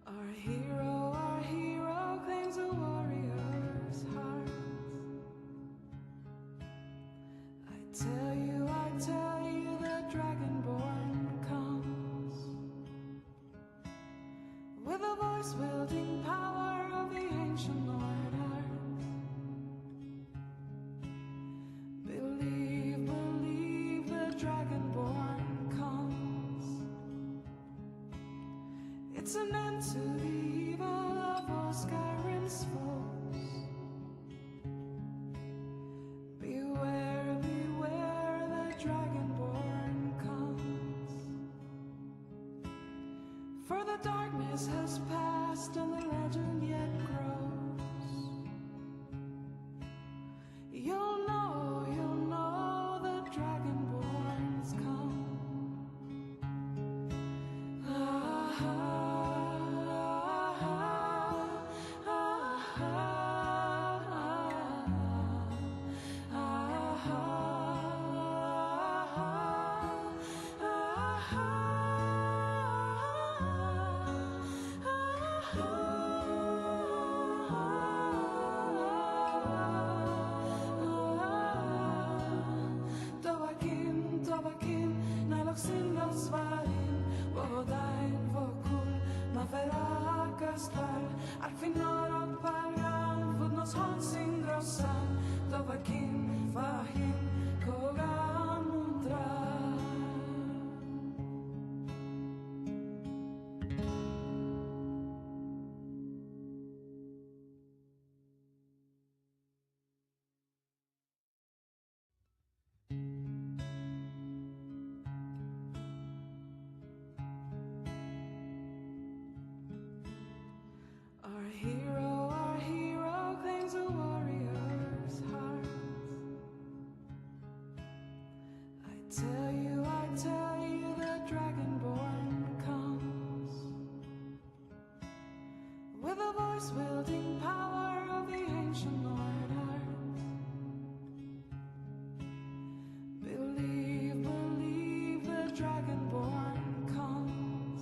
Our hero claims a warrior's heart. I tell you, the Dragonborn comes with a voice wielding power of the ancient Lord Earth. Believe, believe, the Dragonborn comes. It's an end to the evil of all Skyrim's foes. Beware, beware, the Dragonborn comes. For the darkness has passed and the legend yet grows. You'll know the Dragonborns come. Ar finor og pargan fod nos honsin grossan Dovakin fahim kogan mundra. Our hero claims a warrior's heart. I tell you, the Dragonborn comes with a voice wielding power of the ancient Lord Earth. Believe, believe, the Dragonborn comes.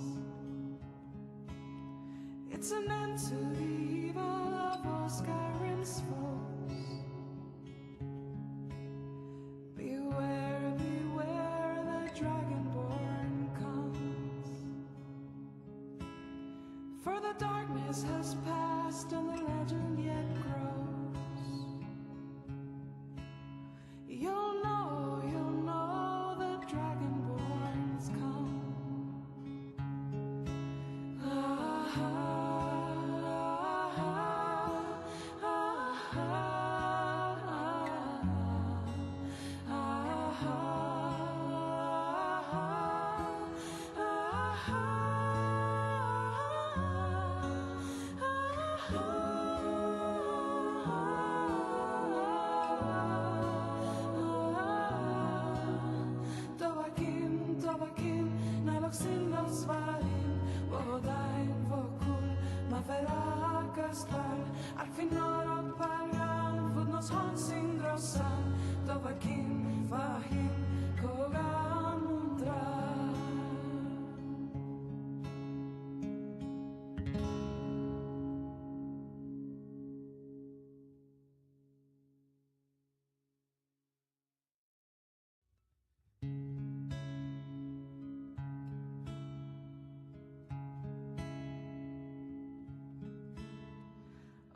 It's an end to the evil of all Skyrim's foes. Beware, beware, the Dragonborn comes. For the darkness has passed and the legend yet grows. You'll know the Dragonborns come. Ar finor og pargan fod nos honsin grossan Dovakin fahim kogan mundra.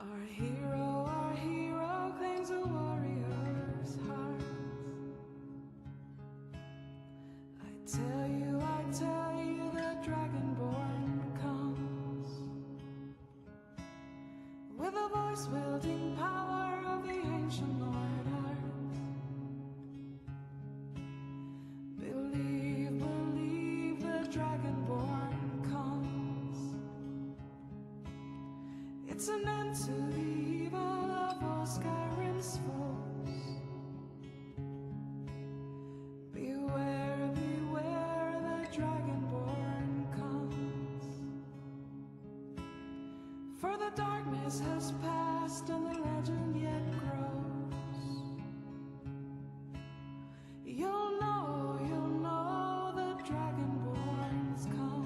Our hero claims a warrior's heart. I tell you, the Dragonborn comes with a voice wielding power of the ancient Lord Earth. Believe, believe, the Dragonborn comes. It's puts an end to the evil of all Skyrim's foes. Beware, beware, the Dragonborn comes. For the darkness has passed and the legend yet grows. You'll know the Dragonborn's come.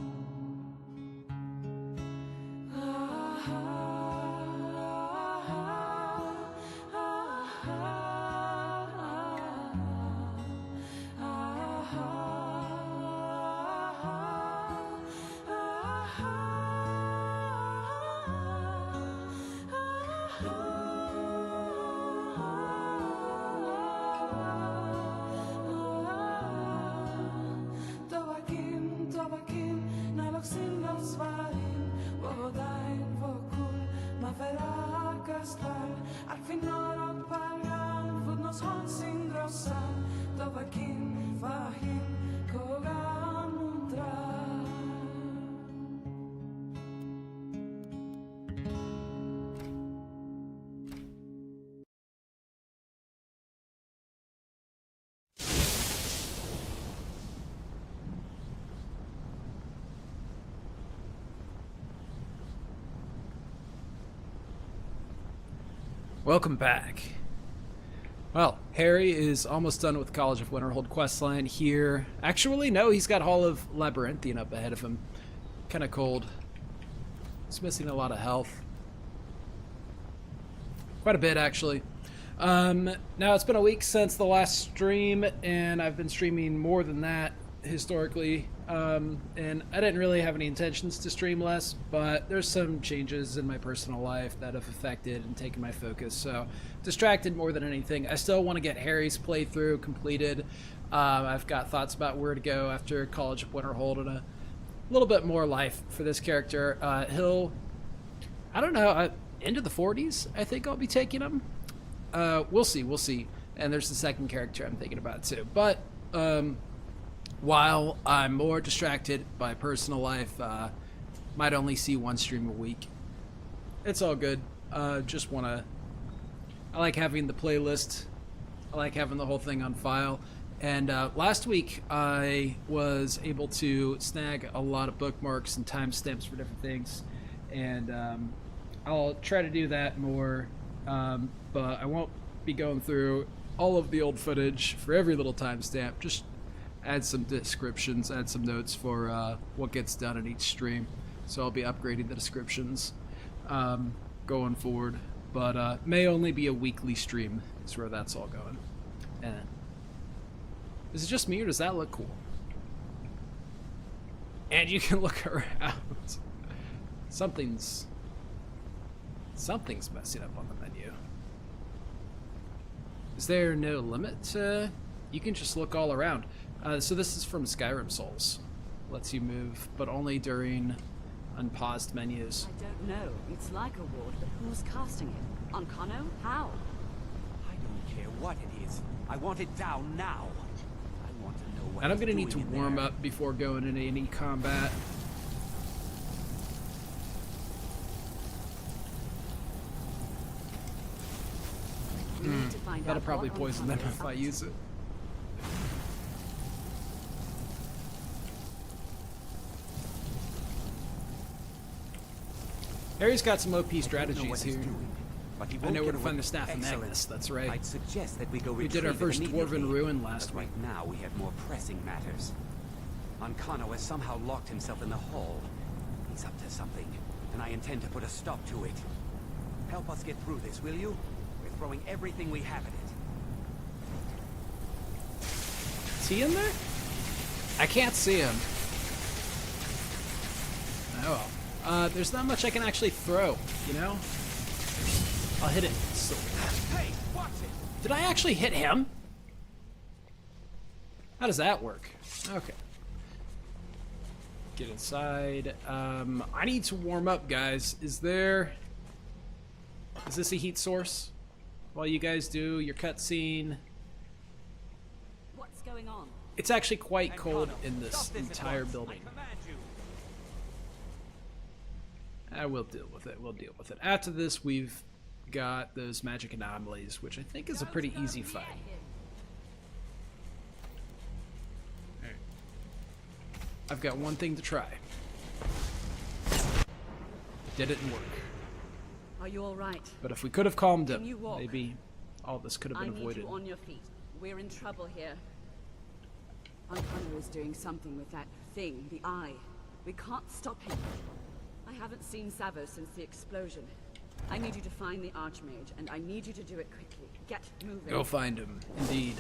Tobakin, naloksin los varin, vodain vokul, maferagastal, arfinor och pargan, fudnos honsin grossan, tobakin, fahin, kogan mundrar. Welcome back. Well, Harrey is almost done with College of Winterhold questline here. Actually, no, he's got Hall of Labyrinthian up ahead of him. Kind of cold. He's missing a lot of health. Quite a bit, actually. Now, it's been a week since the last stream, and I've been streaming more than that, historically. And I didn't really have any intentions to stream less, but there's some changes in my personal life that have affected and taken my focus, so distracted more than anything. I still want to get Harry's playthrough completed. I've got thoughts about where to go after College of Winterhold and a little bit more life for this character. He'll, I don't know, into the 40s, I think I'll be taking him. We'll see. And there's the second character I'm thinking about too. But, while I'm more distracted by personal life, might only see one stream a week. It's all good. I like having the playlist. I like having the whole thing on file. And last week I was able to snag a lot of bookmarks and timestamps for different things. And I'll try to do that more, but I won't be going through all of the old footage for every little timestamp. Just add some descriptions, add some notes for what gets done in each stream. So I'll be upgrading the descriptions going forward. But may only be a weekly stream is where that's all going. And is it just me or does that look cool? And you can look around. Something's messing up on the menu. Is there no limit to... You can just look all around. So this is from Skyrim Souls. Lets you move, but only during unpaused menus. I don't know. It's like a ward, but who's casting it? Uncano? How? I don't care what it is. I want it down now. I want to know what. And I'm gonna need to doing in warm there. up before going into any combat. We need to find That'll out probably what poison Uncano them is if up I to. use it. Harry's got some OP I don't know strategies what he's here. doing, but he I won't know where get to away. find the Staff of Excellent. Magnus, that's right. I'd suggest that we go We did our retrieve it first immediately. Dwarven Ruin last But week. right now we have more pressing matters. Uncano has somehow locked himself in the hall. He's up to something, and I intend to put a stop to it. Help us get through this, will you? We're throwing everything we have at it. Is he in there? I can't see him. Oh well. There's not much I can actually throw, you know? I'll hit it. So, Hey, watch it! did I actually hit him? How does that work? Okay. Get inside. I need to warm up, guys. Is this a heat source? While you guys do your cutscene. What's going on? It's actually quite cold Uncano, in this stop this at entire once. building. I command you. We'll deal with it. We'll deal with it. After this, we've got those magic anomalies, which I think is a pretty easy fight. Alright. I've got one thing to try. Didn't work. Are you all right? But if we could have calmed Can you him, walk? maybe all this could have been I need avoided. you on your feet. We're in trouble here. Uncano is doing something with that thing, the eye. We can't stop him. I haven't seen Savo since the explosion. I need you to find the Archmage, and I need you to do it quickly. Get moving. Go find him, indeed.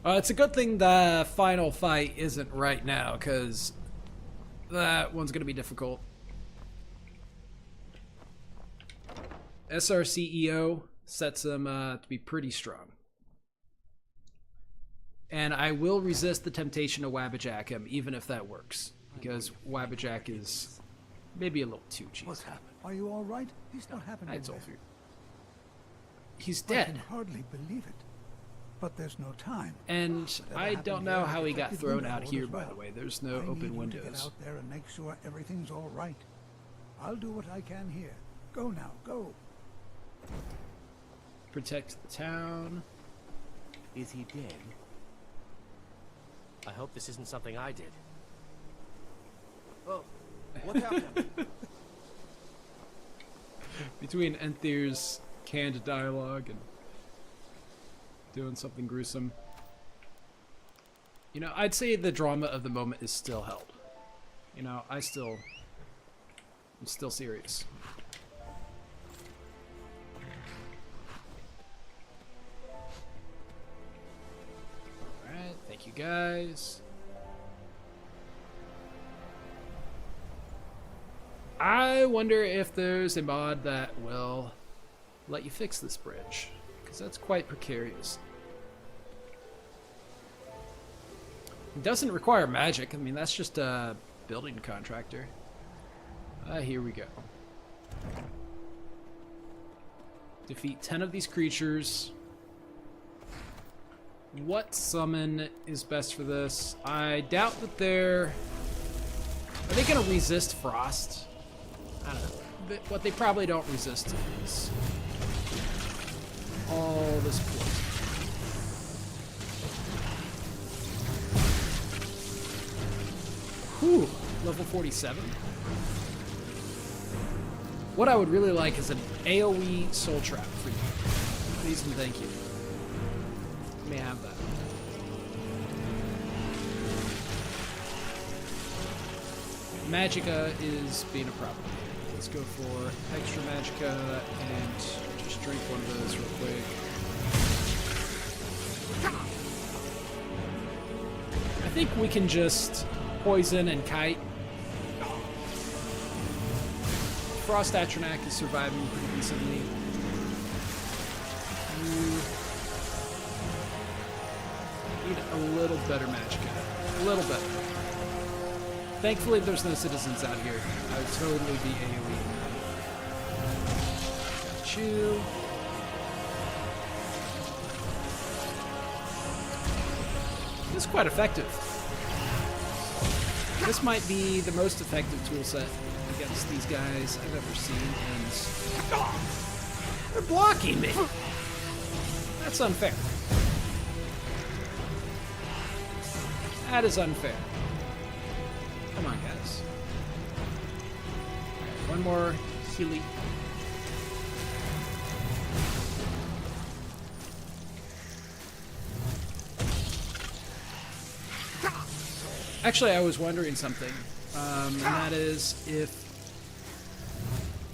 It's a good thing the final fight isn't right now, because that one's going to be difficult. SRCEO sets him to be pretty strong. And I will resist the temptation to Wabbajack him, even if that works. Because Wabbajack is maybe a little too cheesy. What's happened? Are you all right? He's not happening. It's all there. for you. He's I dead. can hardly believe it. But there's no time. And Whatever I happened don't here, know I how he got protected thrown window out as here, by well. the way. There's no I need open you to windows. get out there and make sure everything's all right. I'll do what I can here. Go now, go. Protect the town. Is he dead? I hope this isn't something I did. Oh, what happened? Between Enthir's canned dialogue and doing something gruesome. You know, I'd say the drama of the moment is still held. You know, I'm still serious. Alright, thank you guys. I wonder if there's a mod that will let you fix this bridge, because that's quite precarious. It doesn't require magic. I mean, that's just a building contractor. Here we go. Defeat 10 of these creatures. What summon is best for this? I doubt that they're... Are they going to resist frost? I don't know. What they probably don't resist is all this poison. Whew, level 47. What I would really like is an AoE soul trap for you. Please and thank you. Let me have that. Magicka is being a problem. Let's go for extra Magicka and just drink one of those real quick. I think we can just poison and kite. Frost Atronak is surviving pretty decently. Need a little better Magicka. A little better. Thankfully, there's no citizens out here. I would totally be AoE. Got you. This is quite effective. This might be the most effective tool set against these guys I've ever seen, and they're blocking me. That's unfair. That is unfair. Come on, guys. Right, one more Healy. Actually, I was wondering something, and that is if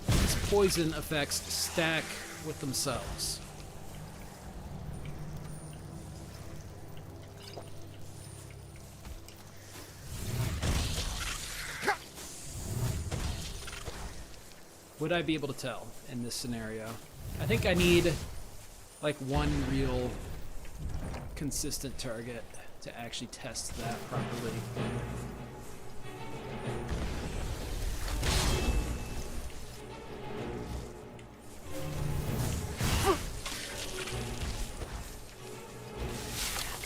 these poison effects stack with themselves. Would I be able to tell in this scenario? I think I need like one real consistent target to actually test that properly.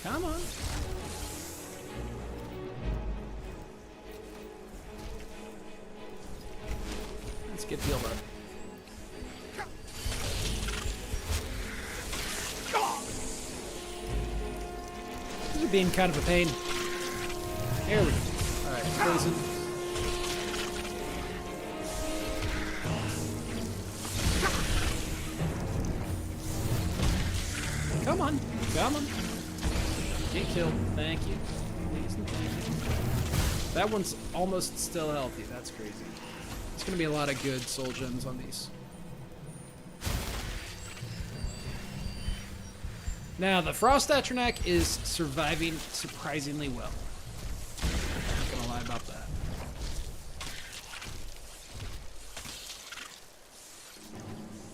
Come on. Let's get healed up. This is being kind of a pain. There we go. Alright, poison. Come on. Come on. Get killed. Thank you. Please and thank you. That one's almost still healthy. That's crazy. It's going to be a lot of good soul gems on these. Now, the Frost Atronach is surviving surprisingly well. Not gonna lie about that.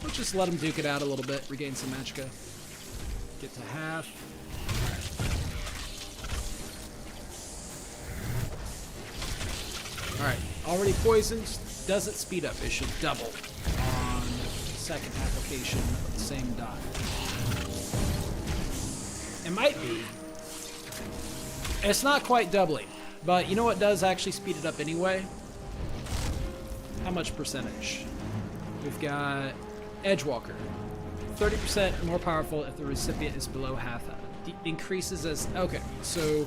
We'll just let him duke it out a little bit, regain some magicka. Get to half. Alright, already poisoned. Does it speed up? It should double on second application of the same dye. It might be. It's not quite doubling, but you know what does actually speed it up anyway? How much percentage? We've got Edgewalker. 30% more powerful if the recipient is below half that. Increases as... Okay, so...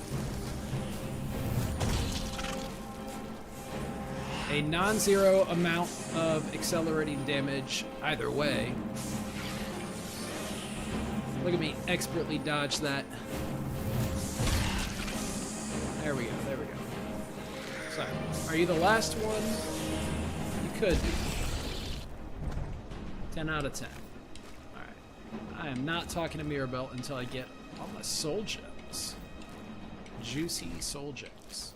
a non-zero amount of accelerating damage either way. Look at me expertly dodge that. There we go, there we go. So, are you the last one? You could be. 10 out of 10. Alright. I am not talking to Mirabelle until I get all my soul gems. Juicy soul gems.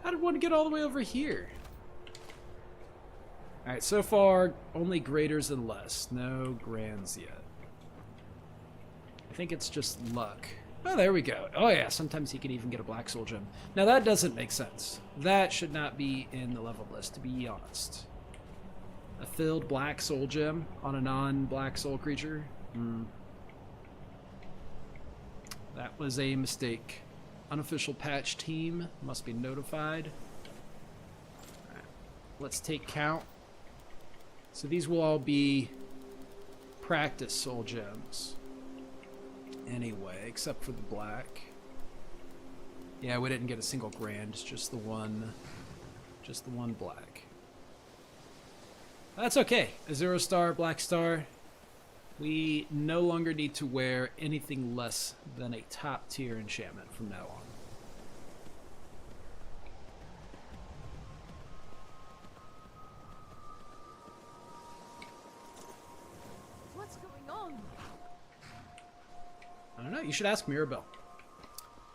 How did one get all the way over here? Alright, so far, only graders and less. No grands yet. I think it's just luck. Oh, there we go. Oh yeah, sometimes he can even get a black soul gem. Now that doesn't make sense. That should not be in the level list, to be honest. A filled black soul gem on a non-black soul creature? That was a mistake. Unofficial patch team must be notified. Right. Let's take count. So these will all be practice soul gems. Anyway, except for the black. Yeah, we didn't get a single grand, just the one black. That's okay. A 0-star, black star. We no longer need to wear anything less than a top tier enchantment from now on. What's going on? I don't know. You should ask Mirabelle.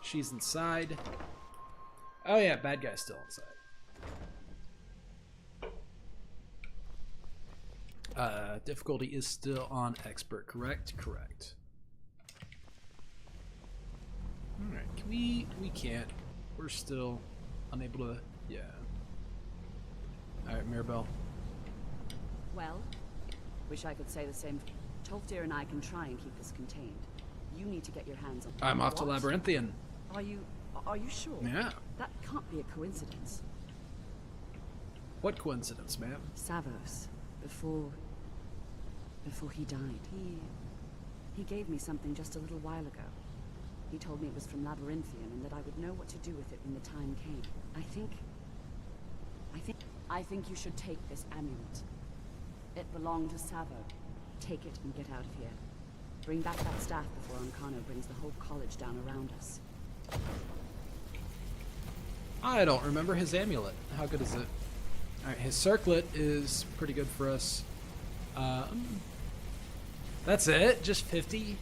She's inside. Oh yeah, bad guy's still inside. Difficulty is still on expert, correct? Correct. Alright, can we can't. We're still unable to, yeah. Alright, Mirabelle. Well, wish I could say the same. Tolfdir and I can try and keep this contained. You need to get your hands on... I'm off to What? Labyrinthian. Are you sure? Yeah. That can't be a coincidence. What coincidence, ma'am? Savos, before he died, he gave me something just a little while ago. He told me it was from Labyrinthian and that I would know what to do with it when the time came. I think you should take this amulet. It belonged to Savo. Take it and get out of here. Bring back that staff before Ancano brings the whole college down around us. I don't remember his amulet. How good is it? Alright, his circlet is pretty good for us. That's it? Just 50?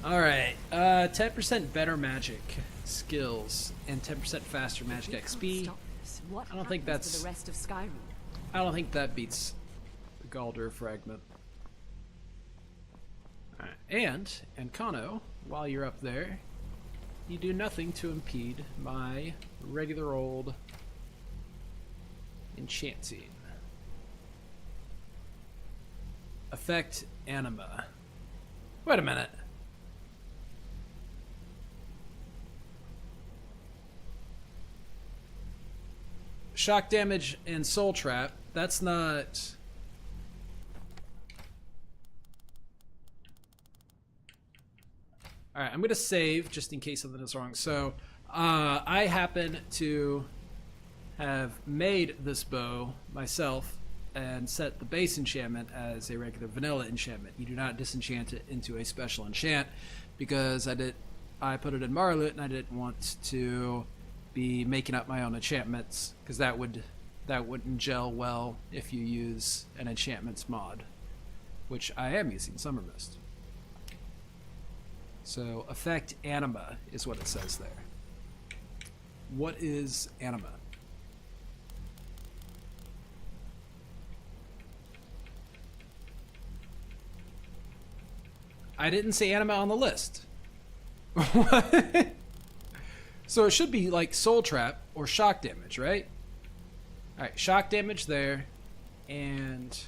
Alright, 10% better magic skills and 10% faster magic XP. I don't think that's... the rest of Skyrim. I don't think that beats the Galder fragment. Alright, and Ancano, while you're up there, you do nothing to impede my regular old Disenchanting. Effect anima. Wait a minute. Shock damage and soul trap. That's not... Alright, I'm going to save just in case something is wrong. So, I happen to have made this bow myself and set the base enchantment as a regular vanilla enchantment. You do not disenchant it into a special enchant because I put it in MorrowLoot and I didn't want to be making up my own enchantments because that wouldn't gel well if you use an enchantments mod, which I am using Summer Mist. So effect anima is what it says there. What is anima? I didn't say anima on the list. What? So it should be like soul trap or shock damage, right? Alright, shock damage there. And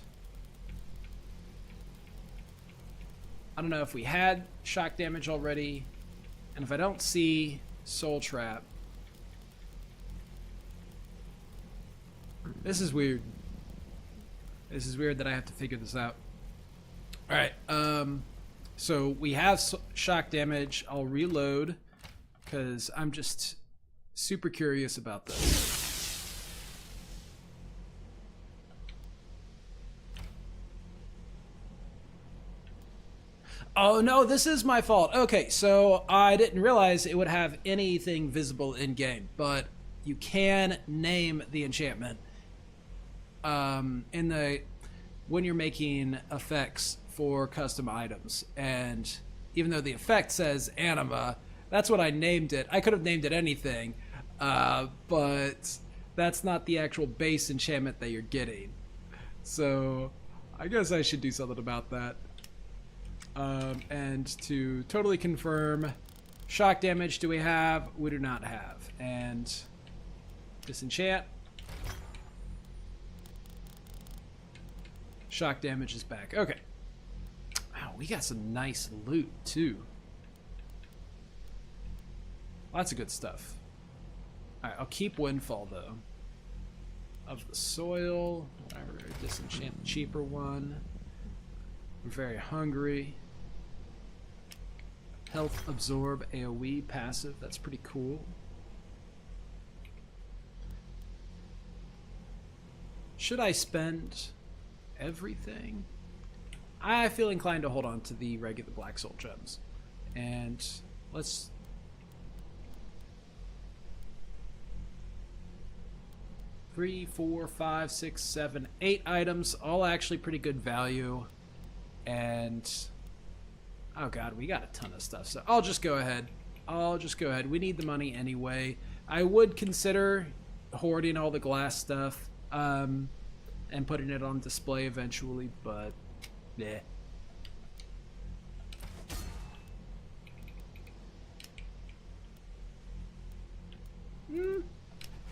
I don't know if we had shock damage already. And if I don't see soul trap. This is weird. This is weird that I have to figure this out. Alright, so we have shock damage. I'll reload because I'm just super curious about this. Oh no, this is my fault. Okay, so I didn't realize it would have anything visible in game, but you can name the enchantment when you're making effects for custom items. And even though the effect says anima, that's what I named it. I could have named it anything, but that's not the actual base enchantment that you're getting. So I guess I should do something about that. And to totally confirm, shock damage do we have? We do not have. And disenchant. Shock damage is back. Okay. Wow, we got some nice loot too. Lots of good stuff. Alright, I'll keep Windfall though. Of the soil. Whatever. Disenchant the cheaper one. I'm very hungry. Health absorb AoE passive. That's pretty cool. Should I spend everything? I feel inclined to hold on to the regular Black Soul gems. And let's... Three, four, five, six, seven, 8 items. All actually pretty good value. And... oh god, we got a ton of stuff. So I'll just go ahead. We need the money anyway. I would consider hoarding all the glass stuff. And putting it on display eventually, but yeah.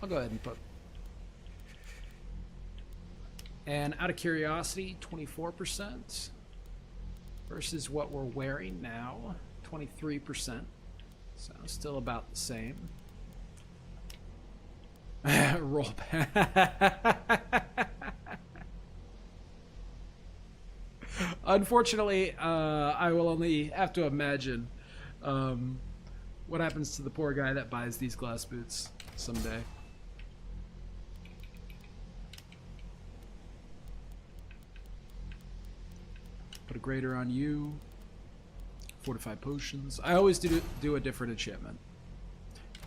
I'll go ahead and put. And out of curiosity, 24% versus what we're wearing now, 23%. So still about the same. Roll back. Unfortunately, I will only have to imagine what happens to the poor guy that buys these glass boots someday. Put a greater on you. Fortified potions. I always do a different enchantment.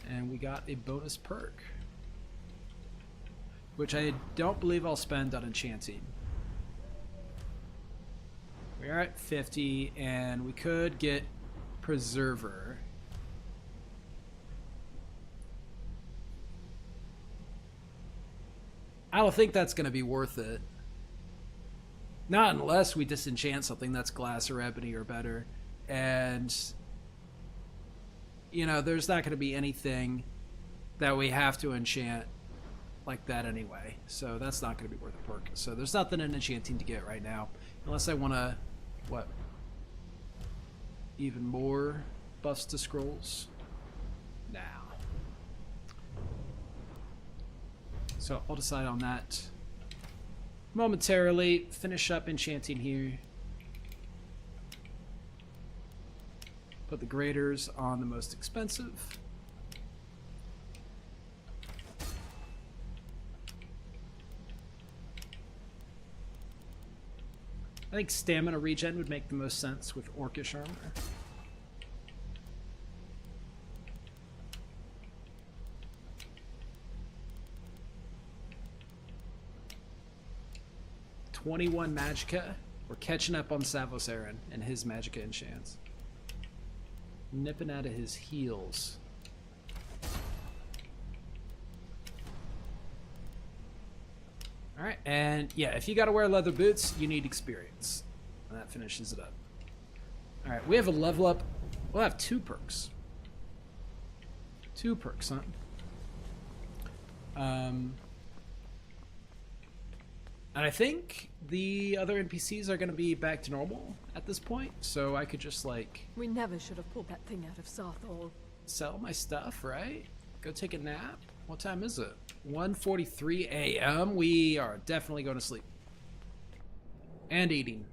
And we got a bonus perk, which I don't believe I'll spend on enchanting. We are at 50, and we could get Preserver. I don't think that's going to be worth it. Not unless we disenchant something that's glass or ebony or better. And, you know, there's not going to be anything that we have to enchant like that anyway, so that's not going to be worth a perk. So there's nothing in enchanting to get right now, unless I want to, what, even more buffs to scrolls? Now. So I'll decide on that momentarily. Finish up enchanting here. Put the graders on the most expensive. I think stamina regen would make the most sense with orcish armor. $21 magicka. We're catching up on Savos Aaron and his magicka enchants. Nipping out of his heels. Alright, and yeah, if you gotta wear leather boots, you need experience. And that finishes it up. Alright, we have a level up. We'll have 2 perks. 2 perks, huh? And I think the other NPCs are gonna be back to normal at this point, so I could just, like, We never should have pulled that thing out of Sarthol. sell my stuff, right? Go take a nap. What time is it? 1:43 a.m. We are definitely going to sleep. And eating.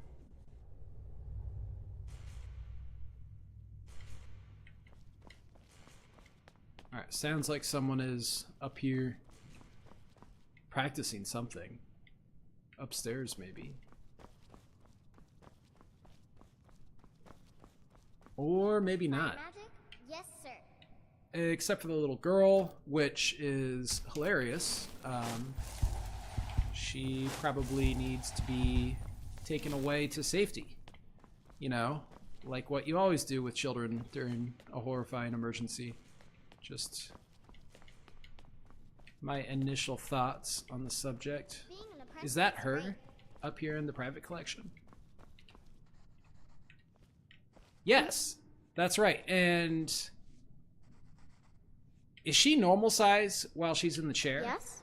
Alright, sounds like someone is up here practicing something. Upstairs, maybe. Or maybe not. Magic? Yes, sir. Except for the little girl, which is hilarious. She probably needs to be taken away to safety. You know, like what you always do with children during a horrifying emergency. Just my initial thoughts on the subject. Is that her up here in the private collection? Yes, that's right. And is she normal size while she's in the chair? Yes?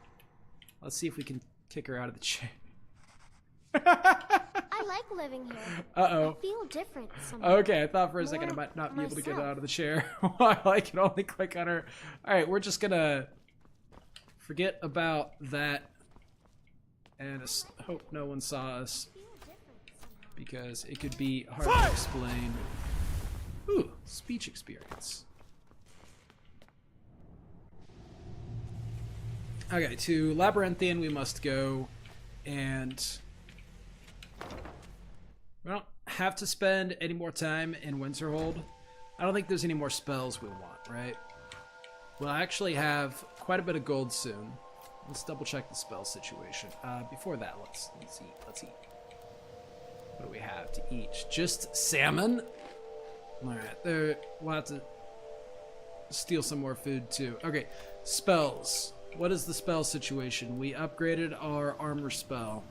Let's see if we can kick her out of the chair. I like living here. Uh-oh. I feel different somehow. Okay, I thought for a second I might not be able to get her out of the chair while I can only click on her. Alright, we're just gonna forget about that and hope no one saw us, because it could be hard to explain. Ooh, speech experience. Okay, to Labyrinthian we must go, and we don't have to spend any more time in Winterhold. I don't think there's any more spells we want, right? We'll actually have quite a bit of gold soon. Let's double check the spell situation. Before that, let's eat. Let's eat. What do we have to eat? Just salmon? Alright, there. We'll have to steal some more food too. Okay, spells. What is the spell situation? We upgraded our armor spell,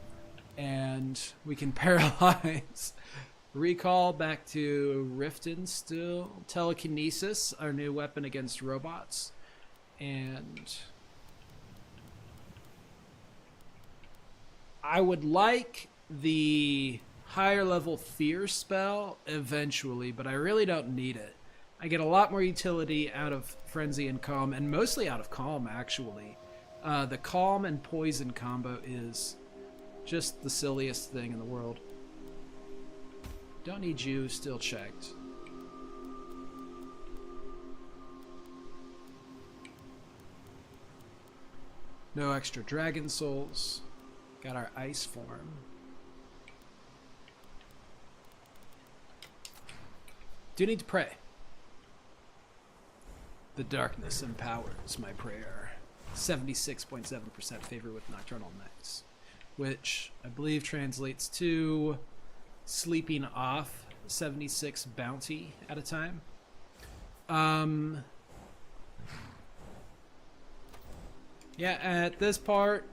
and we can paralyze. Recall back to Riften still. Telekinesis, our new weapon against robots. And I would like the higher level fear spell eventually, but I really don't need it. I get a lot more utility out of Frenzy and Calm, and mostly out of Calm, actually. The Calm and Poison combo is just the silliest thing in the world. Don't need you, still checked. No extra dragon souls. Got our ice form. Do need to pray. The darkness empowers my prayer. 76.7% favor with Nocturnal Nights, which I believe translates to sleeping off 76 bounty at a time. Yeah, at this part,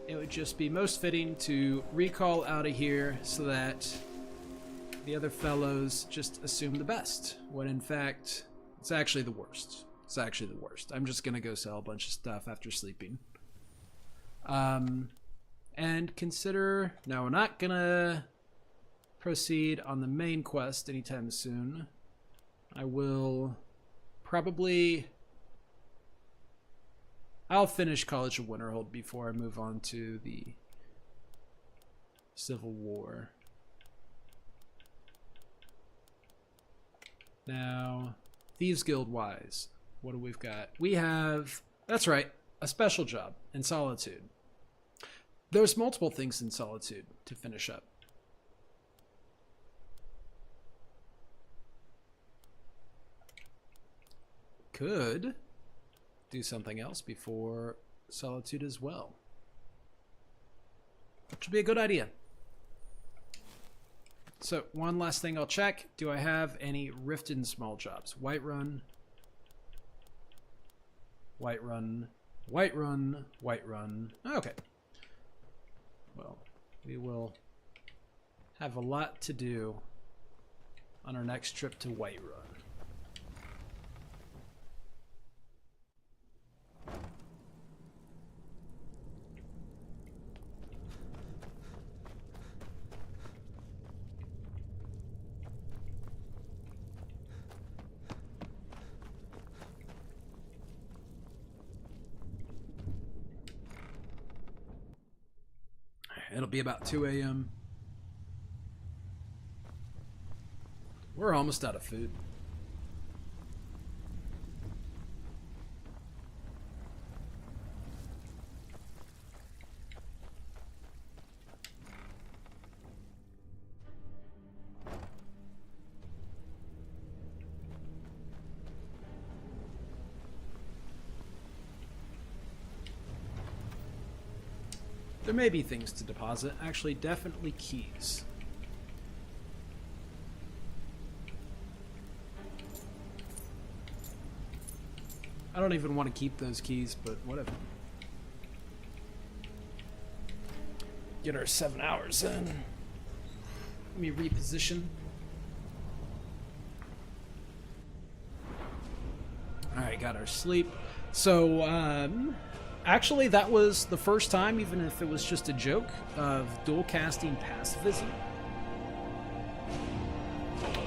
it would just be most fitting to recall out of here so that the other fellows just assume the best, when in fact, it's actually the worst. It's actually the worst. I'm just gonna go sell a bunch of stuff after sleeping. And consider... No, we're not gonna proceed on the main quest anytime soon. I will probably... I'll finish College of Winterhold before I move on to the Civil War. Now, Thieves Guild wise, what do we've got? We have, that's right, a special job in Solitude. There's multiple things in Solitude to finish up. Could do something else before Solitude as well, which would be a good idea. So one last thing I'll check. Do I have any Riften small jobs? Whiterun, Whiterun, Whiterun, Whiterun. Okay. Well, we will have a lot to do on our next trip to Whiterun. It'll be about 2 a.m. We're almost out of food. There may be things to deposit. Actually, definitely keys. I don't even want to keep those keys, but whatever. Get our 7 hours in. Let me reposition. Alright, got our sleep. So, actually, that was the first time, even if it was just a joke, of dual casting pacifism.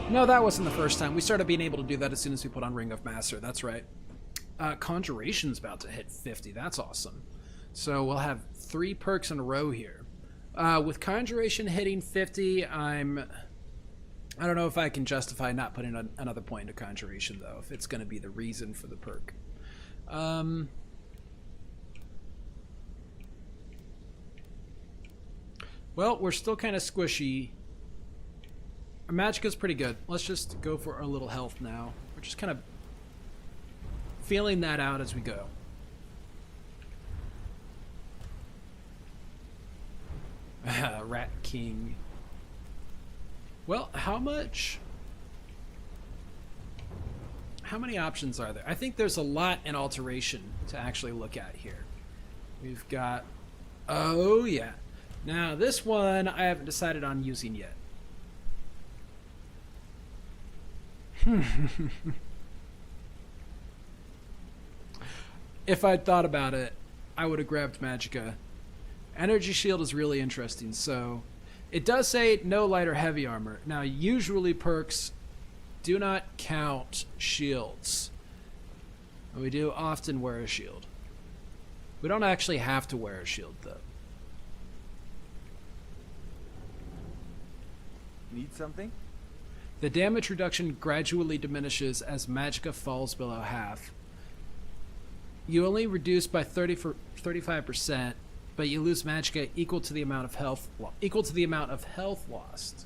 No, that wasn't the first time. We started being able to do that as soon as we put on Ring of Master. That's right. Conjuration's about to hit 50. That's awesome. So we'll have 3 perks in a row here. With Conjuration hitting 50, I don't know if I can justify not putting another point into Conjuration, though, if it's going to be the reason for the perk. Well, we're still kind of squishy. Our magicka's pretty good. Let's just go for a little health now. We're just kind of feeling that out as we go. Rat King. Well, how many options are there? I think there's a lot in Alteration to actually look at here. We've got... Oh, yeah. Now, this one I haven't decided on using yet. If I'd thought about it, I would have grabbed Magicka. Energy Shield is really interesting, so... It does say no light or heavy armor. Now, usually perks do not count shields. We do often wear a shield. We don't actually have to wear a shield, though. Need something? The damage reduction gradually diminishes as Magicka falls below half. You only reduce by 35%, but you lose Magicka equal to the amount of health lost.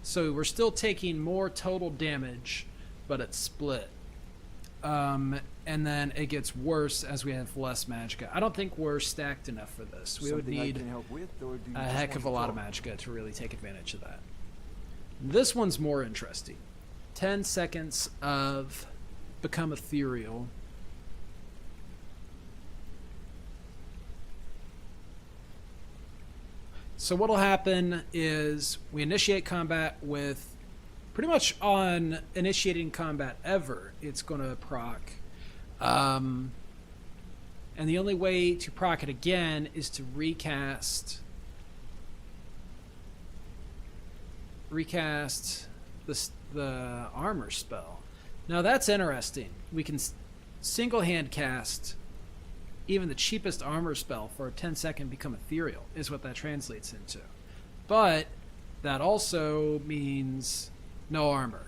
So we're still taking more total damage, but it's split. And then it gets worse as we have less Magicka. I don't think we're stacked enough for this. We would need a heck of a lot of Magicka to really take advantage of that. This one's more interesting. 10 seconds of Become Ethereal. So what'll happen is we initiate combat with... Pretty much on initiating combat ever, it's going to proc And the only way to proc it again is to recast the armor spell. Now that's interesting. We can single hand cast even the cheapest armor spell for a 10-second become ethereal, is what that translates into. But that also means no armor,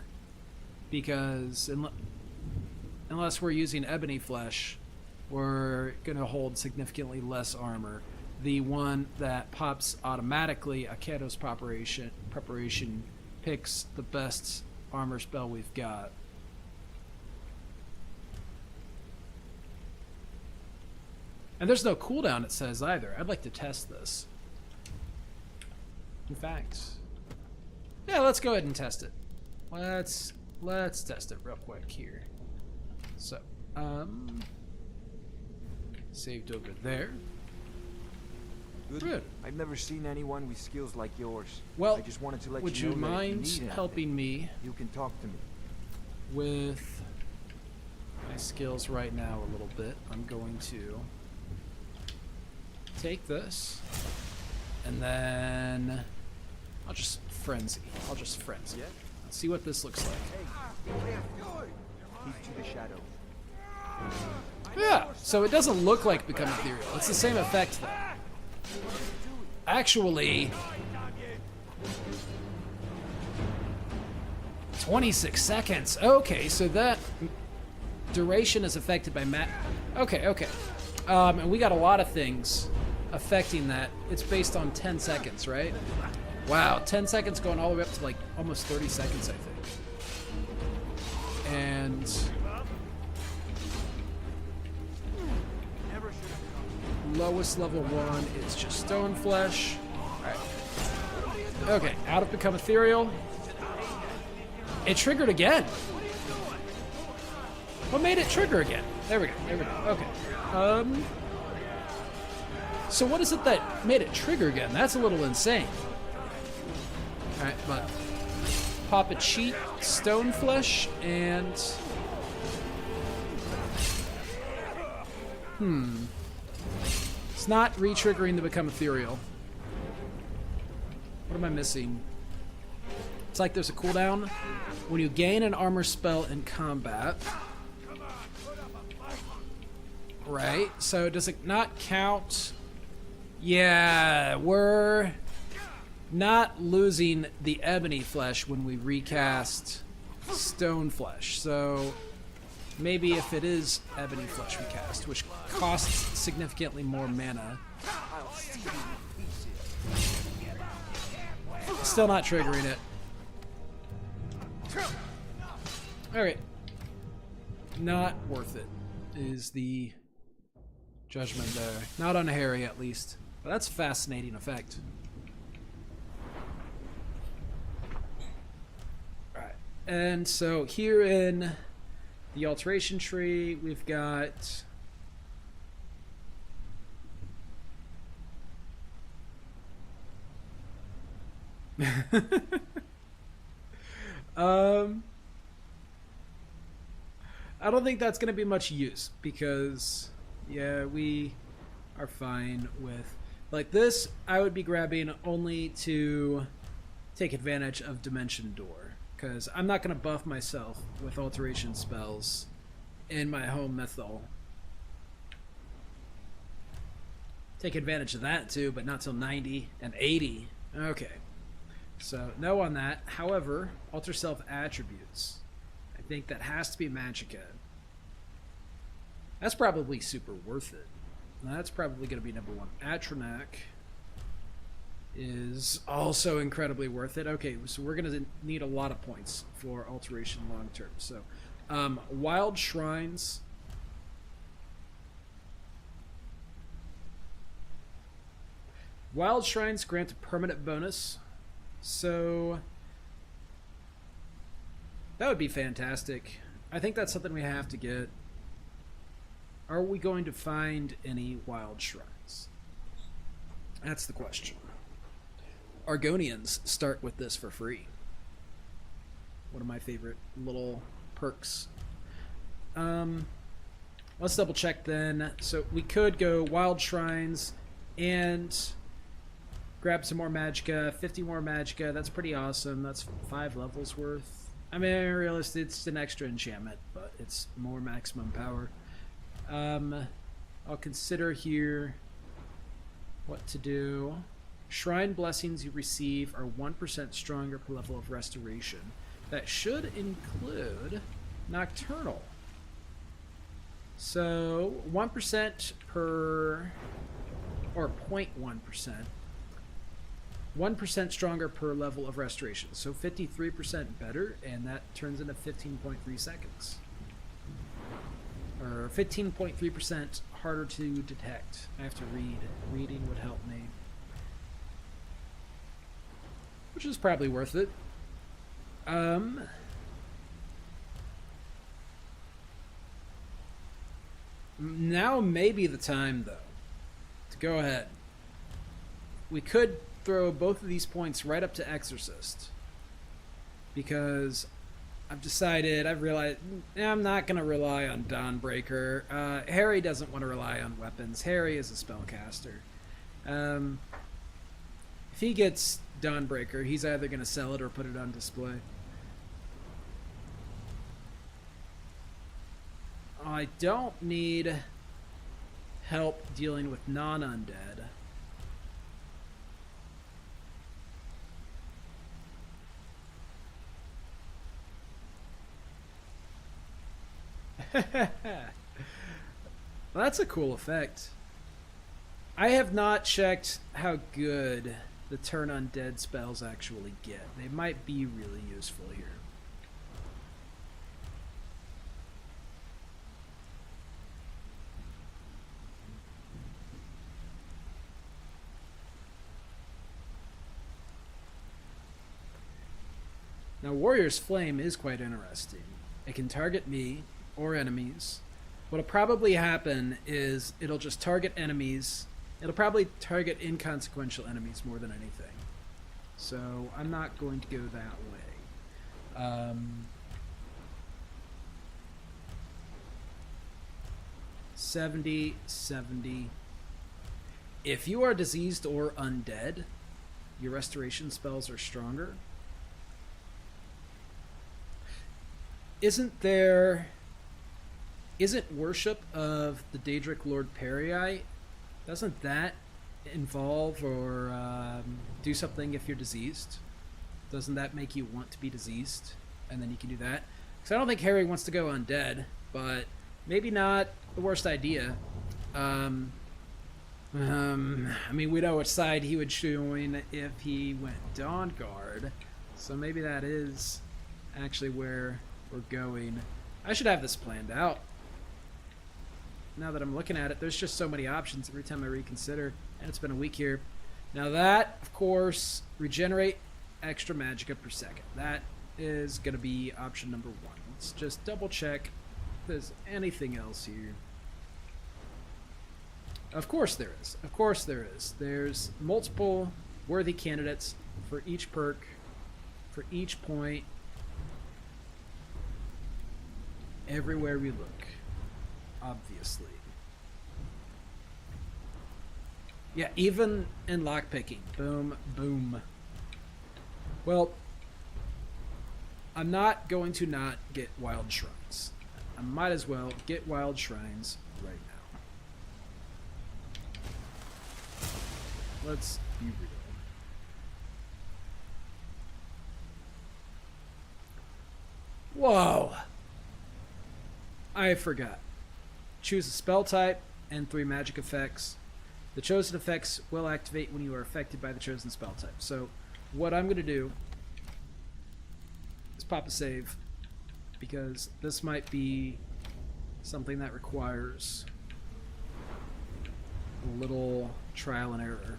because unless we're using ebony flesh, we're going to hold significantly less armor. The one that pops automatically, a Kato's preparation, picks the best armor spell we've got. And there's no cooldown, it says, either. I'd like to test this. In fact, yeah, let's go ahead and test it. Let's test it real quick here. So, saved over there. Good. I've never seen anyone with skills like yours. Well, I just wanted to let would you you know that if mind you need helping me you can talk to me. with my skills right now a little bit? I'm going to take this, and then I'll just frenzy. Let's see what this looks like. Keep to the shadow. Yeah, so it doesn't look like become ethereal. It's the same effect though. Actually, 26 seconds. Okay, so that duration is affected by Okay. And we got a lot of things affecting that. It's based on 10 seconds, right? Wow, 10 seconds going all the way up to like almost 30 seconds, I think. And lowest level 1 is just stone flesh. Alright. Okay, out of become ethereal. It triggered again. What made it trigger again? There we go. Okay. So what is it that made it trigger again? That's a little insane. Alright, but pop a cheat stone flesh and it's not re-triggering to become ethereal. What am I missing? It's like there's a cooldown. When you gain an armor spell in combat. Right, so does it not count? Yeah, we're not losing the ebony flesh when we recast stone flesh. So maybe if it is ebony flesh we cast, which costs significantly more mana. Still not triggering it. Alright. Not worth it is the judgment there. Not on Harry, at least. But that's a fascinating effect. Alright. And so here in the alteration tree, we've got I don't think that's going to be much use because, yeah, we are fine with like this. I would be grabbing only to take advantage of Dimension Door because I'm not going to buff myself with alteration spells in my home mythal. Take advantage of that too, but not till 90 and 80. Okay. So, no on that. However, alter self attributes. I think that has to be Magicka. That's probably super worth it. That's probably going to be number 1. Atronak is also incredibly worth it. Okay, so we're going to need a lot of points for alteration long term. So, Wild Shrines. Wild Shrines grant a permanent bonus. So that would be fantastic. I think that's something we have to get. Are we going to find any wild shrines? That's the question. Argonians start with this for free. One of my favorite little perks. let's double check then. So we could go Wild Shrines and grab some more magicka. 50 more magicka. That's pretty awesome. That's 5 levels worth. I mean, realistically, it's an extra enchantment, but it's more maximum power. I'll consider here what to do. Shrine blessings you receive are 1% stronger per level of restoration. That should include Nocturnal. So 1% per, or 0.1%. 1% stronger per level of restoration. So 53% better, and that turns into 15.3 seconds. Or 15.3% harder to detect. I have to read. Reading would help me. Which is probably worth it. Now may be the time, though, to go ahead. We could throw both of these points right up to Exorcist. Because I've realized I'm not going to rely on Dawnbreaker. Harry doesn't want to rely on weapons. Harry is a spellcaster. If he gets Dawnbreaker, he's either going to sell it or put it on display. I don't need help dealing with non-undead. Well, that's a cool effect. I have not checked how good the turn undead spells actually get. They might be really useful here. Now, Warrior's Flame is quite interesting. It can target me or enemies. What'll probably happen is it'll just target enemies. It'll probably target inconsequential enemies more than anything. So I'm not going to go that way. 70. If you are diseased or undead, your restoration spells are stronger. Isn't worship of the Daedric Lord Perii, doesn't that involve or do something if you're diseased? Doesn't that make you want to be diseased? And then you can do that? Because I don't think Harry wants to go undead, but maybe not the worst idea. I mean, we know which side he would join if he went Dawnguard, so maybe that is actually where we're going. I should have this planned out. Now that I'm looking at it, there's just so many options every time I reconsider, and it's been a week here. Now that, of course, regenerate extra magicka per second. That is going to be option number 1. Let's just double check if there's anything else here. Of course there is. Of course there is. There's multiple worthy candidates for each perk, for each point, everywhere we look, obviously. Yeah, even in lockpicking. Boom, boom. Well, I'm not going to not get Wild Shrines. I might as well get Wild Shrines right now. Let's be real. Whoa! I forgot. Choose a spell type and 3 magic effects. The chosen effects will activate when you are affected by the chosen spell type. So what I'm going to do is pop a save, because this might be something that requires a little trial and error.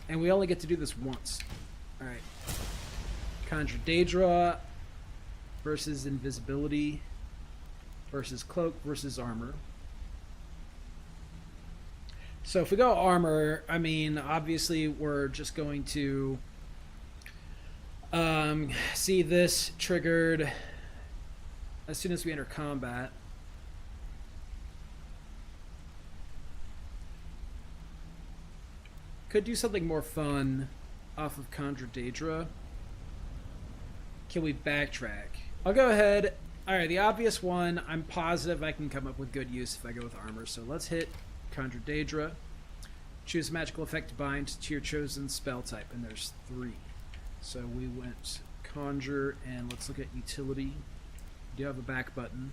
And we only get to do this once. Alright. Conjure Daedra versus invisibility versus cloak versus armor. So if we go armor, I mean, obviously we're just going to see this triggered as soon as we enter combat. Could do something more fun off of Conjure Daedra. Can we backtrack? I'll go ahead. Alright, the obvious one, I'm positive I can come up with good use if I go with armor. So let's hit Conjure Daedra. Choose magical effect to bind to your chosen spell type, and there's 3. So we went Conjure, and let's look at Utility. We do have a back button.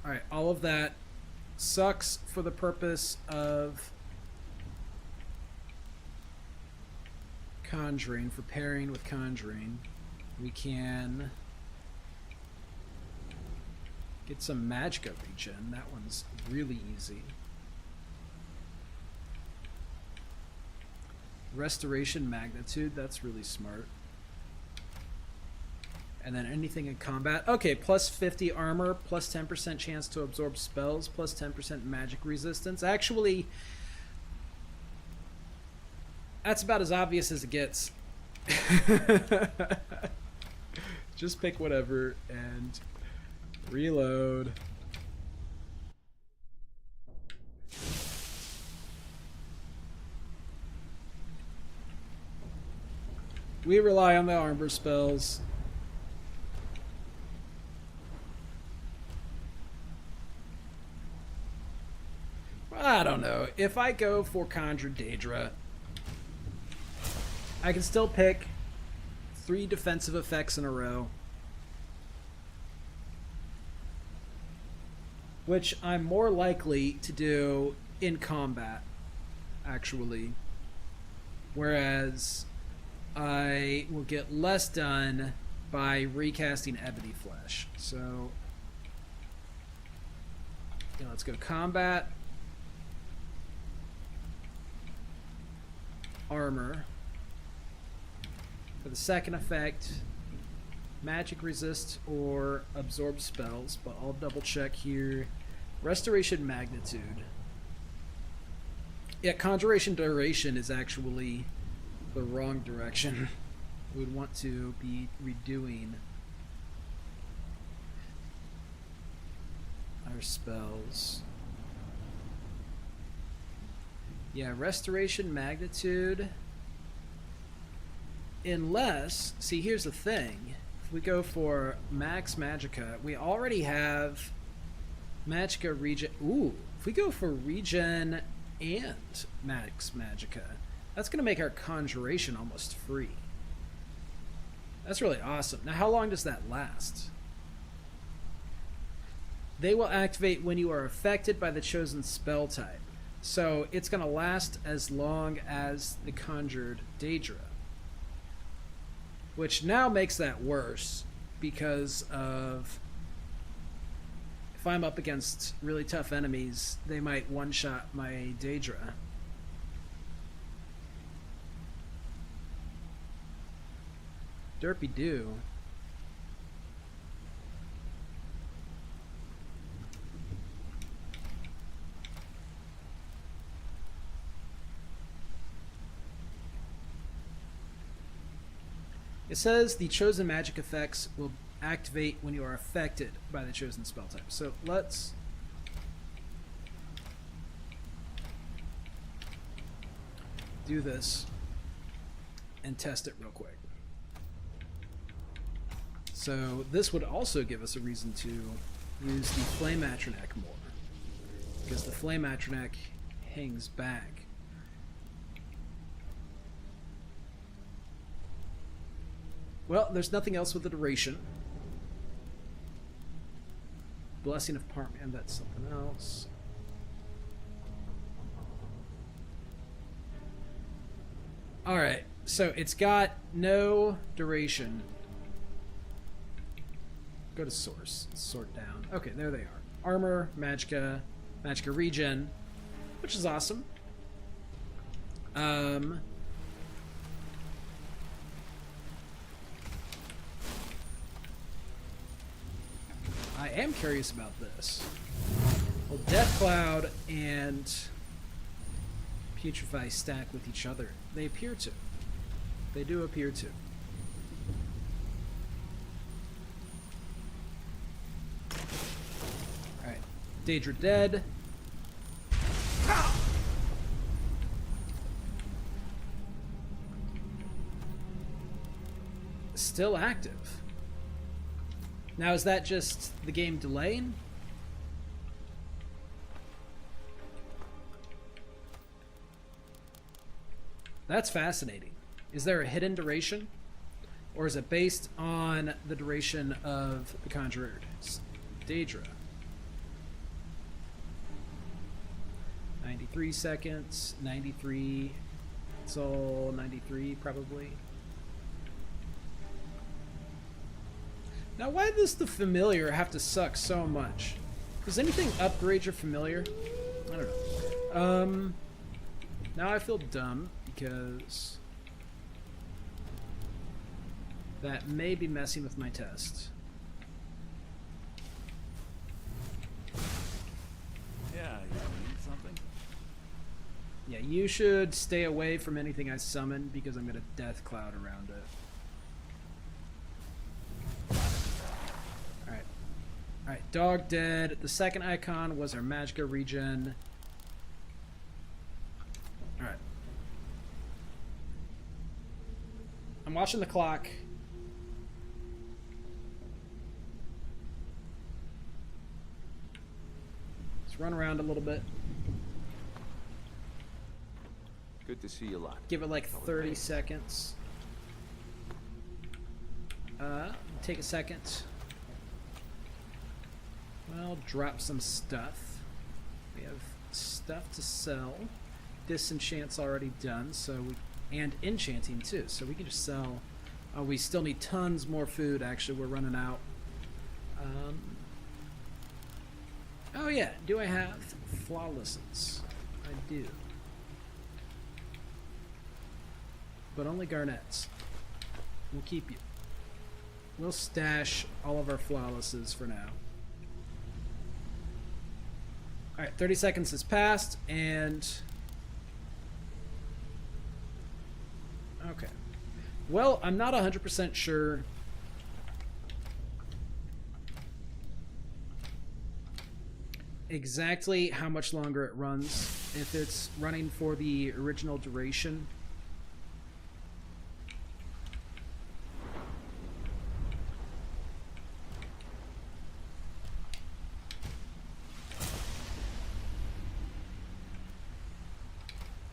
Alright, all of that sucks for the purpose of conjuring, for pairing with conjuring. We can get some Magicka regen. That one's really easy. Restoration Magnitude, that's really smart. And then anything in combat. Okay, plus 50 armor, plus 10% chance to absorb spells, plus 10% magic resistance. Actually, that's about as obvious as it gets. Just pick whatever and reload. We rely on the armor spells. I don't know. If I go for Conjure Daedra, I can still pick 3 defensive effects in a row, which I'm more likely to do in combat, actually. Whereas I will get less done by recasting Ebony Flesh. So, yeah, let's go combat. Armor. For the second effect, magic resist or absorb spells, but I'll double check here. Restoration Magnitude. Yeah, Conjuration Duration is actually the wrong direction. We would want to be redoing our spells. Yeah, Restoration Magnitude. Unless, see, here's the thing. If we go for Max Magicka, we already have Magicka Regen. Ooh, if we go for Regen and Max Magicka, that's going to make our Conjuration almost free. That's really awesome. Now, how long does that last? They will activate when you are affected by the chosen spell type. So it's going to last as long as the Conjured Daedra. Which now makes that worse because of if I'm up against really tough enemies, they might one-shot my Daedra. Derpy do. It says the chosen magic effects will activate when you are affected by the chosen spell type. So let's do this and test it real quick. So this would also give us a reason to use the Flame Atronach more, because the Flame Atronach hangs back. Well, there's nothing else with the duration. Blessing of Parkman, that's something else. Alright, so it's got no duration. Go to source, sort down. Okay, there they are. Armor, Magicka, Magicka Regen, which is awesome. I am curious about this. Well, Death Cloud and Putrefy stack with each other. They appear to. They do appear to. Alright. Daedra dead. Still active. Now, is that just the game delaying? That's fascinating. Is there a hidden duration? Or is it based on the duration of the Conjured? Daedra. 93 seconds. 93. It's all 93, probably. Now, why does the familiar have to suck so much? Does anything upgrade your familiar? I don't know. Now I feel dumb because that may be messing with my test. Yeah, you need something? Yeah, you should stay away from anything I summon because I'm going to death cloud around it. Alright, dog dead. The second icon was our Magicka regen. Alright. I'm watching the clock. Let's run around a little bit. Good to see you alive. Give it like 30 seconds. Take a second. Well, drop some stuff. We have stuff to sell. Disenchant's already done, so and enchanting too, so we can just sell. We still need tons more food. Actually, we're running out. Oh yeah, do I have flawlesses? I do, but only garnets. We'll keep you. We'll stash all of our flawlesses for now. Alright, 30 seconds has passed, and... Okay. Well, I'm not 100% sure exactly how much longer it runs. If it's running for the original duration.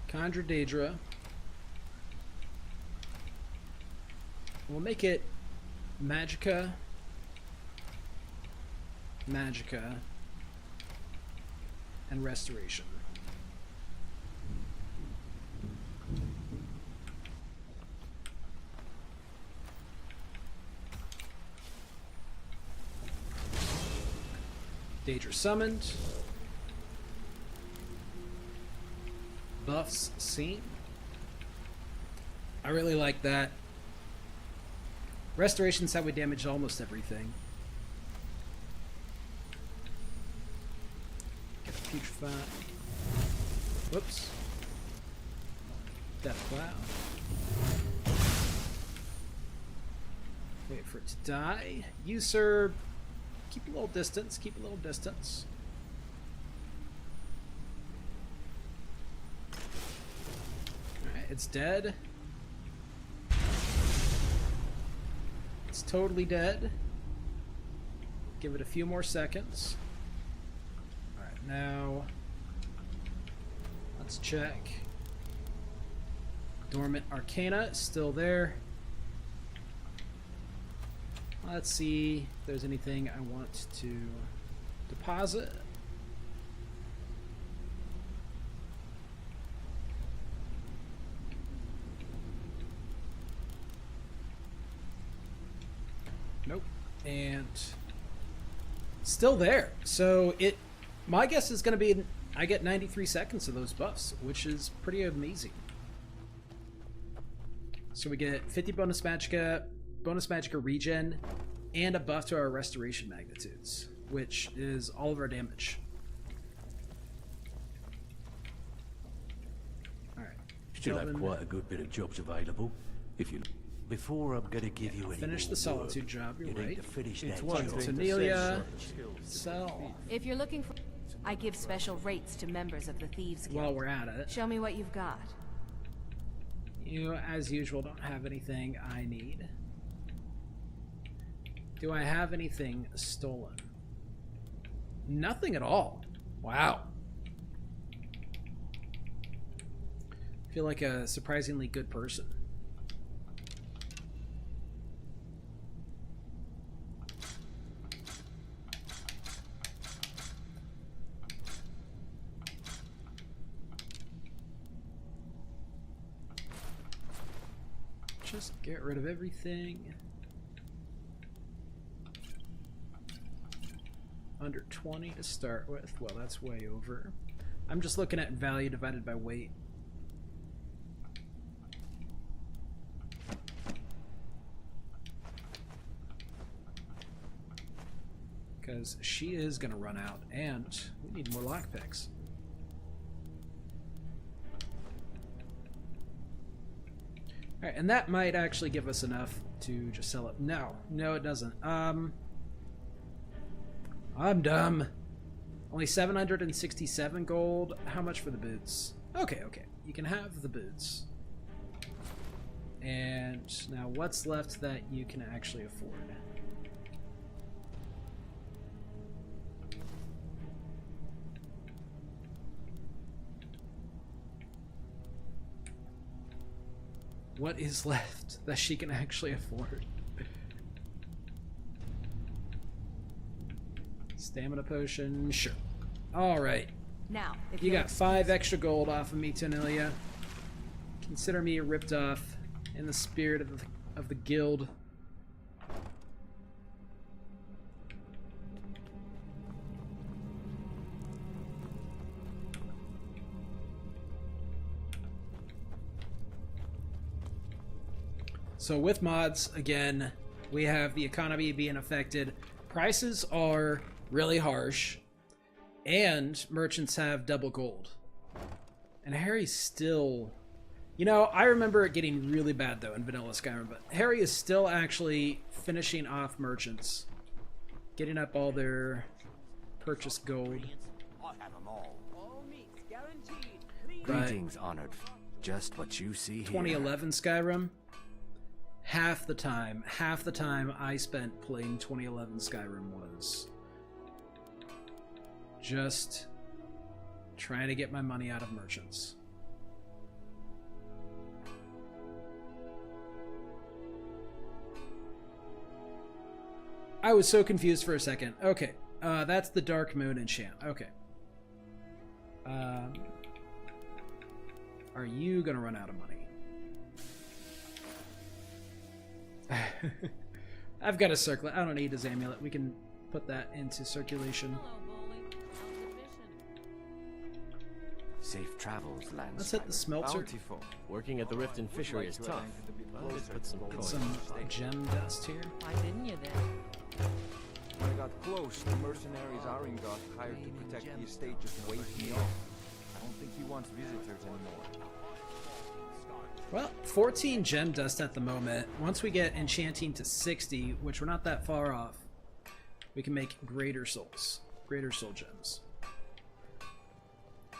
Conjure Daedra. We'll make it Magicka, Magicka, and Restoration. Daedra summoned. Buffs seen. I really like that. Restoration's how we damage almost everything. Get a putrefy. Whoops. Death cloud. Wait for it to die. Usurp. Keep a little distance. Keep a little distance. It's dead. It's totally dead. Give it a few more seconds. Alright, now let's check. Dormant Arcana is still there. Let's see if there's anything I want to deposit. Nope. And still there. So my guess is going to be I get 93 seconds of those buffs, which is pretty amazing. So we get 50 bonus magicka regen, and a buff to our restoration magnitudes, which is all of our damage. Still have quite a good bit of jobs available. If you... Before I'm gonna give you any Finish more the solitude work, job, you're you need right. to finish It's that one job. thing to Amelia, say sell If you're looking for... I give special rates to members of the Thieves Guild. while we're at it. Show me what you've got. You, as usual, don't have anything I need. Do I have anything stolen? Nothing at all. Wow. I feel like a surprisingly good person. Just get rid of everything. Under 20 to start with. Well, that's way over. I'm just looking at value divided by weight. Because she is going to run out, and we need more lockpicks. Alright, and that might actually give us enough to just sell it. No, it doesn't. I'm dumb. Only 767 gold. How much for the boots? Okay. You can have the boots. And now what's left that you can actually afford? What is left that she can actually afford? Stamina potion, sure. Alright. Now, if You you'll got 5 extra gold off of me, Tonilia. Consider me ripped off in the spirit of the guild. So with mods, again, we have the economy being affected. Prices are really harsh, and merchants have double gold. And Harry's still... You know, I remember it getting really bad, though, in Vanilla Skyrim, but Harry is still actually finishing off merchants. Getting up all their purchase gold. I'll have them all. Greetings, honored. Just what you see here. 2011 Skyrim, half the time I spent playing 2011 Skyrim was just trying to get my money out of merchants. I was so confused for a second. Okay, that's the Dark Moon enchant. Okay. Are you gonna run out of money? I've got a circlet. I don't need his amulet. We can put that into circulation. Safe travels, land. Let's hit the smelter. Working at the Rift and Fishery is tough. I'll just put some Put coins. some gem dust here. Why didn't you then? When I got close, the mercenaries Aringot hired to protect the estate just waved me off. I don't think he wants visitors anymore. Well, 14 gem dust at the moment. Once we get enchanting to 60, which we're not that far off, we can make greater souls. Greater soul gems.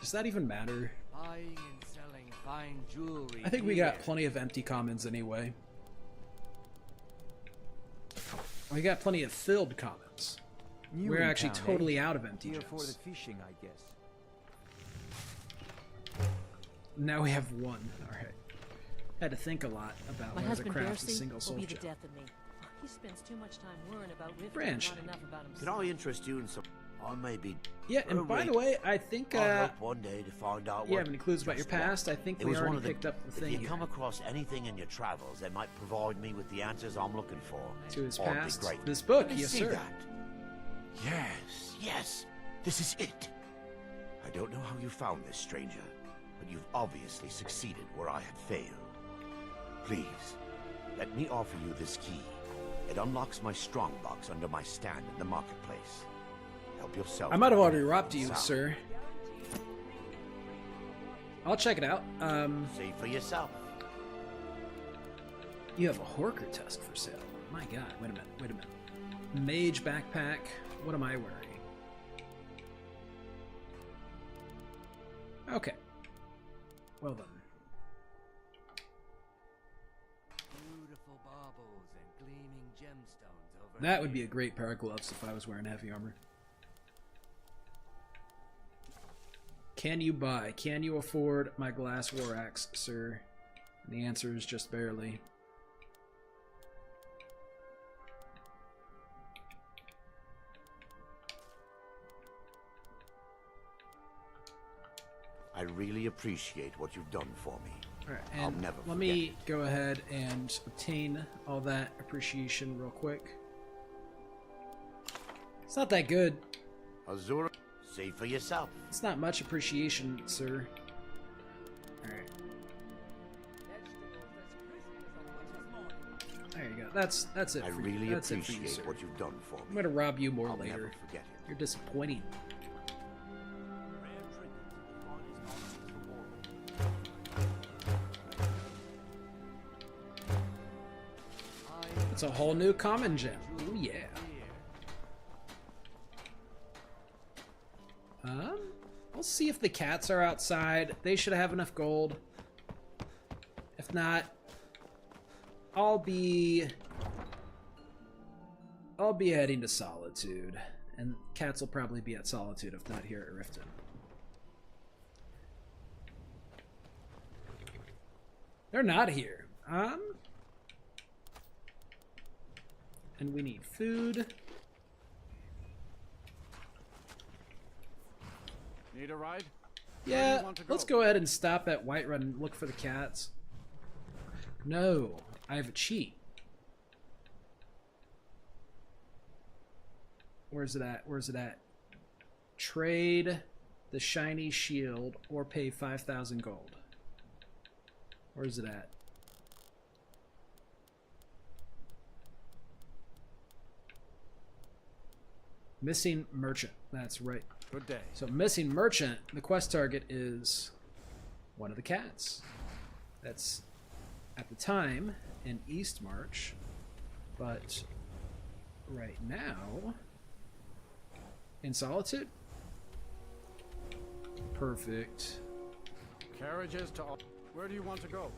Does that even matter? Buying and selling fine jewelry. I think we got plenty of empty commons anyway. We got plenty of filled commons. New We're in actually town, totally out of empty Here for the gems. fishing, I guess. Now we have one. Alright. Had to think a lot about My whether to husband craft a Darcy single soul will be the gem. death of me. He spends too much time worrying about Rift Branch. and not enough about Can himself. I interest you in some... I may be... Yeah, and by the way, I think I hope one day to find out you what... have any clues about your just what. past? I think It we was one already of the... picked up the If thing you here. come across anything in your travels that might provide me with the answers I'm looking for... To his I'd be past. grateful. This book, Let me yes, see sir. that. Yes. This is it. I don't know how you found this, stranger, but you've obviously succeeded where I had failed. Please, let me offer you this key. It unlocks my strongbox under my stand in the marketplace. Help yourself. I might have already robbed you, Sound. sir. I'll check it out. See for yourself. You have a Horker tusk for sale. My god, wait a minute. Mage backpack. What am I wearing? Okay. Well then. Beautiful baubles and gleaming gemstones over That would be a great pair of gloves if I was wearing heavy armor. Can you afford my glass war axe, sir? And the answer is just barely. I really appreciate what you've done for me. Alright, I'll and never let forget me it. go ahead and obtain all that appreciation real quick. It's not that good. Azura, say for yourself. It's not much appreciation, sir. Alright. There you go. That's it. I for really you. That's it for you, appreciate sir. what you've done for me. I'm gonna rob you more I'll later. never forget it. You're disappointing. It's a whole new common gem. Oh yeah. We'll see if the cats are outside. They should have enough gold. If not, I'll be heading to Solitude, and cats will probably be at Solitude if not here at Riften. They're not here. And we need food. Need a ride? Yeah, let's go ahead and stop at Whiterun and look for the cats. No, I have a cheat. Where's it at? Where's it at? Trade the shiny shield or pay 5,000 gold. Where's it at? Missing merchant. That's right. Good day. So missing merchant, the quest target is one of the cats. That's at the time in East March, but right now in Solitude. Perfect. Carriages to... Where do you want to go?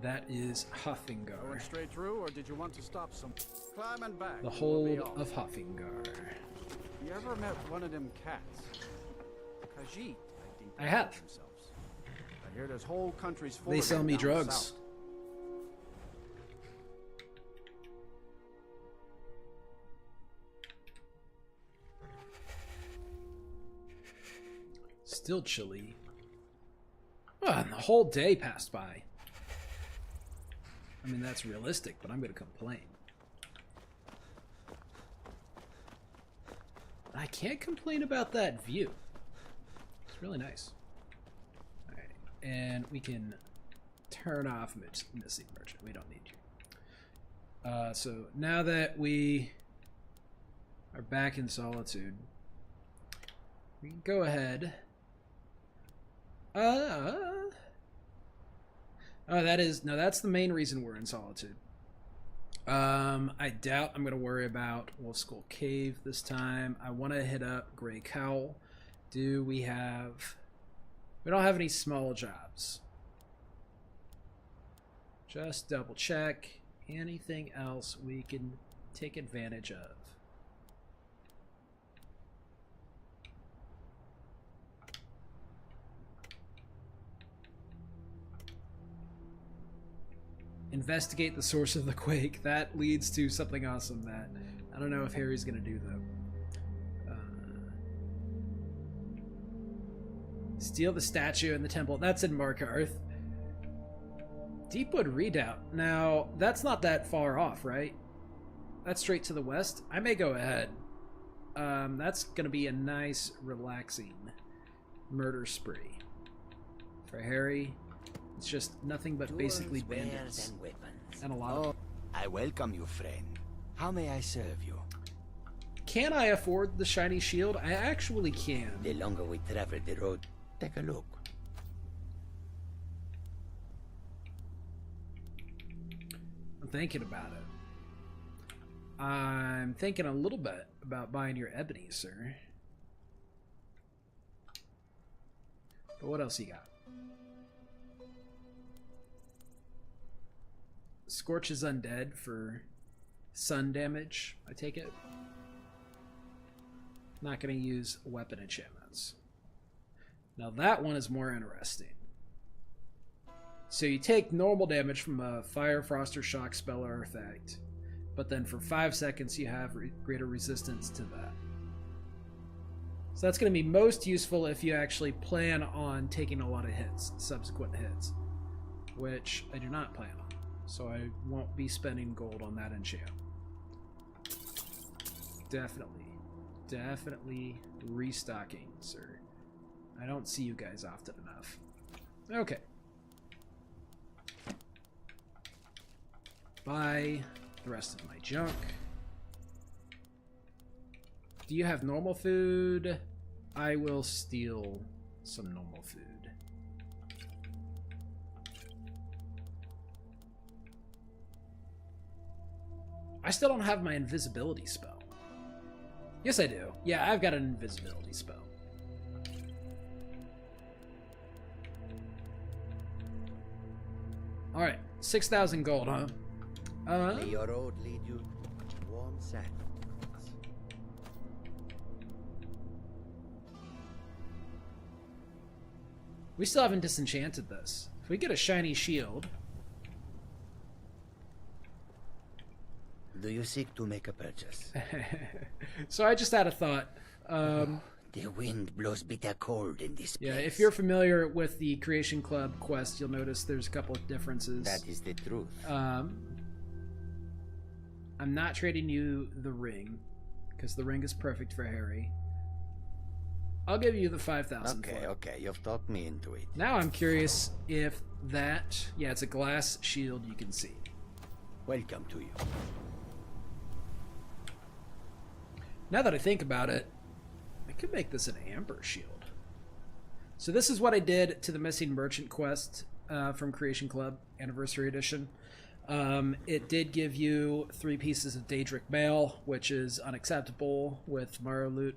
That is Going Huffingar. straight through, or did you want to stop some... Climb and back. The We'll be hold off. of Huffingar. You ever met one of them cats? Khajiit, I think they I have. call themselves. I hear there's whole countries full They of sell them me down drugs. south. Still chilly. Oh, and the whole day passed by. I mean, that's realistic, but I'm going to complain. I can't complain about that view. It's really nice. Alright, and we can turn off Missing Merchant. We don't need you. So now that we are back in Solitude, we can go ahead. Oh, that's the main reason we're in Solitude. I doubt I'm going to worry about Wolf Skull Cave this time. I want to hit up Grey Cowl. We don't have any small jobs. Just double check. Anything else we can take advantage of? Investigate the source of the quake. That leads to something awesome that I don't know if Harry's gonna do though. Steal the statue in the temple. That's in Markarth. Deepwood Redoubt. Now, that's not that far off, right? That's straight to the west. I may go ahead. That's gonna be a nice, relaxing murder spree for Harry. It's just nothing but basically bandits and a lot of... I welcome you, friend. How may I serve you? Can I afford the shiny shield? I actually can. The longer we travel the road, take a look. thinking about it. I'm thinking a little bit about buying your ebony, sir. But what else you got? Scorch is undead for sun damage, I take it. Not going to use weapon enchantments. Now that one is more interesting. So you take normal damage from a fire, frost, or shock spell or effect, but then for 5 seconds you have greater resistance to that. So that's going to be most useful if you actually plan on taking a lot of hits, subsequent hits, which I do not plan on. So I won't be spending gold on that enchant. Definitely restocking, sir. I don't see you guys often enough. Okay. Buy the rest of my junk. Do you have normal food? I will steal some normal food. I still don't have my invisibility spell. Yes, I do. Yeah, I've got an invisibility spell. Alright, 6,000 gold, huh? May your road lead you to warm sands. We still haven't disenchanted this. If we get a shiny shield... Do you seek to make a purchase? So I just had a thought. The wind blows bitter cold in this place. Yeah, if you're familiar with the Creation Club quest, you'll notice there's a couple of differences. That is the truth. I'm not trading you the ring, because the ring is perfect for Harry. I'll give you the 5,000 for it. Okay, you've talked me into it. Now I'm curious if that... Yeah, it's a glass shield you can see. Welcome to you. Now that I think about it, I could make this an amber shield. So this is what I did to the Missing Merchant quest from Creation Club Anniversary Edition. It did give you 3 pieces of Daedric mail, which is unacceptable with MorrowLoot.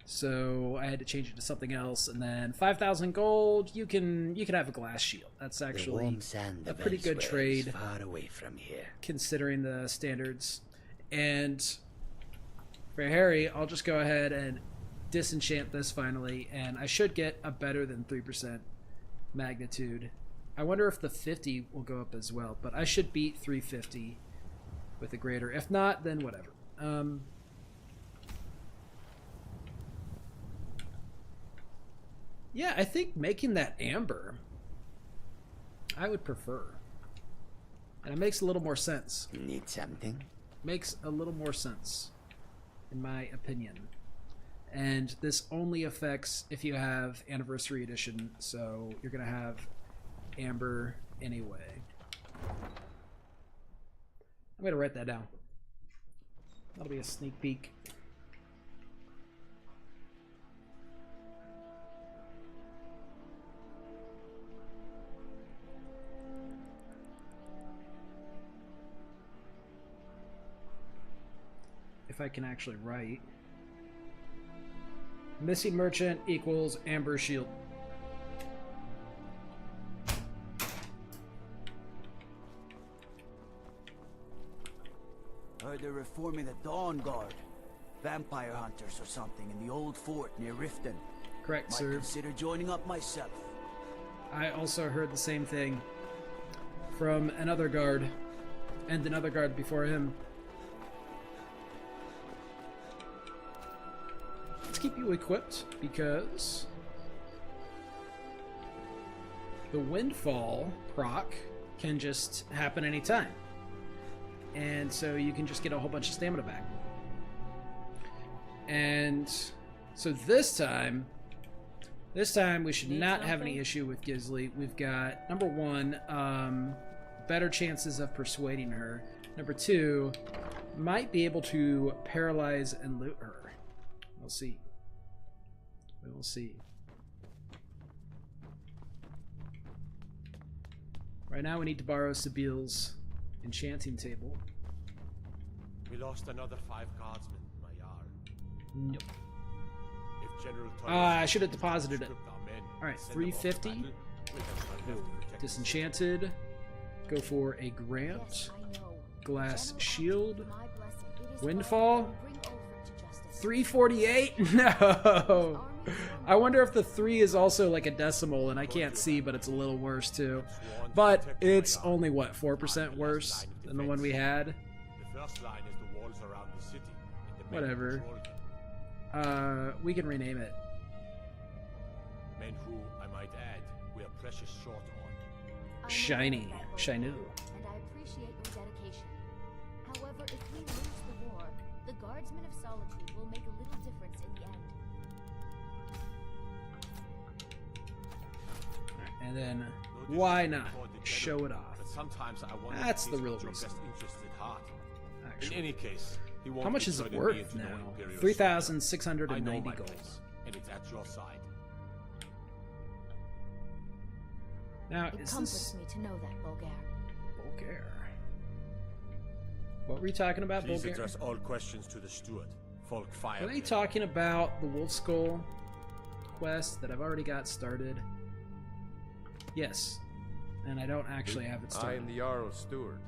So I had to change it to something else, and then 5,000 gold. You can have a glass shield. That's actually a pretty good trade, far away from here, considering the standards. And for Harry, I'll just go ahead and disenchant this finally, and I should get a better than 3% magnitude. I wonder if the 50 will go up as well, but I should beat 350 with a greater. If not, then whatever. Yeah, I think making that amber, I would prefer. And it makes a little more sense. Need something? Makes a little more sense, in my opinion. And this only affects if you have Anniversary Edition, so you're going to have amber anyway. I'm going to write that down. That'll be a sneak peek. If I can actually write. Missing Merchant equals Amber Shield. Heard they're reforming the Dawn Guard. Vampire hunters or something in the old fort near Riften. Correct, sir. Might consider joining up myself. I also heard the same thing from another guard and another guard before him. Let's keep you equipped because the Windfall proc can just happen anytime. And so you can just get a whole bunch of stamina back. And so this time we should not have any issue with Gisli. We've got, number 1, better chances of persuading her. Number 2, might be able to paralyze and loot her. We'll see. We will see. Right now we need to borrow Sabile's Enchanting table. We lost another 5 guardsmen, my Jarl. Nope. If General I should have deposited it. stripped our men, Alright, send them off to 350. battle, we have none left to protect Disenchanted. Go for a grant. Glass shield. Windfall. 348? No. I wonder if the 3 is also like a decimal, and I can't see, but it's a little worse too. But it's only what, 4% worse than the one we had? The first line is the walls around the city. And the men Whatever. patrol them. We can rename it. Men who, I might add, we are precious short on. Shiny. Shinu. And I appreciate your dedication. However, if we lose the war, the Guardsmen of Solitude will make a little difference in the end. And then, why not? Show it off. But sometimes I wonder That's if the he's real got your reason. best interest at heart. In Actually. any case, he won't How much be is it turning me worth into no now? Imperial soldier. 3,690 I know my gold. place, and it's at your side. Now, It is comforts this me to know that, Bulgair. Bulgair? What were you talking about, Please Bulgair? address all questions to the steward. Folk fire. Are they talking about the Wolf Skull quest that I've already got started? Yes. And I don't actually have it I started. am the Jarl's steward.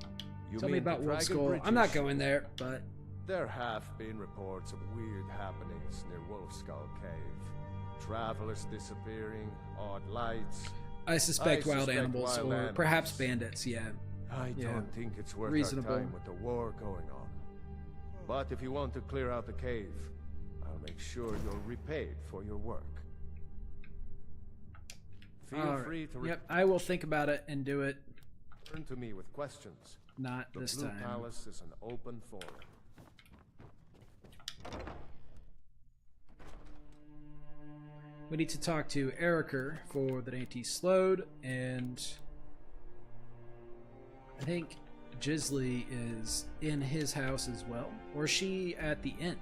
You Tell me mean the about Wolf Dragon Skull. Bridges? I'm not going there, but There have been reports of weird happenings near Wolf Skull Cave. Travelers disappearing, odd lights. I suspect wild suspect animals wild or animals. perhaps bandits, yeah. I Yeah. don't think it's worth Reasonable. our time with the war going on. But if you want to clear out the cave, I'll make sure you're repaid for your work. Feel Alright. free to Yep, I will think about it and do it. return to me with questions. Not The this Blue time. Palace is an open forum. We need to talk to Eriker for the Dainty Sload, and I think Jisley is in his house as well. Or is she at the inn?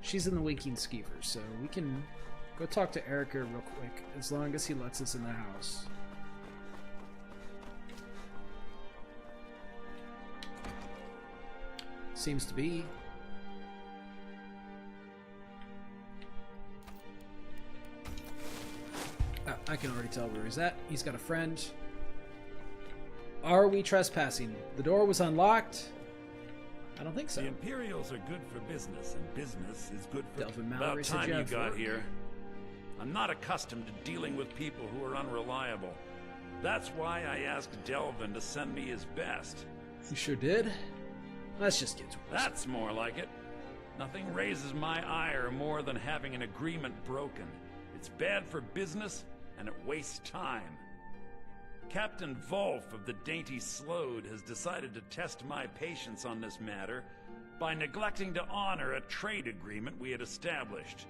She's in the Winking Skeever, so we can go talk to Eriker real quick, as long as he lets us in the house. Seems to be. I can already tell where he's at. He's got a friend. Are we trespassing? The door was unlocked. I don't think so. The Imperials are good for business, and business is good for... Delvin About Mallory said time you you had got work. here. I'm not accustomed to dealing with people who are unreliable. That's why I asked Delvin to send me his best. You sure did? Let's just get to it. That's more like it. Nothing raises my ire more than having an agreement broken. It's bad for business, and it wastes time. Captain Volf of the Dainty Sload has decided to test my patience on this matter by neglecting to honor a trade agreement we had established.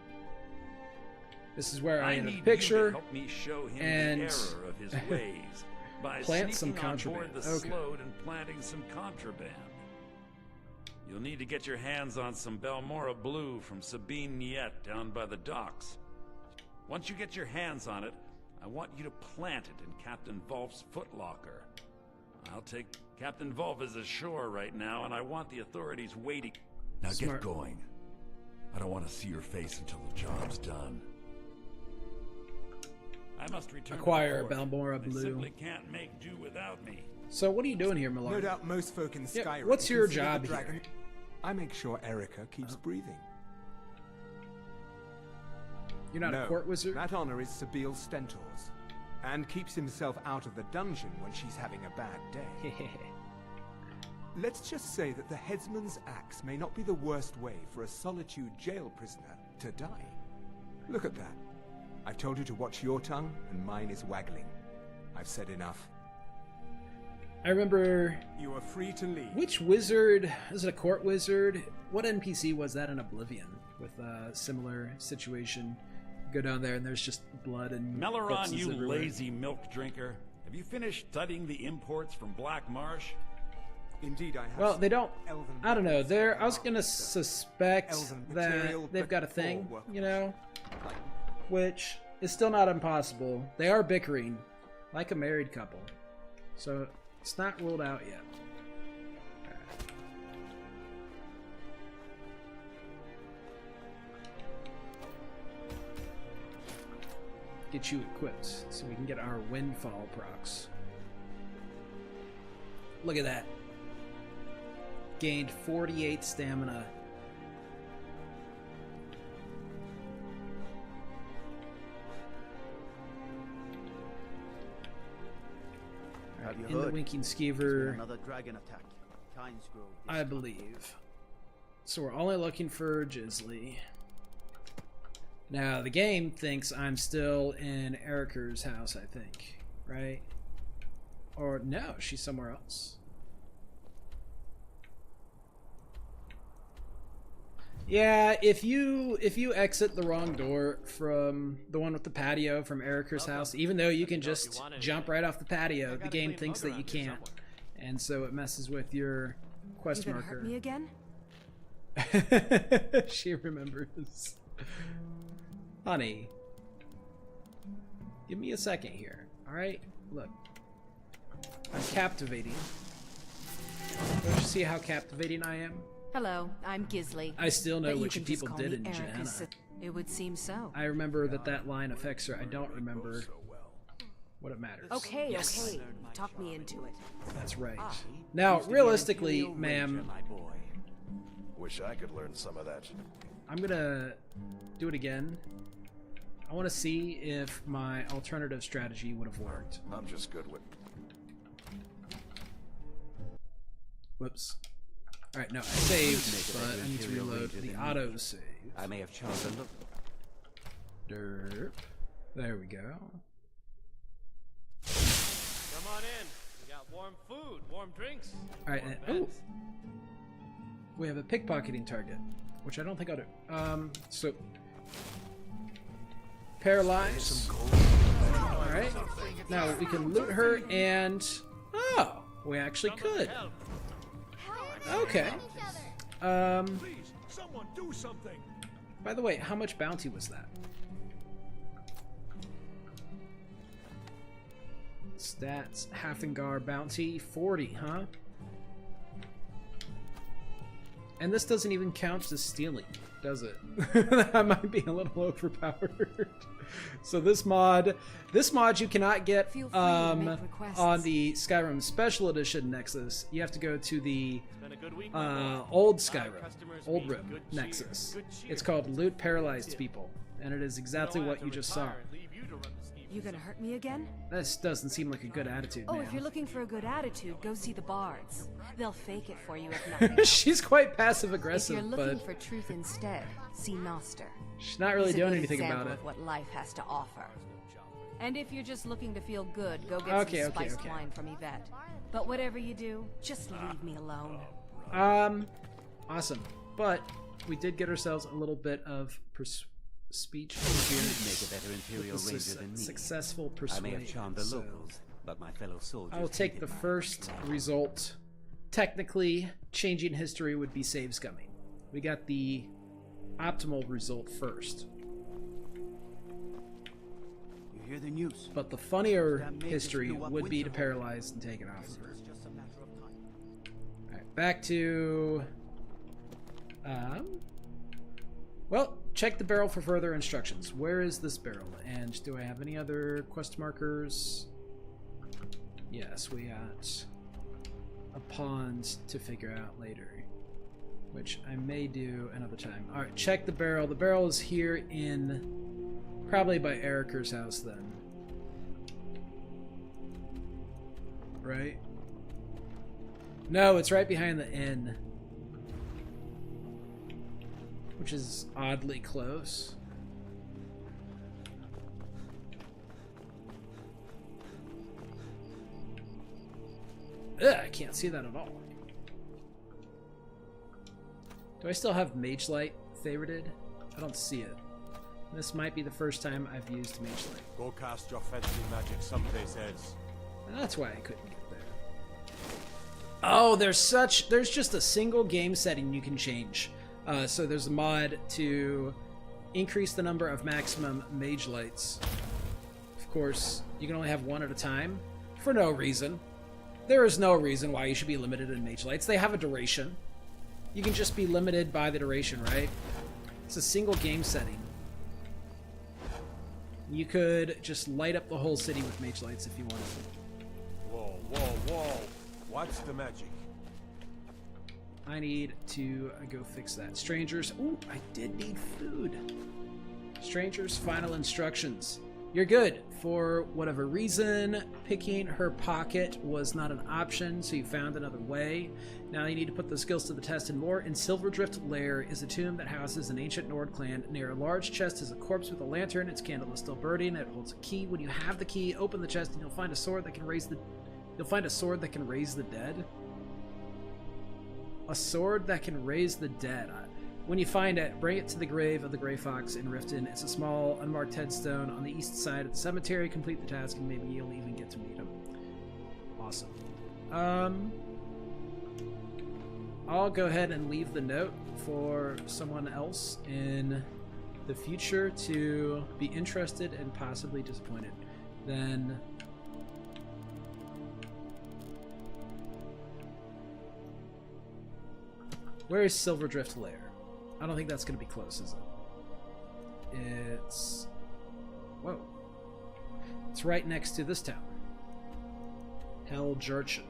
This is where I end need a picture you to help me show him and the error of his ways by plant some sneaking on board contraband. the Okay. Sload and planting some contraband. You'll need to get your hands on some Balmora Blue from Sabine Niet down by the docks. Once you get your hands on it, I want you to plant it in Captain Volf's footlocker. I'll take Captain Volf as ashore right now, and I want the authorities waiting. Now Smart. get going. I don't want to see your face until the job's done. I must return to Acquire the fort. Balmora They Blue. simply can't make do without me. So what are you doing here, Millard? No doubt most folk in Yeah, Skyrim. what's your consider the job dragon- here? I make sure Erica keeps breathing. You're not No, a court wizard? That honor is Sabiel Stentor's, and keeps himself out of the dungeon when she's having a bad day. Let's just say that the headsman's axe may not be the worst way for a Solitude jail prisoner to die. Look at that. I've told you to watch your tongue, and mine is waggling. I've said enough. I remember... You are free to leave. Which wizard? Is it a court wizard? What NPC was that in Oblivion? With a similar situation. You go down there and there's just blood and Meleron, corpses you everywhere. lazy milk drinker. Have you finished studying the imports from Black Marsh? Indeed, I have. Well, they don't... Elven I don't know. weapons They're... and I was gonna armor, suspect elven that material, they've but got a all thing, workable. you know? Which is still not impossible. They are bickering. Like a married couple. So... It's not ruled out yet. Get you equipped so we can get our windfall procs. Look at that. Gained 48 stamina. In the Winking Skeever, Another dragon attack. Tines grow I believe. So we're only looking for Jizzly. Now, the game thinks I'm still in Erica's house, I think. Right? Or, no, she's somewhere else. Yeah, if you exit the wrong door from the one with the patio from Erica's house, even though you can just jump right off the patio, the game thinks that you can't. And so it messes with your quest marker. Hurt me again? She remembers. Honey, give me a second here. All right, look, I'm captivating. Don't you see how captivating I am? Hello, I'm Gisley. I still know But what you can just people call did me in Erica Jana. It would seem so. I remember that line affects her. I don't remember what it matters. Okay, Yes. okay. Talk me into it. That's right. Now, realistically, ma'am, Wish I could learn some of that. I'm gonna do it again. I want to see if my alternative strategy would have worked. I'm just good with. Whoops. Alright, no, I saved, but I need to reload the auto save. I may have charged a look. Derp. There we go. Come on in. We got warm food, warm drinks. Alright, oh! We have a pickpocketing target, which I don't think I'll do. So... Paralyze. Alright. Now we can loot her and... Oh! We actually could. Okay. Please, someone do something. By the way, how much bounty was that? Stats, Hafingar bounty, 40, huh? And this doesn't even count as stealing, does it? That might be a little overpowered. So this mod you cannot get on the Skyrim Special Edition Nexus. You have to go to the old Skyrim, old RIM Nexus. It's called Loot Paralyzed People, and it is exactly what you just saw. You gonna hurt me again? This doesn't seem like a good attitude, Oh, man. if you're looking for a good attitude, go see the bards. They'll fake it for you if nothing else. She's quite passive-aggressive, If you're looking but for truth instead, see Noster. she's not really He's a doing good anything about example it. of what life has to offer. And if you're just looking to feel good, go get Okay, some okay, spiced okay. wine from Yvette. But whatever you do, just leave me alone. Awesome. But we did get ourselves a little bit of speech Make a better Imperial with the Ranger than me. successful I persuade. may have charmed the so locals, but my fellow soldiers. I will take hated the my first result. Technically, changing history would be save-scumming. We got the optimal result first. You hear the news? But the funnier That mage history blew up would be to Winterhold. paralyze and take it off of her. It's just a matter of time. Alright, back to... Well, check the barrel for further instructions. Where is this barrel? And do I have any other quest markers? Yes, we got a pond to figure out later, which I may do another time. Alright, check the barrel. The barrel is here in... probably by Erica's house then. Right? No, it's right behind the inn. Which is oddly close. Ugh, I can't see that at all. Do I still have Mage Light favorited? I don't see it. This might be the first time I've used Mage Light. Go cast your fancy magic someplace else. And that's why I couldn't get there. Oh, there's just a single game setting you can change. So there's a mod to increase the number of maximum mage lights. Of course, you can only have one at a time for no reason. There is no reason why you should be limited in mage lights. They have a duration. You can just be limited by the duration, right? It's a single game setting. You could just light up the whole city with mage lights if you wanted. Whoa, whoa, whoa. What's the magic? I need to go fix that. Strangers. Ooh, I did need food. Strangers' final instructions. You're good. For whatever reason, picking her pocket was not an option, so you found another way. Now you need to put those skills to the test and more. In Silverdrift Lair is a tomb that houses an ancient Nord clan. Near a large chest is a corpse with a lantern. Its candle is still burning. It holds a key. When you have the key, open the chest and you'll find a sword that can raise the... You'll find a sword that can raise the dead. A sword that can raise the dead. When you find it, bring it to the grave of the Grey Fox in Riften. It's a small, unmarked headstone on the east side of the cemetery. Complete the task and maybe you'll even get to meet him. Awesome. I'll go ahead and leave the note for someone else in the future to be interested and possibly disappointed. Then... where is Silverdrift Lair? I don't think that's going to be close, is it? It's... whoa. It's right next to this town. Heljarchen.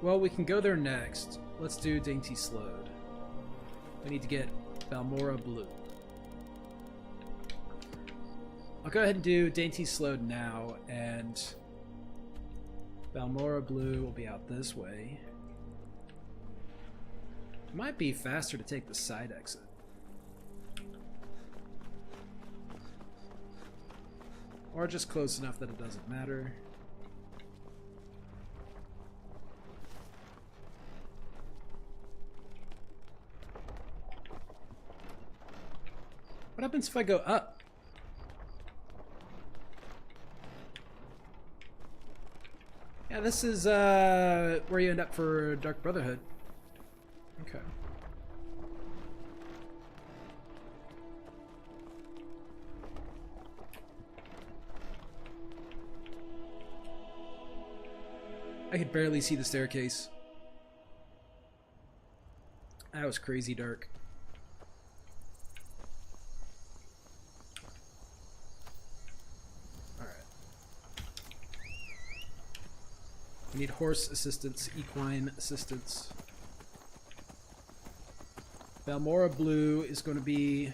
Well, we can go there next. Let's do Dainty Sload. We need to get MorrowLoot. I'll go ahead and do Dainty Sload now, and... MorrowLoot will be out this way. It might be faster to take the side exit. Or just close enough that it doesn't matter. What happens if I go up? Yeah, this is where you end up for Dark Brotherhood. Okay. I could barely see the staircase. That was crazy dark. We need horse assistance, equine assistance. MorrowLoot is going to be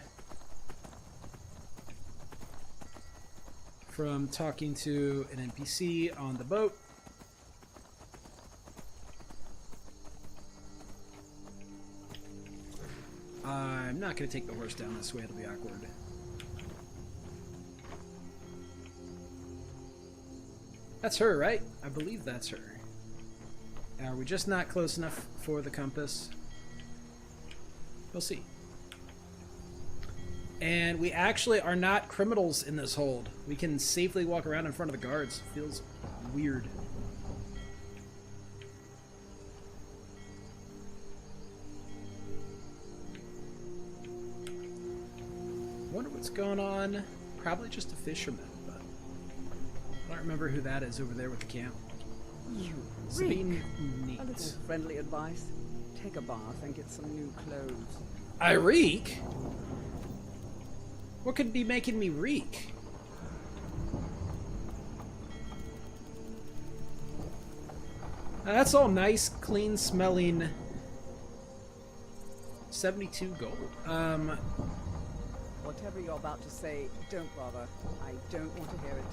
from talking to an NPC on the boat. I'm not going to take the horse down this way, it'll be awkward. That's her, right? I believe that's her. Are we just not close enough for the compass? We'll see. And we actually are not criminals in this hold. We can safely walk around in front of the guards. Feels weird. Wonder what's going on. Probably just a fisherman. I don't remember who that is over there with the camp. You Sabine reek. A little friendly advice. Take a bath and get some new clothes. I reek? What could be making me reek? That's all nice, clean smelling. 72 gold. Whatever you're about to say, don't bother. I don't want to hear it.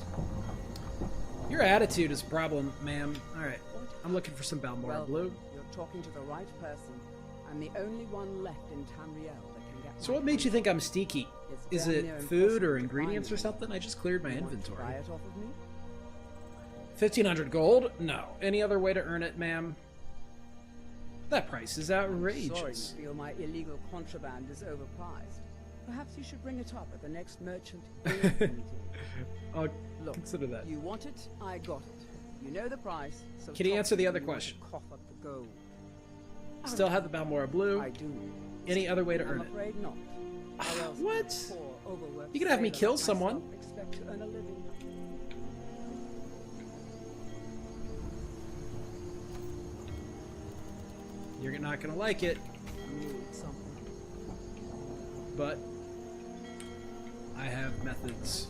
Your attitude is a problem, ma'am. Alright, I'm looking for some MorrowLoot. You're talking to the right person. I'm the only one left in Tamriel that can get. So what made you think I'm sneaky? Is it food or ingredients or something? I just cleared my inventory. Buy it off of me? 1,500 gold? No. Any other way to earn it, ma'am? That price is outrageous. I'm sorry you feel my illegal contraband is overpriced. Perhaps you should bring it up at the next merchant meeting. I'll Look, consider that. You want it, I got it. You know the price, so can you answer the other question? Cough up the gold. Still have the MorrowLoot? I do. Any other way to earn it? I'm afraid not. What? Poor Overworked You can have me sailor kill like someone. myself expect to earn a living. You're not gonna like it, Need something. but I have methods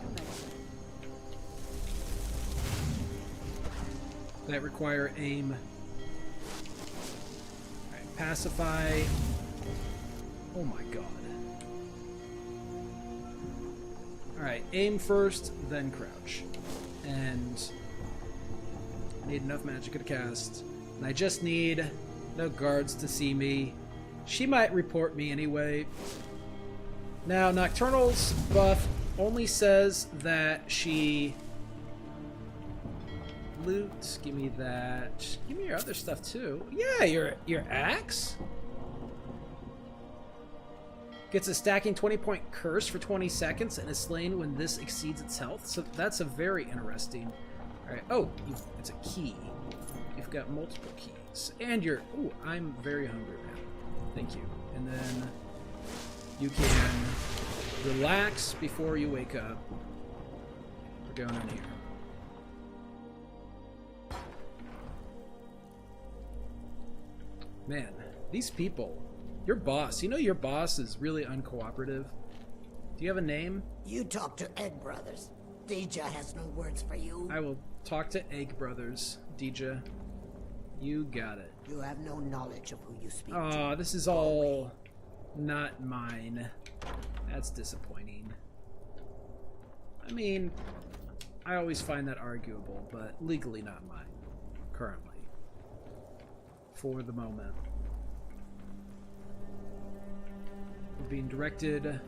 that require aim. Alright, pacify. Oh my god. Alright, aim first, then crouch. And I need enough magic to cast. And I just need no guards to see me. She might report me anyway. Now, Nocturnal's buff only says that she... Loot, give me that. Give me your other stuff too. Yeah, your axe? Gets a stacking 20-point curse for 20 seconds and is slain when this exceeds its health. So that's a very interesting... Alright, oh, it's a key. You've got multiple keys. And you're... Ooh, I'm very hungry now. Thank you. And then you can relax before you wake up. We're going in here. Man, these people... Your boss, you know your boss is really uncooperative. Do you have a name? You talk to Egg Brothers. Deja has no words for you. I will talk to Egg Brothers, Deja. You got it. You have no knowledge of who you speak to. Aw, this is all not mine. That's disappointing. I mean, I always find that arguable, but legally not mine. Currently. For the moment. We're being directed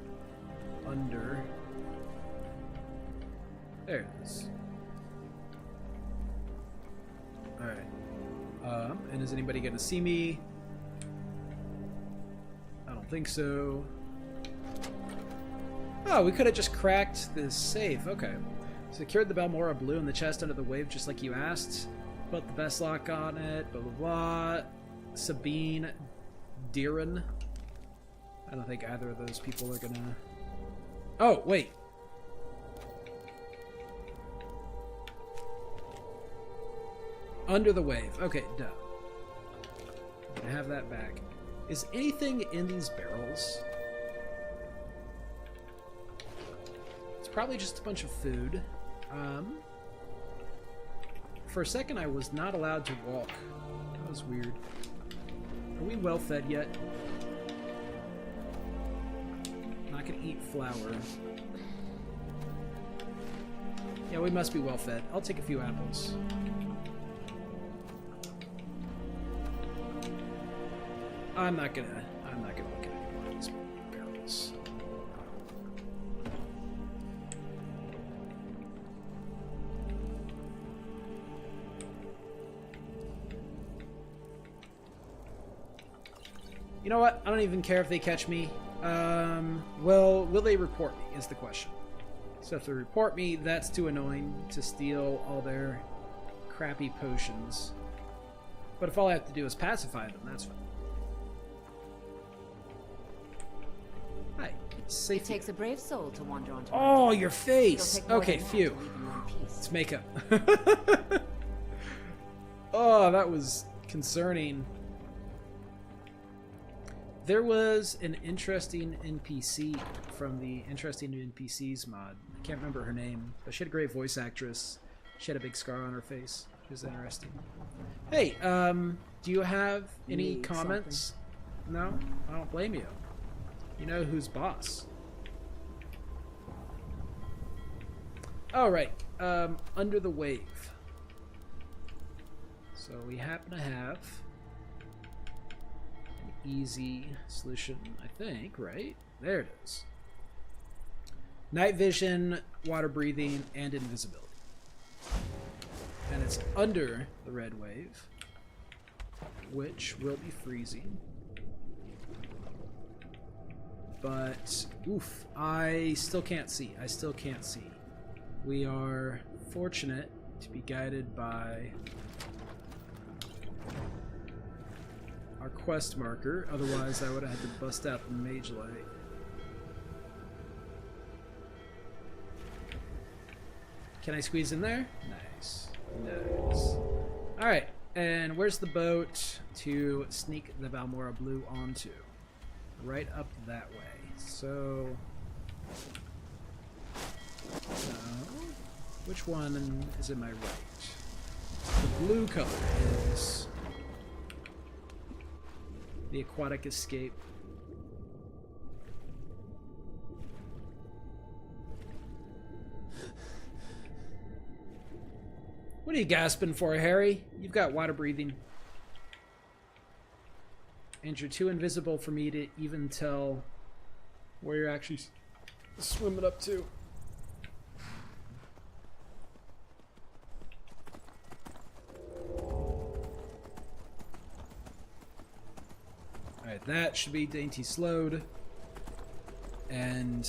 under. There it is. Alright. And is anybody gonna see me? I don't think so. Oh, we could have just cracked this safe. Okay. Secured the Balmora Blue in the chest under the wave just like you asked. Put the best lock on it. Blah, blah, blah. Sabine Deeren. I don't think either of those people are gonna... Oh, wait. Under the wave. Okay, duh. I have that back. Is anything in these barrels? It's probably just a bunch of food. For a second, I was not allowed to walk. That was weird. Are we well fed yet? Not gonna eat flour. Yeah, we must be well fed. I'll take a few apples. I'm not gonna look at any more of these barrels. You know what? I don't even care if they catch me. Will they report me is the question. So if they report me, that's too annoying to steal all their crappy potions. But if all I have to do is pacify them, that's fine. Hi. Safe. It takes a brave soul to wander onto. Oh, your face. Okay, phew. It's makeup. Oh, that was concerning. There was an interesting NPC from the Interesting NPCs mod. I can't remember her name, but she had a great voice actress. She had a big scar on her face. It was interesting. Hey, do you have any comments? No? I don't blame you. You know who's boss. All right, under the wave. So we happen to have an easy solution, I think, right? There it is. Night vision, water breathing, and invisibility. And it's under the red wave, which will be freezing. But, oof, I still can't see. I still can't see. We are fortunate to be guided by our quest marker. Otherwise, I would have had to bust out the mage light. Can I squeeze in there? Nice. Nice. Alright, and where's the boat to sneak the Balmora Blue onto? Right up that way. So... which one is in my right? The blue color is the aquatic escape. What are you gasping for, Harry? You've got water breathing. And you're too invisible for me to even tell where you're actually swimming up to. Alright, that should be Dainty Sload. And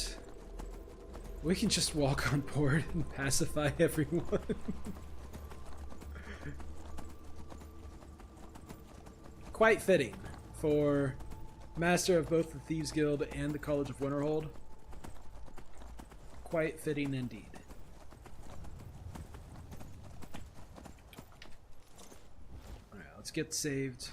we can just walk on board and pacify everyone. Quite fitting for Master of both the Thieves Guild and the College of Winterhold. Quite fitting indeed. Alright, let's get saved.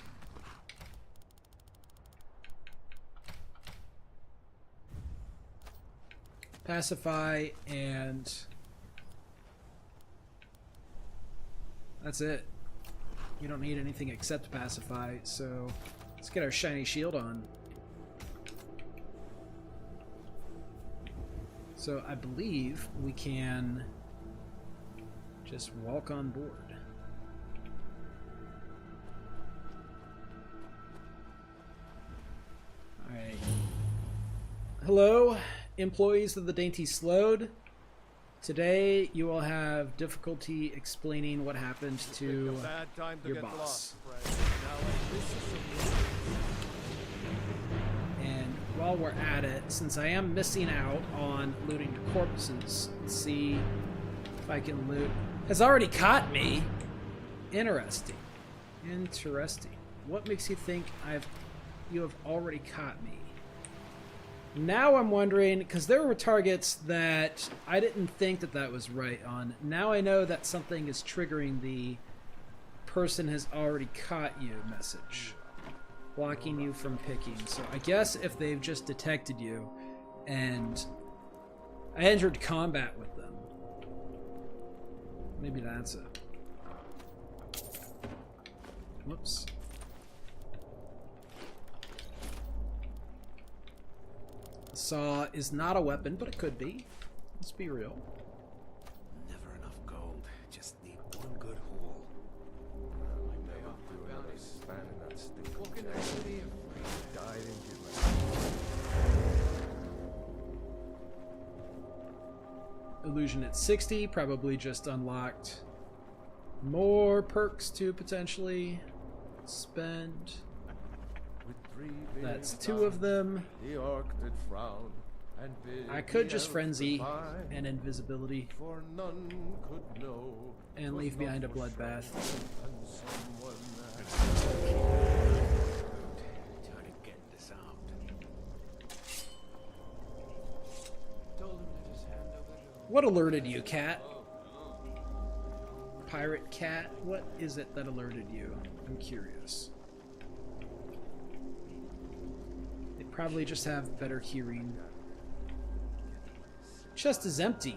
Pacify, and that's it. You don't need anything except pacify, so let's get our shiny shield on. So I believe we can just walk on board. Alright. Hello, employees of the Dainty Sload. Today you will have difficulty explaining what happened to your boss. And while we're at it, since I am missing out on looting corpses, let's see if I can loot. Has already caught me. Interesting. Interesting. What makes you think you have already caught me? Now I'm wondering, because there were targets that I didn't think that was right on. Now I know that something is triggering the person has already caught you message, blocking you from picking. So I guess if they've just detected you and I entered combat with them, maybe that's it. Whoops. Saw is not a weapon, but it could be. Let's be real. Never enough gold. Just need one good haul. Illusion at 60, probably just unlocked more perks to potentially spend. That's 2 of them. I could just frenzy and invisibility and leave behind a bloodbath. What alerted you, cat? Pirate cat? What is it that alerted you? I'm curious. They probably just have better hearing. Chest is empty.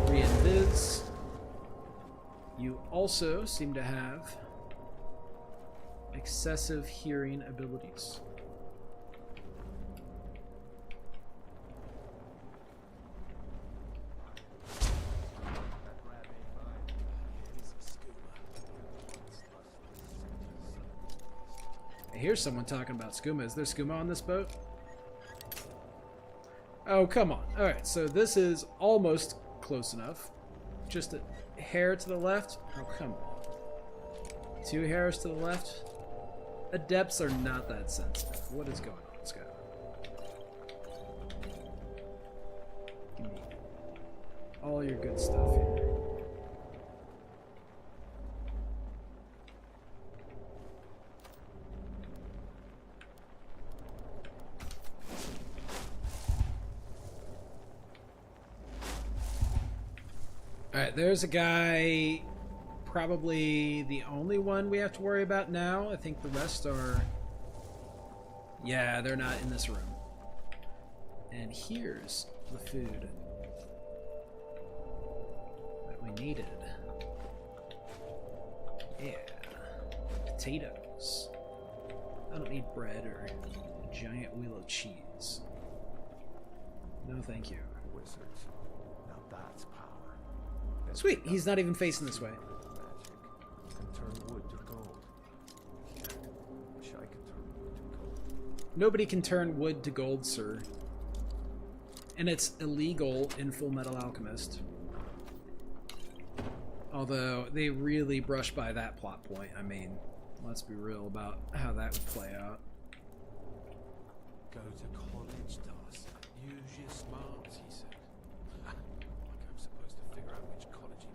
Re-invis. You also seem to have excessive hearing abilities. I hear someone talking about skooma. Is there skooma on this boat? Oh, come on. Alright, so this is almost close enough. Just a hair to the left. Oh, come on. 2 hairs to the left. Adepts are not that sensitive. What is going on, Scott? Give me all your good stuff here. Alright, there's a guy, probably the only one we have to worry about now. I think the rest are... Yeah, they're not in this room. And here's the food that we needed. Yeah. Potatoes. I don't need bread or a giant wheel of cheese. No, thank you. Wizards. Now that's power. Sweet, he's not even facing this way. Magic can turn wood to gold. Wish I could turn wood to gold. Nobody can turn wood to gold, sir. And it's illegal in Full Metal Alchemist. Although, they really brush by that plot point. I mean, let's be real about how that would play out. Go to college, Darcy. Use your smarts, he said. Like I'm supposed to figure out which college he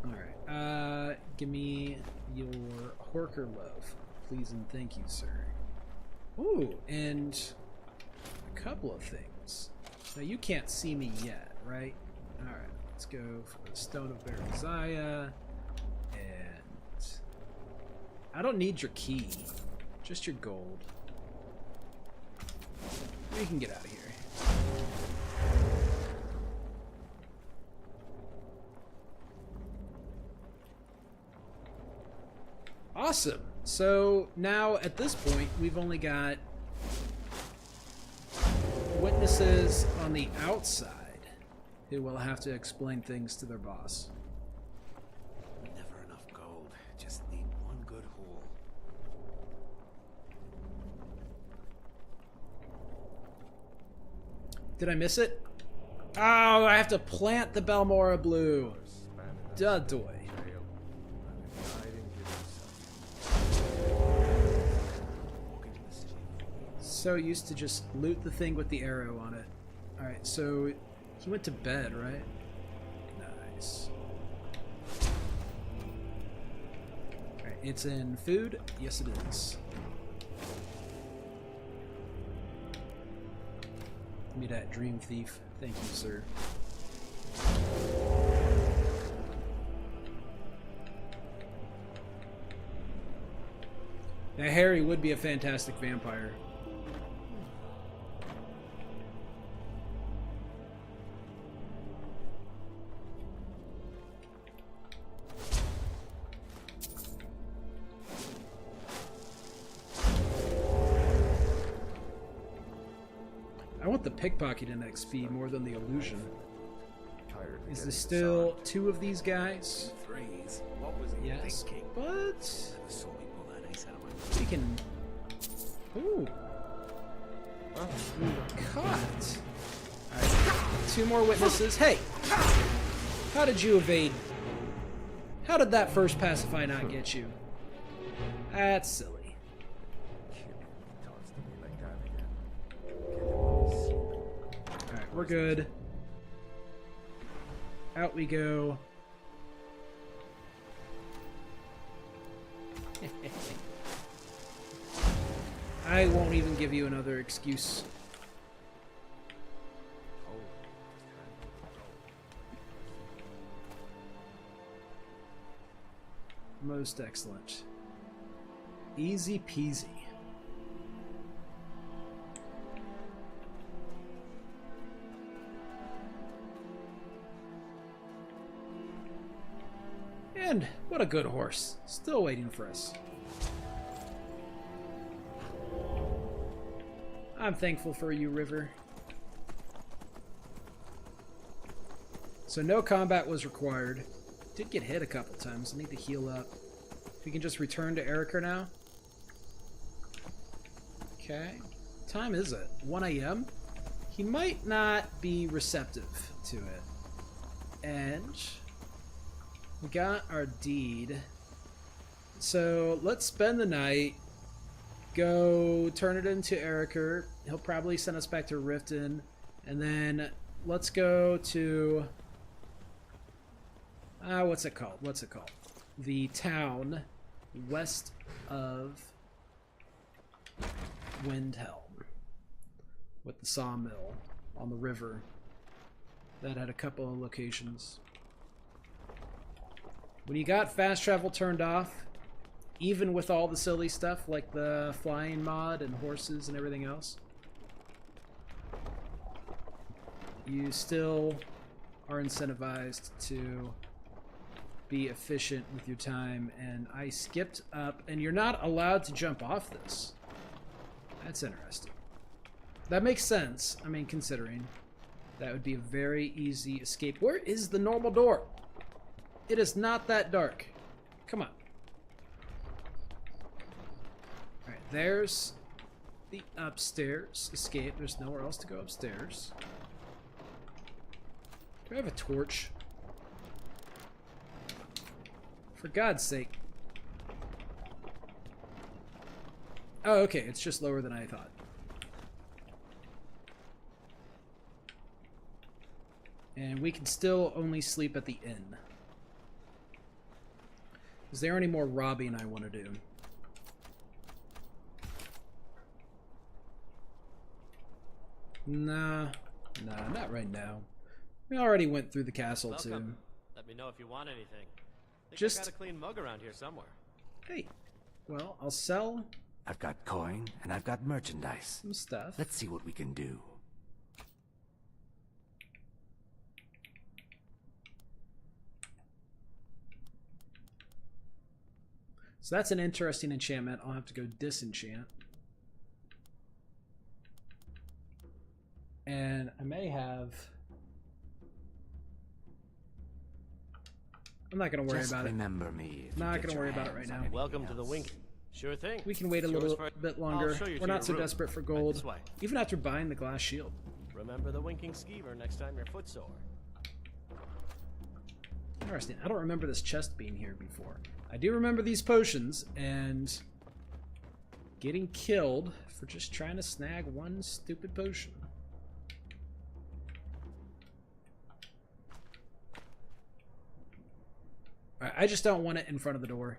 meant. Alright, give me your Horker loaf. Please and thank you, sir. Ooh, and a couple of things. Now, you can't see me yet, right? Alright, let's go for the Stone of Bereziah. And I don't need your key, just your gold. We can get out of here. Awesome. So now at this point, we've only got witnesses on the outside who will have to explain things to their boss. Never enough gold. Just need one good haul. Did I miss it? Oh, I have to plant the Balmora Blue. Dudoy. So used to just loot the thing with the arrow on it. Alright, so he went to bed, right? Nice. Alright, it's in food? Yes, it is. Give me that dream thief. Thank you, sir. Now, Harry would be a fantastic vampire. I want the pickpocketing XP more than the illusion. Is there still two of these guys? What was he Yes, thinking? but we can. Ooh. We were caught. Alright, two more witnesses. Hey! How did you evade? How did that first pacify not get you? That's silly. Alright, we're good. Out we go. I won't even give you another excuse. Most excellent. Easy peasy. And what a good horse. Still waiting for us. I'm thankful for you, River. So no combat was required. Did get hit a couple times. I need to heal up. We can just return to Erica now. Okay. What time is it? 1 a.m.? He might not be receptive to it. And we got our deed. So let's spend the night. Go turn it into Erica. He'll probably send us back to Riften. And then let's go to... what's it called? What's it called? The town west of Windhelm. with the sawmill on the river that had a couple of locations. When you got fast travel turned off, even with all the silly stuff like the flying mod and horses and everything else, you still are incentivized to be efficient with your time. And I skipped up, and you're not allowed to jump off this. That's interesting. That makes sense. I mean, considering that would be a very easy escape. Where is the normal door? It is not that dark. Come on. Alright, there's the upstairs escape. There's nowhere else to go upstairs. Do I have a torch? For God's sake. Oh, okay. It's just lower than I thought. And we can still only sleep at the inn. Is there any more robbing I want to do? Nah, not right now. We already went through the castle too. Let me know if you want anything. Just I got a clean mug around here somewhere. Hey, well, I'll sell. I've got coin and I've got merchandise. Some stuff. Let's see what we can do. So that's an interesting enchantment. I'll have to go disenchant. And I may have... I'm not going to worry about it. Remember me. Not going to worry about it right now. Welcome to the Wink. Sure thing. We can wait a little bit longer. We're not so desperate for gold. Right even after buying the glass shield. Remember the winking skeever next time you're footsore. Interesting. I don't remember this chest being here before. I do remember these potions and getting killed for just trying to snag one stupid potion. Alright, I just don't want it in front of the door.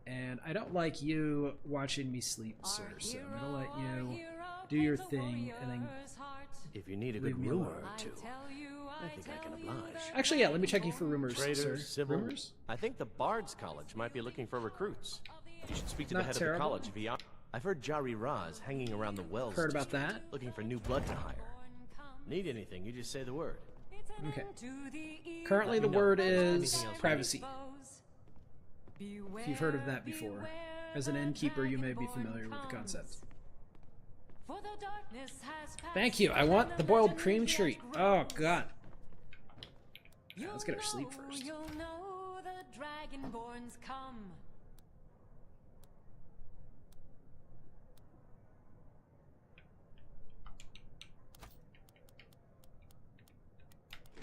And I don't like you watching me sleep, sir. So I'm gonna let you do your thing and then if you need a leave good me rumor alone. or two, I think I can oblige. Actually, yeah, let me check you for rumors, sir. Traders, civil. Rumors? I think the Bard's College might be looking for recruits. You should speak to Not the head terrible. of the college via. I've heard Jari Raz hanging around the wells. Heard about district, that. Looking for new blood to hire. Need anything? You just say the word. Okay. Currently, the word is privacy. If you've heard of that before. As an innkeeper, you may be familiar with the concept. Thank you. I want the boiled cream treat. Oh, God. Yeah, let's get our sleep first.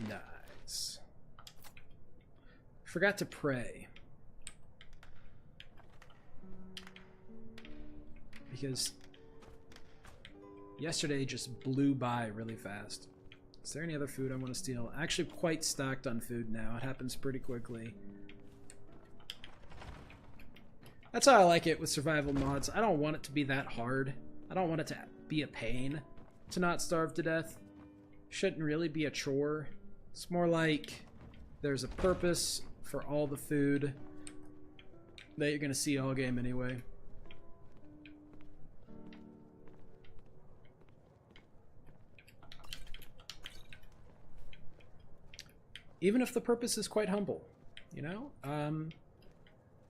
Nice. Forgot to pray. Because yesterday just blew by really fast. Is there any other food I want to steal? Actually quite stocked on food now. It happens pretty quickly. That's how I like it with survival mods. I don't want it to be that hard. I don't want it to be a pain to not starve to death. Shouldn't really be a chore. It's more like there's a purpose for all the food that you're going to see all game anyway. Even if the purpose is quite humble, you know?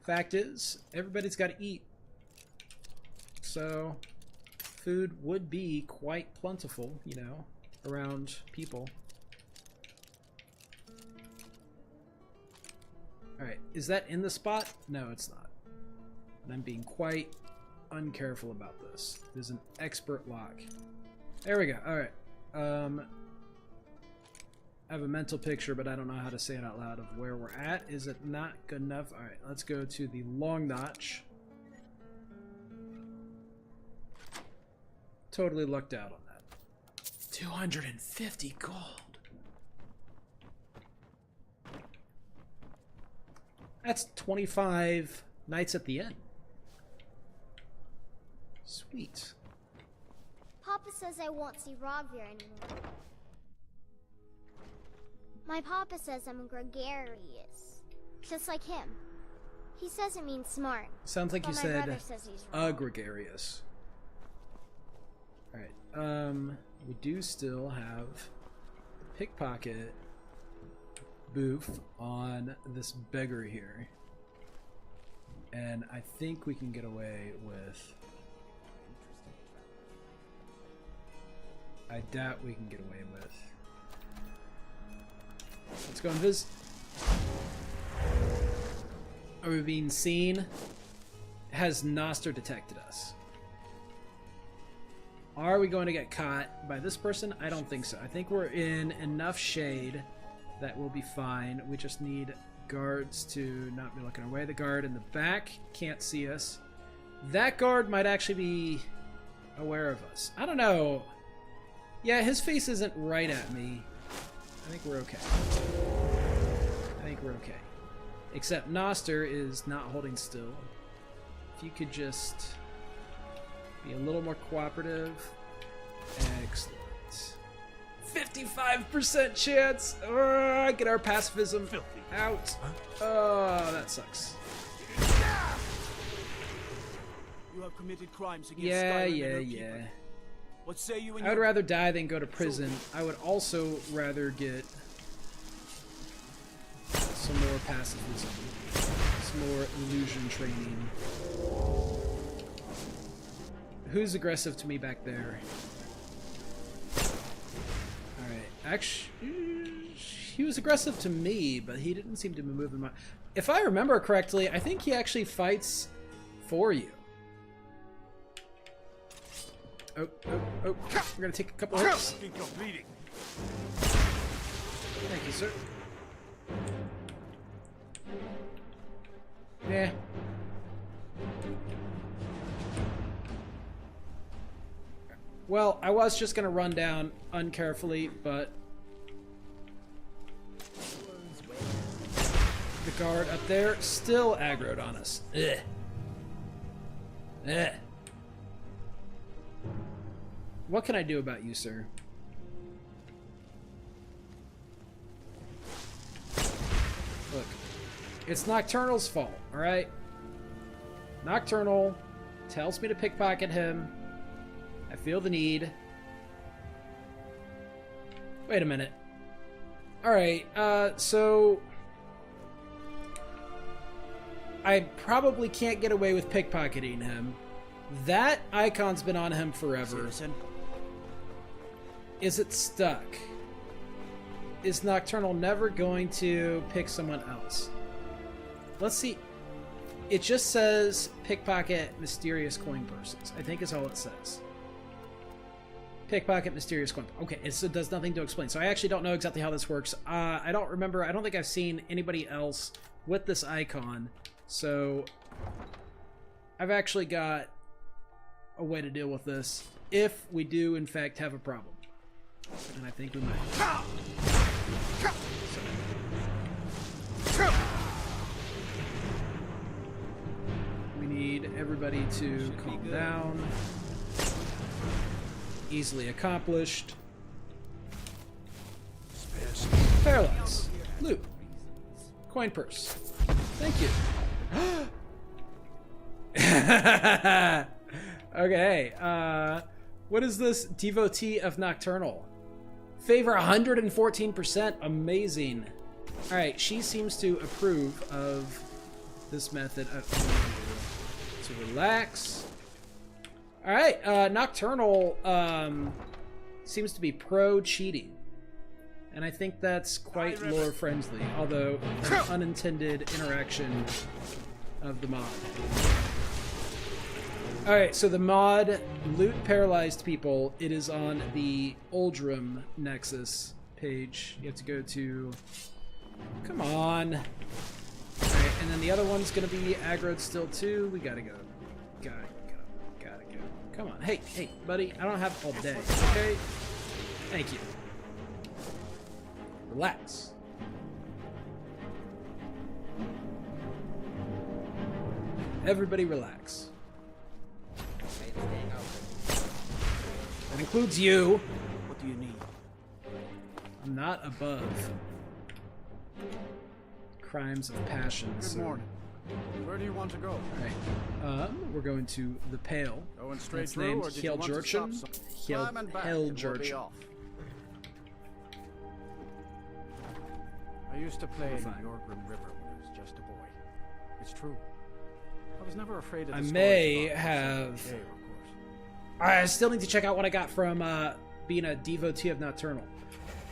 Fact is, everybody's got to eat. So, food would be quite plentiful, you know, around people. Alright, is that in the spot? No, it's not. And I'm being quite uncareful about this. There's an expert lock. There we go. Alright. I have a mental picture, but I don't know how to say it out loud of where we're at. Is it not good enough? Alright, let's go to the long notch. Totally lucked out on that. 250 gold. That's 25 nights at the inn. Sweet. Papa says I won't see Rogvir anymore. My papa says I'm gregarious. Just like him. He says it means smart. Sounds like but you my said brother says he's wrong. gregarious. Alright, we do still have the pickpocket booth on this beggar here. And I think we can get away with... I doubt we can get away with... Let's go and visit. Are we being seen? Has Noster detected us? Are we going to get caught by this person? I don't think so. I think we're in enough shade that we'll be fine. We just need guards to not be looking away. The guard in the back can't see us. That guard might actually be aware of us. I don't know. Yeah, his face isn't right at me. I think we're okay. I think we're okay. Except Noster is not holding still. If you could just be a little more cooperative. Excellent. 55% chance! Get our pacifism out. Oh, that sucks. You have committed crimes against Yeah, Skyrim yeah, and her yeah. people. What say you? I would rather die than go to prison. I would also rather get some more pacifism, some more illusion training. Who's aggressive to me back there? Alright, actually, he was aggressive to me, but he didn't seem to be moving much. If I remember correctly, I think he actually fights for you. Oh, we're gonna take a couple hits. Thank you, sir. Yeah. Well, I was just gonna run down uncarefully, but the guard up there still aggroed on us. Ugh. Ugh. What can I do about you, sir? Look, it's Nocturnal's fault, alright? Nocturnal tells me to pickpocket him. I feel the need. Wait a minute. Alright, so... I probably can't get away with pickpocketing him. That icon's been on him forever. Citizen. Is it stuck? Is Nocturnal never going to pick someone else? Let's see. It just says pickpocket mysterious coin persons. I think is all it says. Pickpocket mysterious coin. Okay, it does nothing to explain. So I actually don't know exactly how this works. I don't remember. I don't think I've seen anybody else with this icon. So I've actually got a way to deal with this if we do in fact have a problem. And I think we might. We need everybody to calm down. Easily accomplished. Paralyze. Loot. Coin purse. Thank you. Okay, what is this? Devotee of Nocturnal. Favor 114%. Amazing. Alright, she seems to approve of this method. To relax. Alright, Nocturnal seems to be pro-cheating. And I think that's quite lore-friendly, although an unintended interaction of the mod. Alright, so the mod Loot Paralyzed People, it is on the Uldrum Nexus page. You have to go to... Come on! Alright, and then the other one's gonna be aggroed still too. We gotta go. Gotta go. Come on. Hey, buddy, I don't have all day, okay? Thank you. Relax. Everybody relax. That includes you. What do you need? I'm not above crimes of passion. Good so... morning. Where do you want to go? Alright. We're going to the Pale. Going straight That's through, named or did you want to stop some? Climb and back, and we'll be Heljurchen. off. I used to play in the Yorgrim River when I was just a boy. It's true. I was never afraid of the I stories may about have... myself. Yeah, of course. I still need to check out what I got from being a devotee of Nocturnal.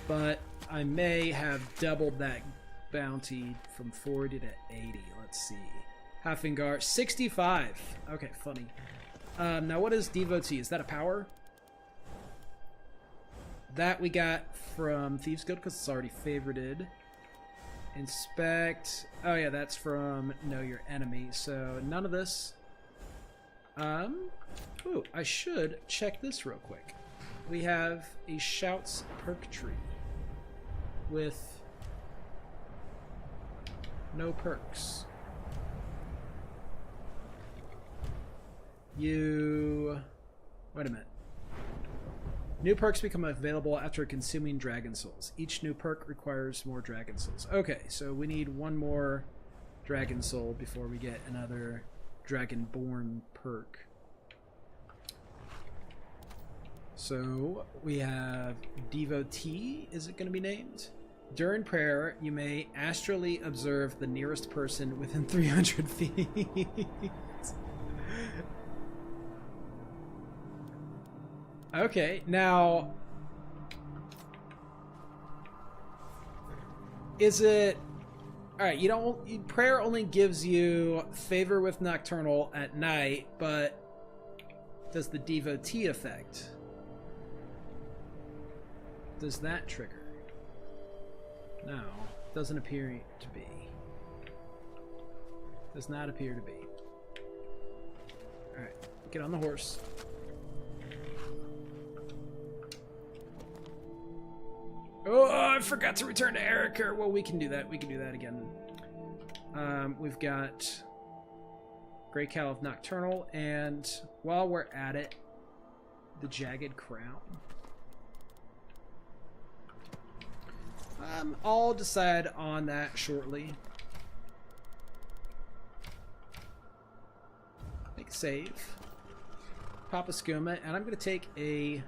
But I may have doubled that bounty from 40 to 80. Let's see. Hafingar, 65. Okay, funny. Now what is devotee? Is that a power? That we got from Thieves Guild because it's already favorited. Inspect. Oh yeah, that's from Know Your Enemy. So none of this. Ooh, I should check this real quick. We have a Shouts perk tree with no perks. Wait a minute. New perks become available after consuming Dragon Souls. Each new perk requires more Dragon Souls. Okay, so we need one more Dragon Soul before we get another Dragonborn perk. So we have Devotee, is it going to be named? During prayer, you may astrally observe the nearest person within 300 feet. Okay, now... Is it... Alright, you don't... Prayer only gives you favor with Nocturnal at night, but... Does the Devotee effect? Does that trigger? No, doesn't appear to be. Does not appear to be. Alright, get on the horse. Oh, I forgot to return to Erica. Well, we can do that. We can do that again. We've got Grey Cowl of Nocturnal, and while we're at it, the Jagged Crown. I'll decide on that shortly. Make a save. Pop a Skooma, and I'm going to take a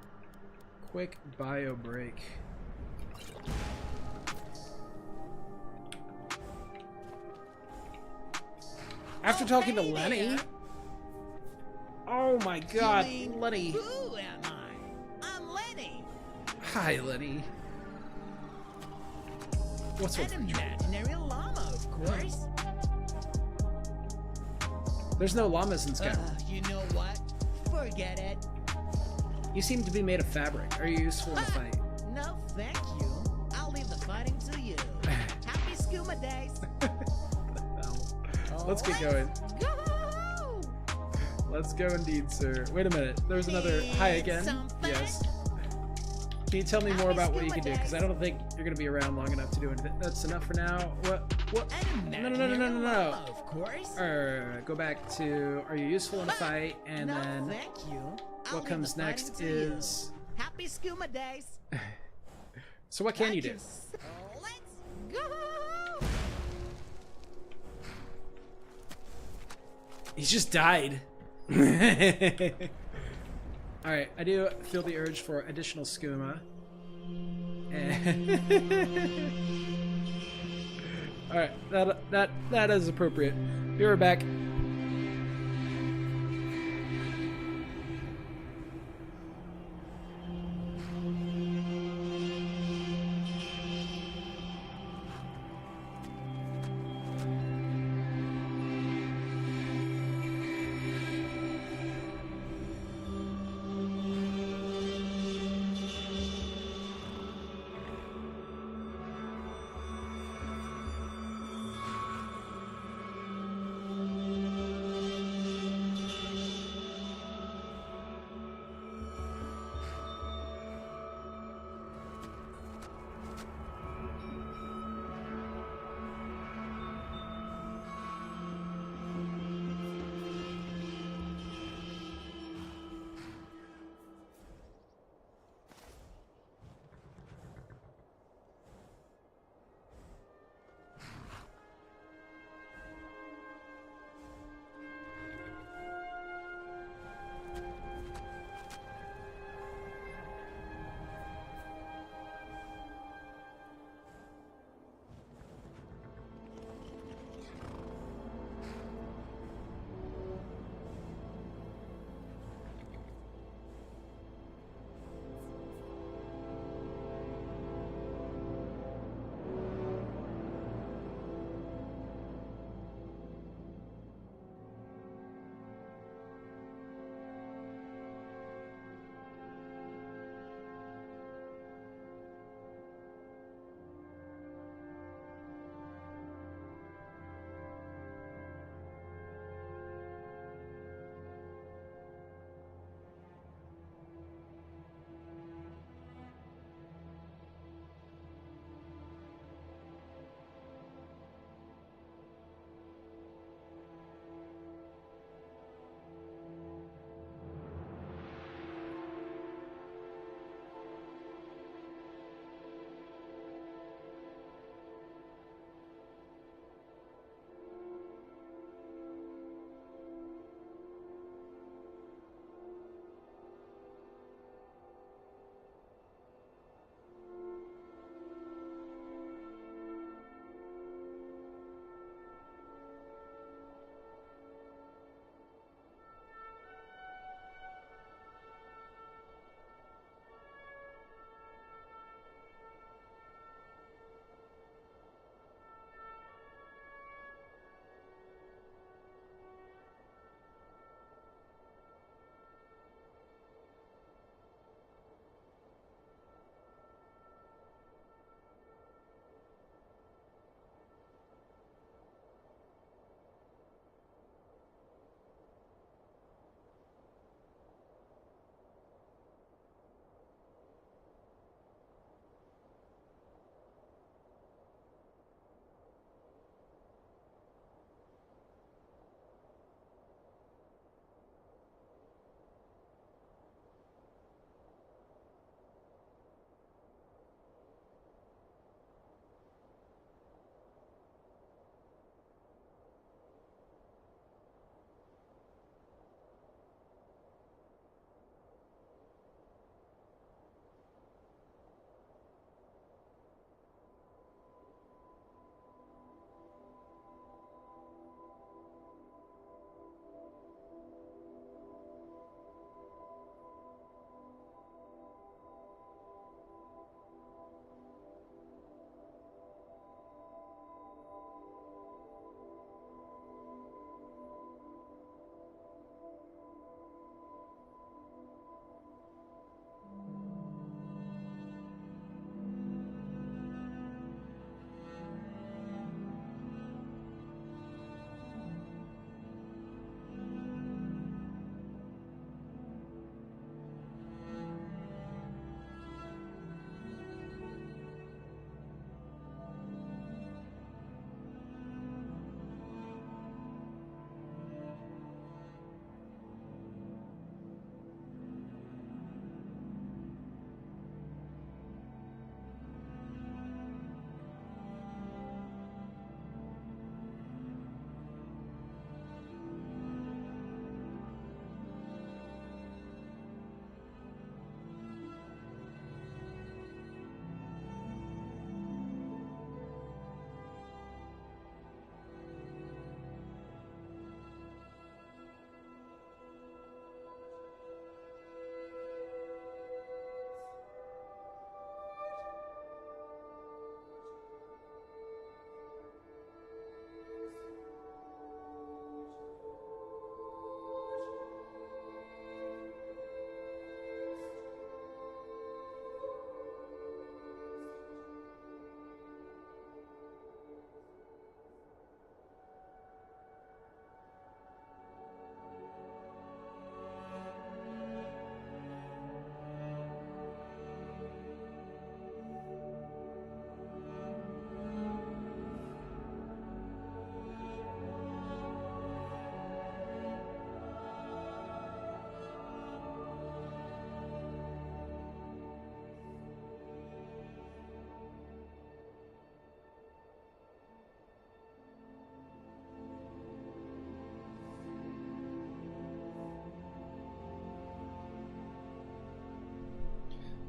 quick bio break. After talking to Lenny. There. Oh my god, Lenny. Who am I? I'm Lenny. Hi, Lenny. What's with An imaginary llama, of course. There's no llamas in Skyrim. You know what? Forget it. You seem to be made of fabric. Are you useful in a fight? No, thank you. I'll leave the fighting to you. Happy Skooma days. Let's get going. Go! Let's go indeed, sir. Wait a minute. There's another hi again. Yes. Can you tell me more about what you can do? Because I don't think you're going to be around long enough to do anything. That's enough for now. What? No. Of course. Go back to, are you useful in a fight? And then thank you. What comes next is... Happy Skooma days. So what can you do? Let's go! He's just died. Alright, I do feel the urge for additional skooma. Alright, that is appropriate. Be right back.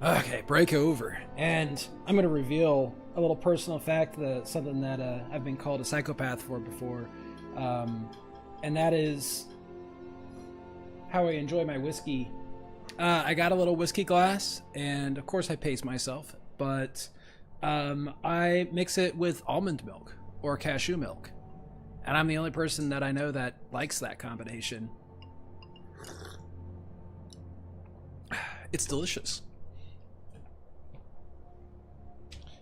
Okay, break over. And I'm going to reveal a little personal fact, something that I've been called a psychopath for before. And that is how I enjoy my whiskey. I got a little whiskey glass, and of course I pace myself, but I mix it with almond milk or cashew milk. And I'm the only person that I know that likes that combination. It's delicious.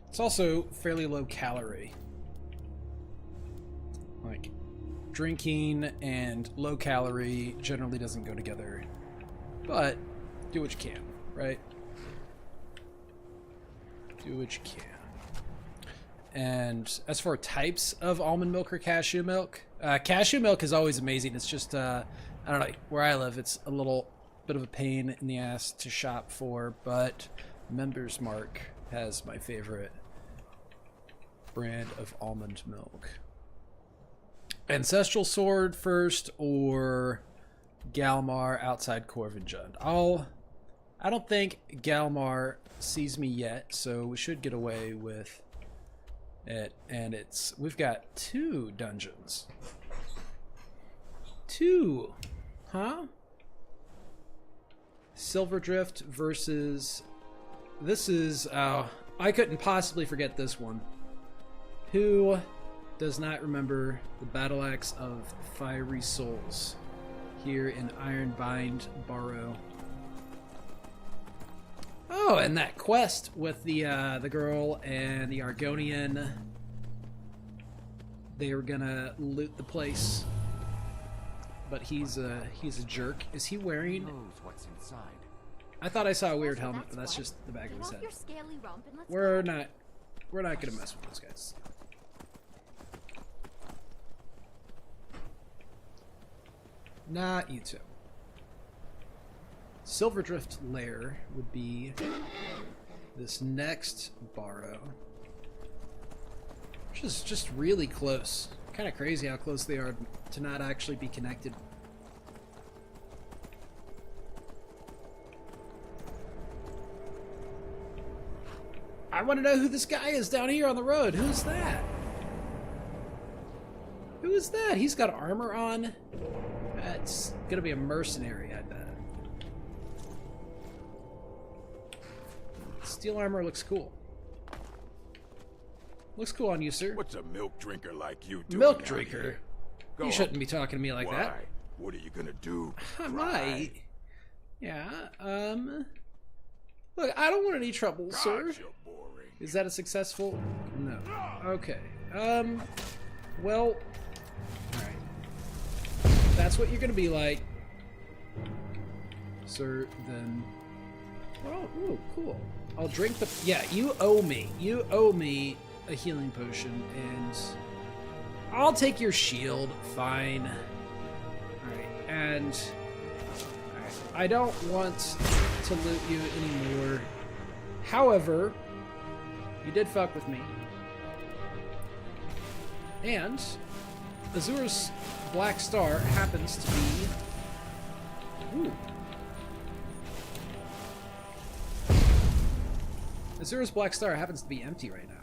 It's also fairly low calorie. Like, drinking and low calorie generally doesn't go together. But, do what you can, right? Do what you can. And as for types of almond milk or cashew milk is always amazing. It's just, I don't know, where I live, it's a little bit of a pain in the ass to shop for, but Members Mark has my favorite brand of almond milk. Ancestral Sword first, or Galmar outside Korvanjund. I don't think Galmar sees me yet, so we should get away with it. And we've got 2 dungeons. 2, huh? Silverdrift versus. This is. I couldn't possibly forget this one. Who does not remember the Battle Axe of Fiery Souls here in Ironbind Barrow? Oh, and that quest with the girl and the Argonian. They were gonna loot the place, but he's a jerk. Is he wearing? Knows what's inside. I thought I saw a weird helmet, but that's just the back of his head. We're not gonna mess with those guys. Not you two. Silverdrift Lair would be this next Barrow, which is just really close. Kind of crazy how close they are to not actually be connected. I want to know who this guy is down here on the road. Who's that? Who is that? He's got armor on. That's gonna be a mercenary, I bet. Steel armor looks cool. Looks cool on you, sir. What's a milk drinker like you doing? Milk drinker? You shouldn't be talking to me like Why? that. What are you gonna do? I might. Yeah, look, I don't want any trouble, sir. Is that a successful? No. Okay. Well, alright. That's what you're gonna be like, sir, then. Oh, ooh, cool. I'll drink the. Yeah, you owe me. You owe me a healing potion, and I'll take your shield. Fine. Alright, and. Alright, I don't want to loot you anymore. However, you did fuck with me. And Azura's Black Star happens to be. Ooh. Azura's Black Star happens to be empty right now.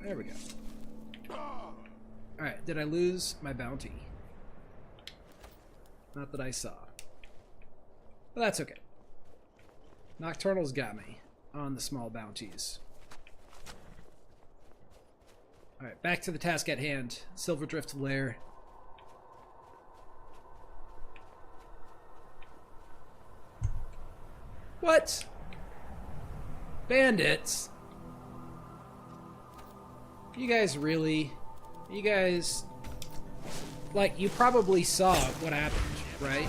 There we go. Alright, did I lose my bounty? Not that I saw. But that's okay. Nocturnal's got me on the small bounties. Alright, back to the task at hand. Silverdrift Lair. What? Bandits? You guys really? You guys... Like, you probably saw what happened, right?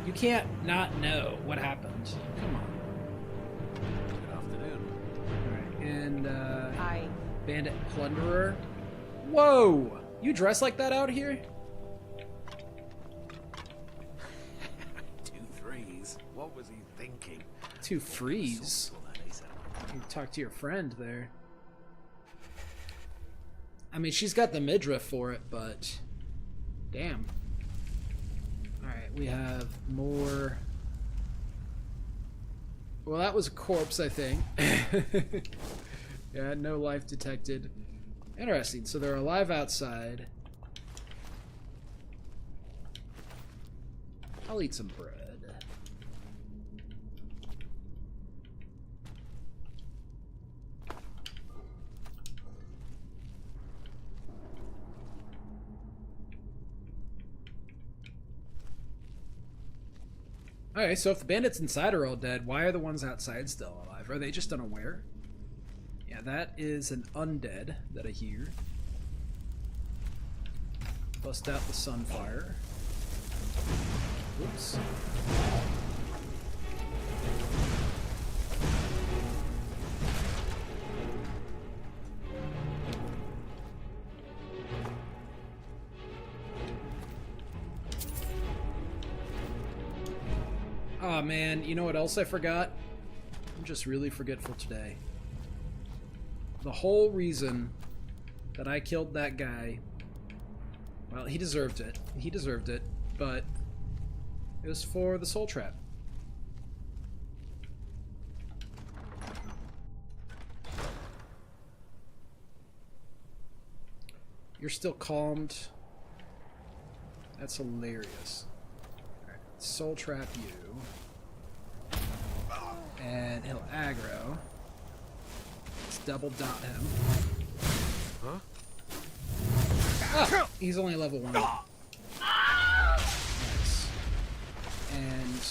You can't not know what happened. Come on. Good afternoon. Alright, and, Bandit Plunderer? Whoa! You dress like that out here? 2 threes. What was he thinking? 2 freeze? You talk to your friend there. I mean, she's got the midriff for it, but damn. Alright, we have more. Well, that was a corpse, I think. Yeah, no life detected. Interesting. So they're alive outside. I'll eat some bread. Okay, so if the bandits inside are all dead, why are the ones outside still alive? Are they just unaware? Yeah, that is an undead that I hear. Bust out the sunfire. Oops. Oh man, you know what else I forgot? I'm just really forgetful today. The whole reason that I killed that guy, well, he deserved it. He deserved it, but it was for the soul trap. You're still calmed. That's hilarious. Alright, soul trap you. And he'll aggro. Let's double dot him. Huh? Oh, he's only level 1. Nice. And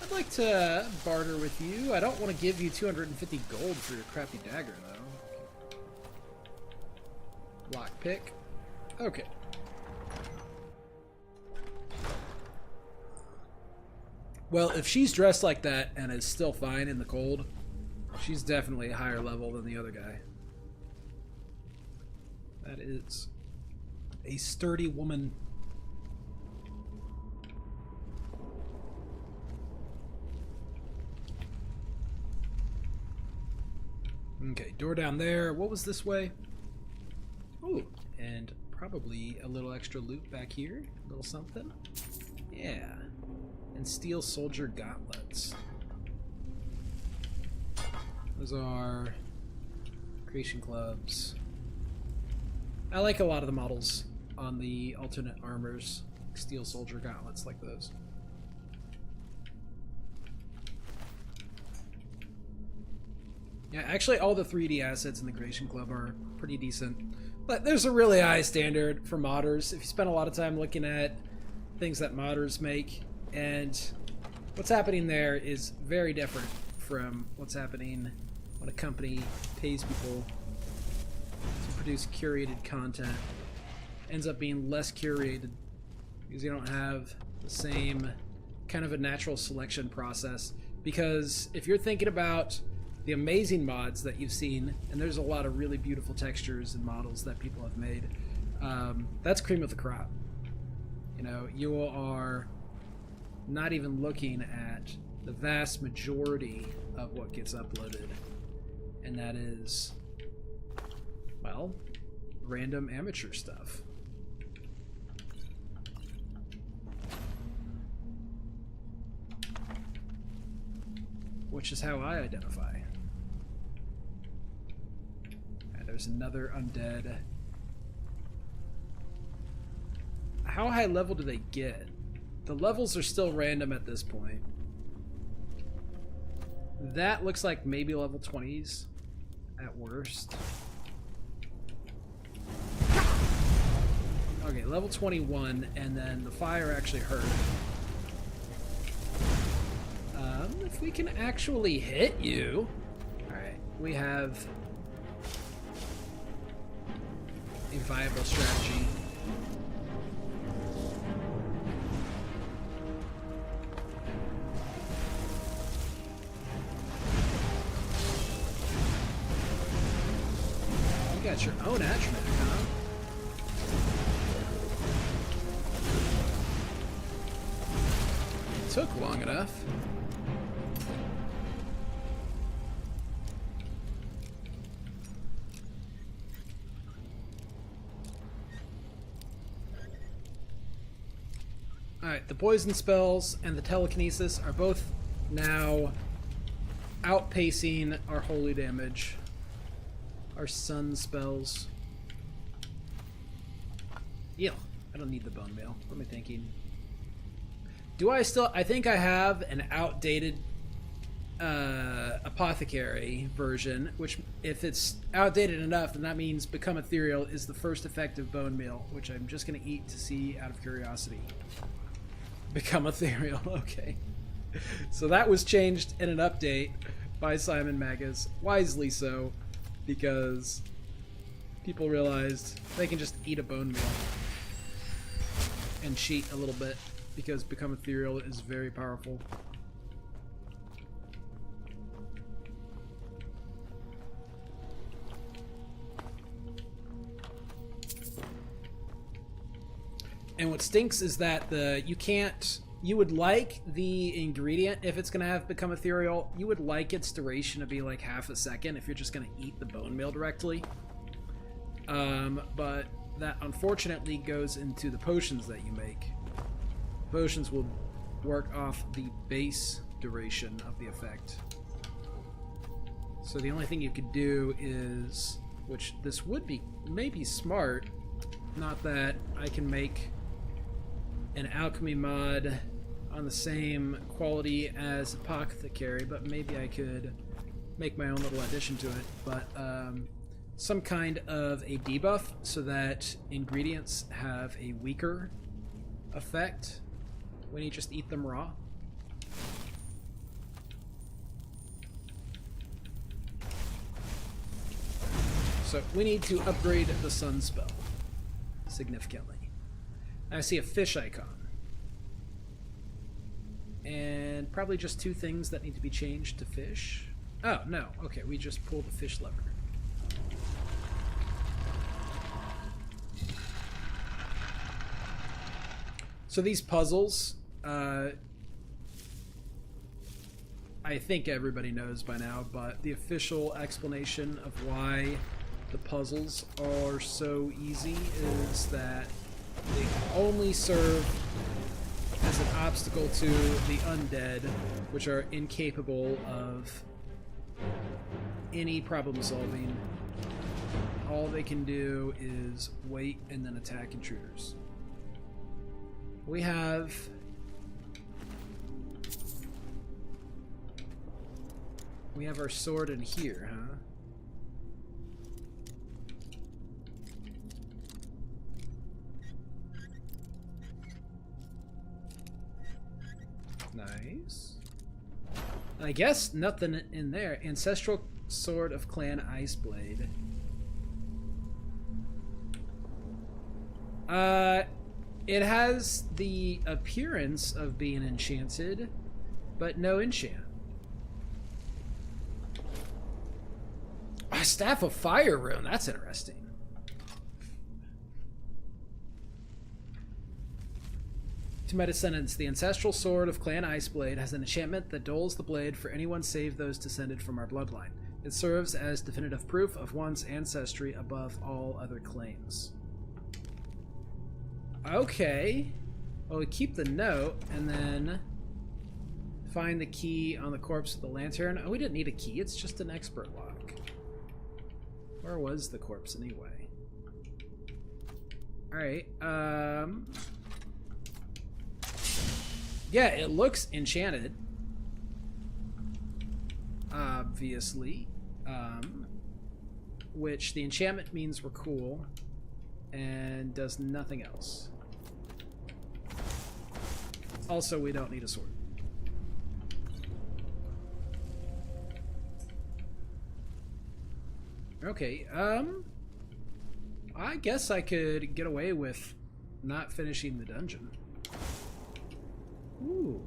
I'd like to barter with you. I don't want to give you 250 gold for your crappy dagger, though. Lockpick. Okay. Well, if she's dressed like that and is still fine in the cold, she's definitely a higher level than the other guy. That is a sturdy woman. Okay, door down there. What was this way? Ooh, and probably a little extra loot back here. A little something. Yeah. And steel soldier gauntlets. Those are creation clubs. I like a lot of the models on the alternate armors. Steel soldier gauntlets like those. Yeah, actually all the 3D assets in the creation club are pretty decent. But there's a really high standard for modders. If you spend a lot of time looking at things that modders make, and what's happening there is very different from what's happening when a company pays people to produce curated content. Ends up being less curated because you don't have the same kind of a natural selection process. Because if you're thinking about the amazing mods that you've seen, and there's a lot of really beautiful textures and models that people have made, that's cream of the crop. You know, you are not even looking at the vast majority of what gets uploaded, and that is, well, random amateur stuff. Which is how I identify. And there's another undead. How high level do they get? The levels are still random at this point. That looks like maybe level 20s at worst. Okay, level 21, and then the fire actually hurt. If we can actually hit you. Alright, we have a viable strategy. You got your own attribute, huh? It took long enough. Alright, the poison spells and the telekinesis are both now outpacing our holy damage. Our sun spells. Yeah, I don't need the bone meal. What am I thinking? Do I still... I think I have an outdated apothecary version, which if it's outdated enough, then that means Become Ethereal is the first effective bone meal, which I'm just going to eat to see out of curiosity. Become Ethereal, okay. So that was changed in an update by Simon Magus, wisely so, because people realized they can just eat a bone meal and cheat a little bit, because Become Ethereal is very powerful. And what stinks is that you would like the ingredient, if it's going to have Become Ethereal, you would like its duration to be like half a second if you're just going to eat the bone meal directly. But that unfortunately goes into the potions that you make. Potions will work off the base duration of the effect. So the only thing you could do is, which this would be maybe smart, not that I can make an alchemy mod on the same quality as apothecary, but maybe I could make my own little addition to it. But some kind of a debuff so that ingredients have a weaker effect when you just eat them raw. So we need to upgrade the sun spell significantly. I see a fish icon. And probably just two things that need to be changed to fish. Oh, no. Okay, we just pull the fish lever. So these puzzles, I think everybody knows by now, but the official explanation of why the puzzles are so easy is that they only serve as an obstacle to the undead, which are incapable of any problem solving. All they can do is wait and then attack intruders. We have our sword in here, huh? Nice. I guess nothing in there. Ancestral Sword of Clan Iceblade. It has the appearance of being enchanted, but no enchant. A Staff of Fire rune. That's interesting. To my descendants, the Ancestral Sword of Clan Iceblade has an enchantment that dulls the blade for anyone save those descended from our bloodline. It serves as definitive proof of one's ancestry above all other claims. Okay. Well, we keep the note and then find the key on the corpse of the lantern. Oh, we didn't need a key. It's just an expert lock. Where was the corpse anyway? Alright, yeah, it looks enchanted. Obviously. Which the enchantment means we're cool and does nothing else. Also, we don't need a sword. Okay, I guess I could get away with not finishing the dungeon. Ooh.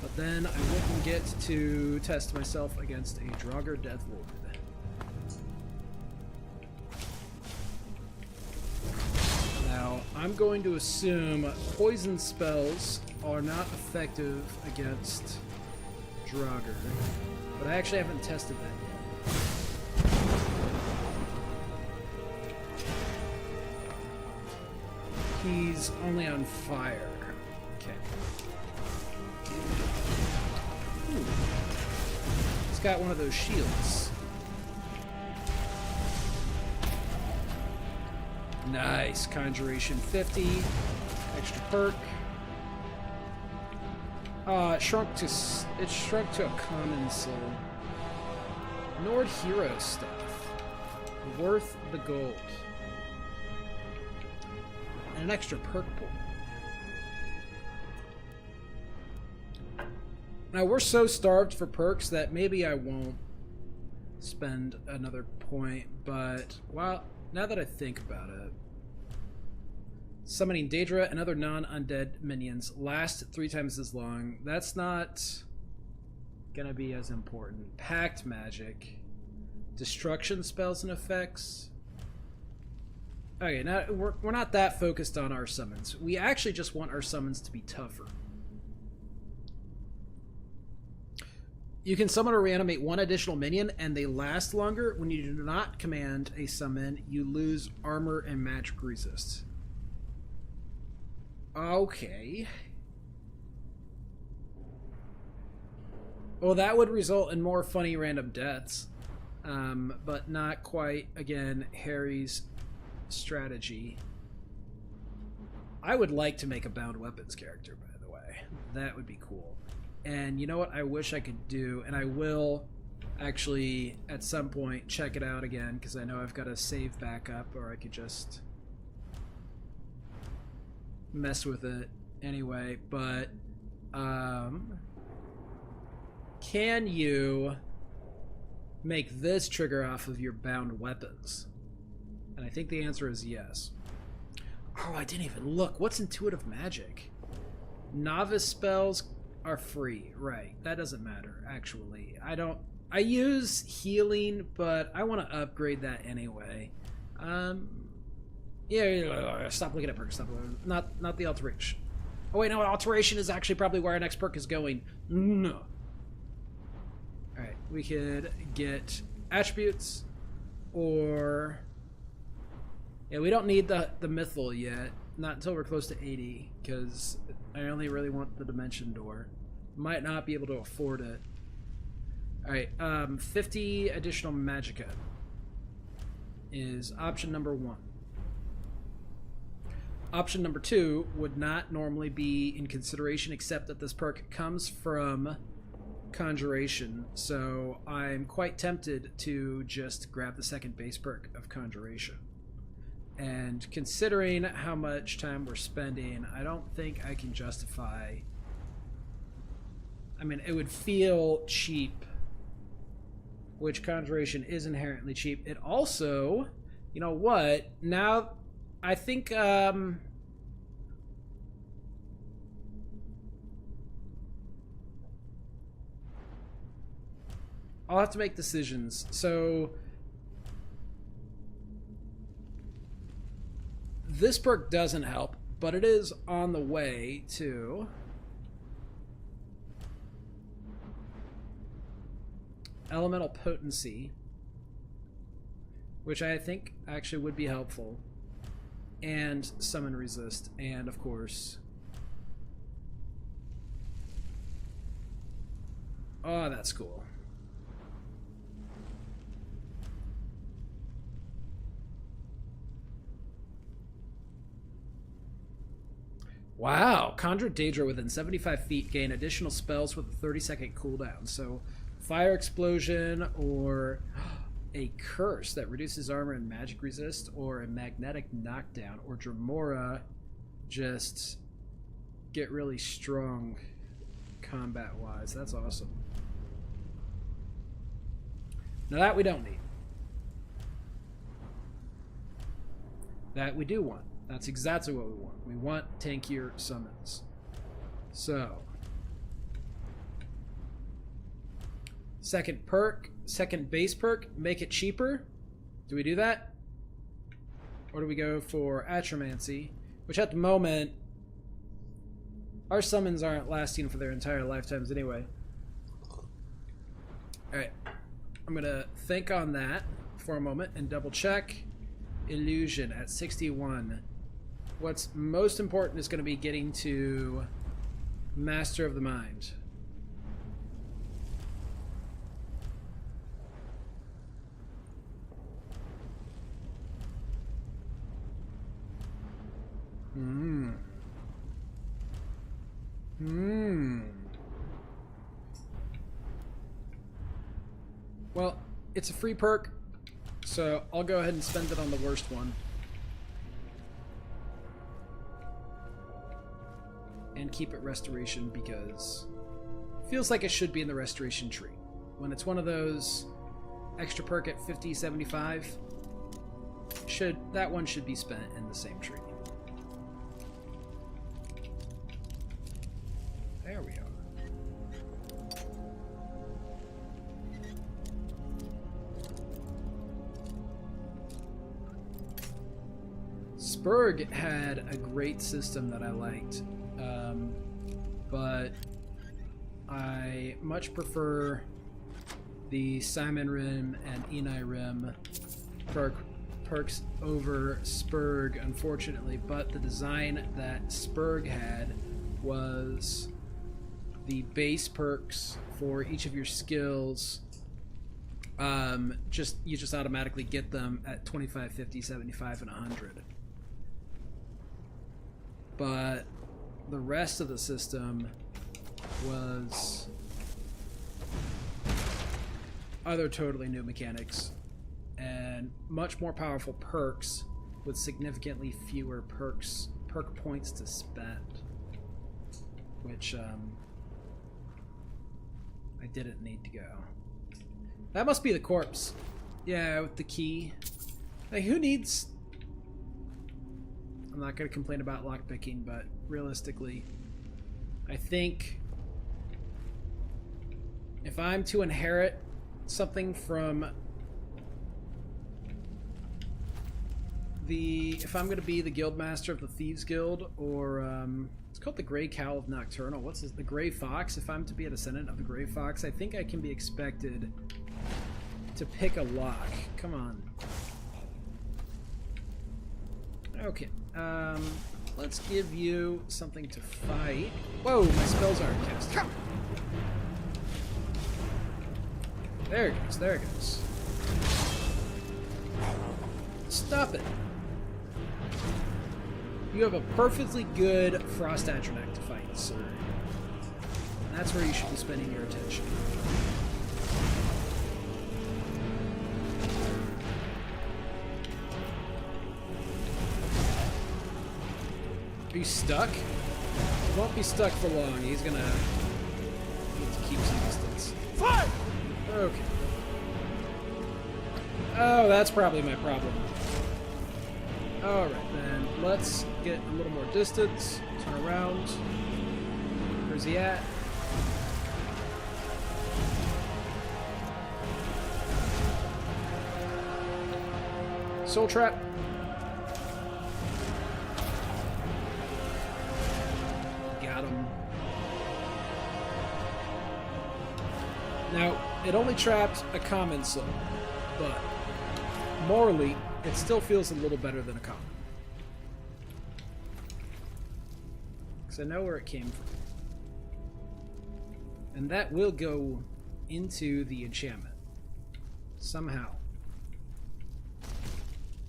But then I wouldn't get to test myself against a Draugr Deathlord. Now, I'm going to assume poison spells are not effective against Draugr, but I actually haven't tested that yet. he's only on fire. Okay. Ooh. He's got one of those shields. Nice. Conjuration 50. Extra perk. It shrunk to a common soul. Nord hero stuff. Worth the gold. And an extra perk pool. Now we're so starved for perks that maybe I won't spend another point, but well, now that I think about it, summoning Daedra and other non-undead minions last 3 times as long. That's not gonna be as important. Pact magic, destruction spells and effects. Okay, now we're not that focused on our summons. We actually just want our summons to be tougher. You can summon or reanimate 1 additional minion, and they last longer. When you do not command a summon, you lose armor and magic resist. Okay. Well, that would result in more funny random deaths, but not quite, again, Harry's strategy. I would like to make a bound weapons character, by the way. That would be cool. And you know what I wish I could do, and I will actually at some point check it out again, because I know I've got a save backup, or I could just mess with it anyway. But can you make this trigger off of your bound weapons? And I think the answer is yes. Oh, I didn't even look. What's intuitive magic? Novice spells are free, right? That doesn't matter, actually. I use healing, but I want to upgrade that anyway. Yeah, stop looking at perks. Stop looking. Not the alteration. Oh wait, no, alteration is actually probably where our next perk is going. No. All right, we could get attributes, or yeah, we don't need the mythal yet. Not until we're close to 80, because I only really want the dimension door. Might not be able to afford it. Alright, 50 additional magicka is option number 1. Option number 2 would not normally be in consideration, except that this perk comes from Conjuration, so I'm quite tempted to just grab the second base perk of Conjuration. And considering how much time we're spending, I don't think I can justify... I mean, it would feel cheap, which Conjuration is inherently cheap. It also, you know what? Now, I think, I'll have to make decisions. So, this perk doesn't help, but it is on the way to Elemental Potency, which I think actually would be helpful, and Summon Resist, and of course... Oh, that's cool. Wow, conjure Daedra within 75 feet, gain additional spells with a 30-second cooldown. So, Fire Explosion, or a Curse that reduces armor and magic resist, or a Magnetic Knockdown, or Dremora, just get really strong combat-wise. That's awesome. Now that we don't need. That we do want. That's exactly what we want. We want tankier summons. So, second perk, second base perk, make it cheaper. Do we do that? Or do we go for Atromancy, which at the moment, our summons aren't lasting for their entire lifetimes anyway. Alright, I'm gonna think on that for a moment and double check. Illusion at 61. what's most important is going to be getting to Master of the Mind. Well, it's a free perk, so I'll go ahead and spend it on the worst one. And keep it restoration because it feels like it should be in the restoration tree. When it's one of those extra perk at 50, 75, that one should be spent in the same tree. There we are. Spurg had a great system that I liked, but I much prefer the Simon Rim and Enei Rim perks over Spurg, unfortunately. But the design that Spurg had was the base perks for each of your skills. You just automatically get them at 25, 50, 75, and 100. But the rest of the system was other totally new mechanics and much more powerful perks with significantly fewer perk points to spend, which I didn't need to go. That must be the corpse. Yeah, with the key. Like, who needs... I'm not going to complain about lockpicking, but realistically, I think if I'm to inherit something from if I'm going to be the guild master of the Thieves Guild, or it's called the Grey Cowl of Nocturnal. What's this? The Grey Fox. If I'm to be a descendant of the Grey Fox, I think I can be expected to pick a lock. Come on. Okay. Let's give you something to fight. Whoa, my spells aren't casted. There it goes, there it goes. Stop it. You have a perfectly good Frost Atronach to fight, sir. And that's where you should be spending your attention. Are you stuck? He won't be stuck for long. He's gonna need to keep some distance. Fire! Okay. Oh, that's probably my problem. Alright, then let's get a little more distance. Turn around. Where's he at? Soul Trap. Got him. Now, it only trapped a common soul, but morally, it still feels a little better than a common. Because I know where it came from. And that will go into the enchantment. Somehow.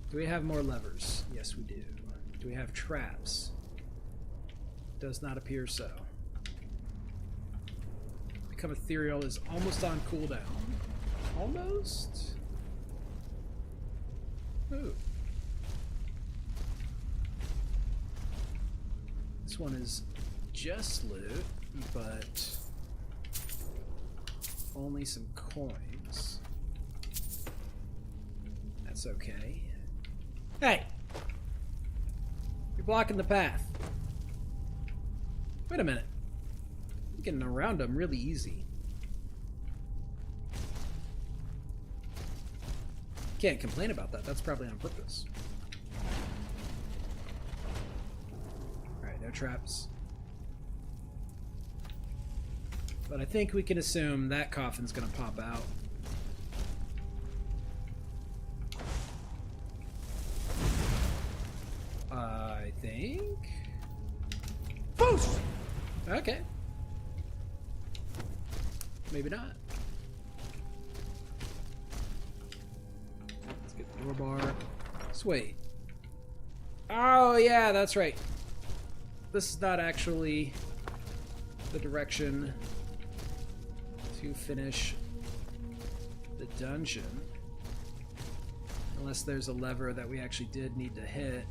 Do we have more levers? Yes, we do. Do we have traps? Does not appear so. Become Ethereal is almost on cooldown. Almost? Ooh. This one is just loot, but only some coins. That's okay. Hey! You're blocking the path. Wait a minute. I'm getting around them really easy. Can't complain about that. That's probably on purpose. Alright, no traps. But I think we can assume that coffin's gonna pop out. I think. think. Boost! Okay. Maybe not. Let's get the door bar. Wait. Oh, yeah, that's right. This is not actually the direction to finish the dungeon. Unless there's a lever that we actually did need to hit.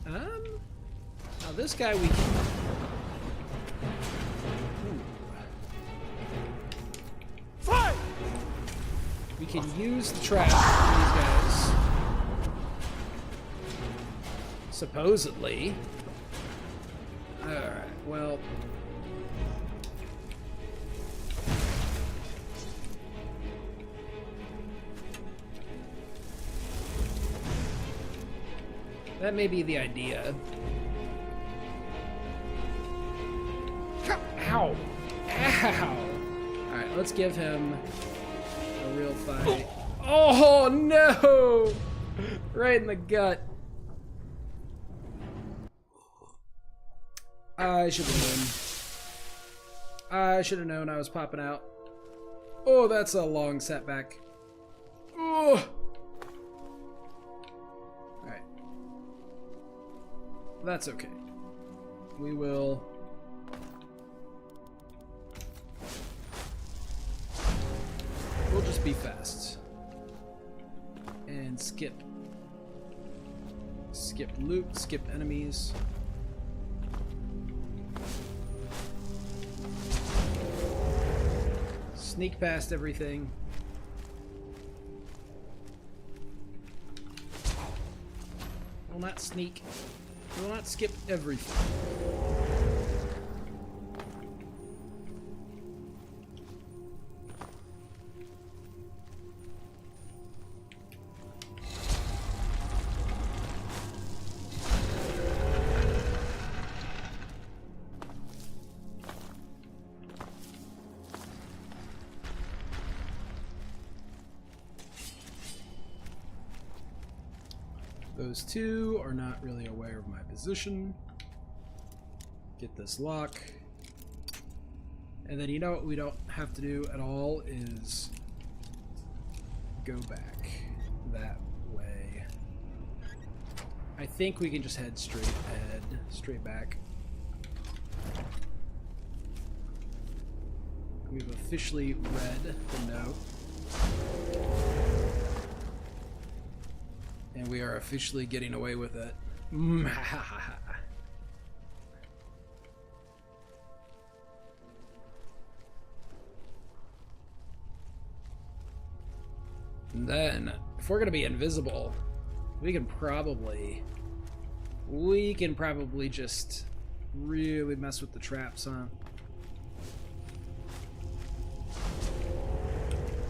Now this guy we can... Fight! We can use the trap on these guys. Supposedly. Alright, well... that may be the idea. Ow! Ow! Alright, let's give him a real fight. Oh no! Right in the gut. I should have known. I should have known I was popping out. Oh, that's a long setback. Oh! Alright. That's okay. We will... we'll just be fast. And skip. Skip loot, skip enemies. Sneak past everything. Will not sneak. Will not skip everything. Those two are not really aware of my position. Get this lock. And then you know what we don't have to do at all is go back that way. I think we can just head straight ahead, straight back. We've officially read the note. And we are officially getting away with it. And then, if we're gonna be invisible, we can probably just really mess with the traps, huh?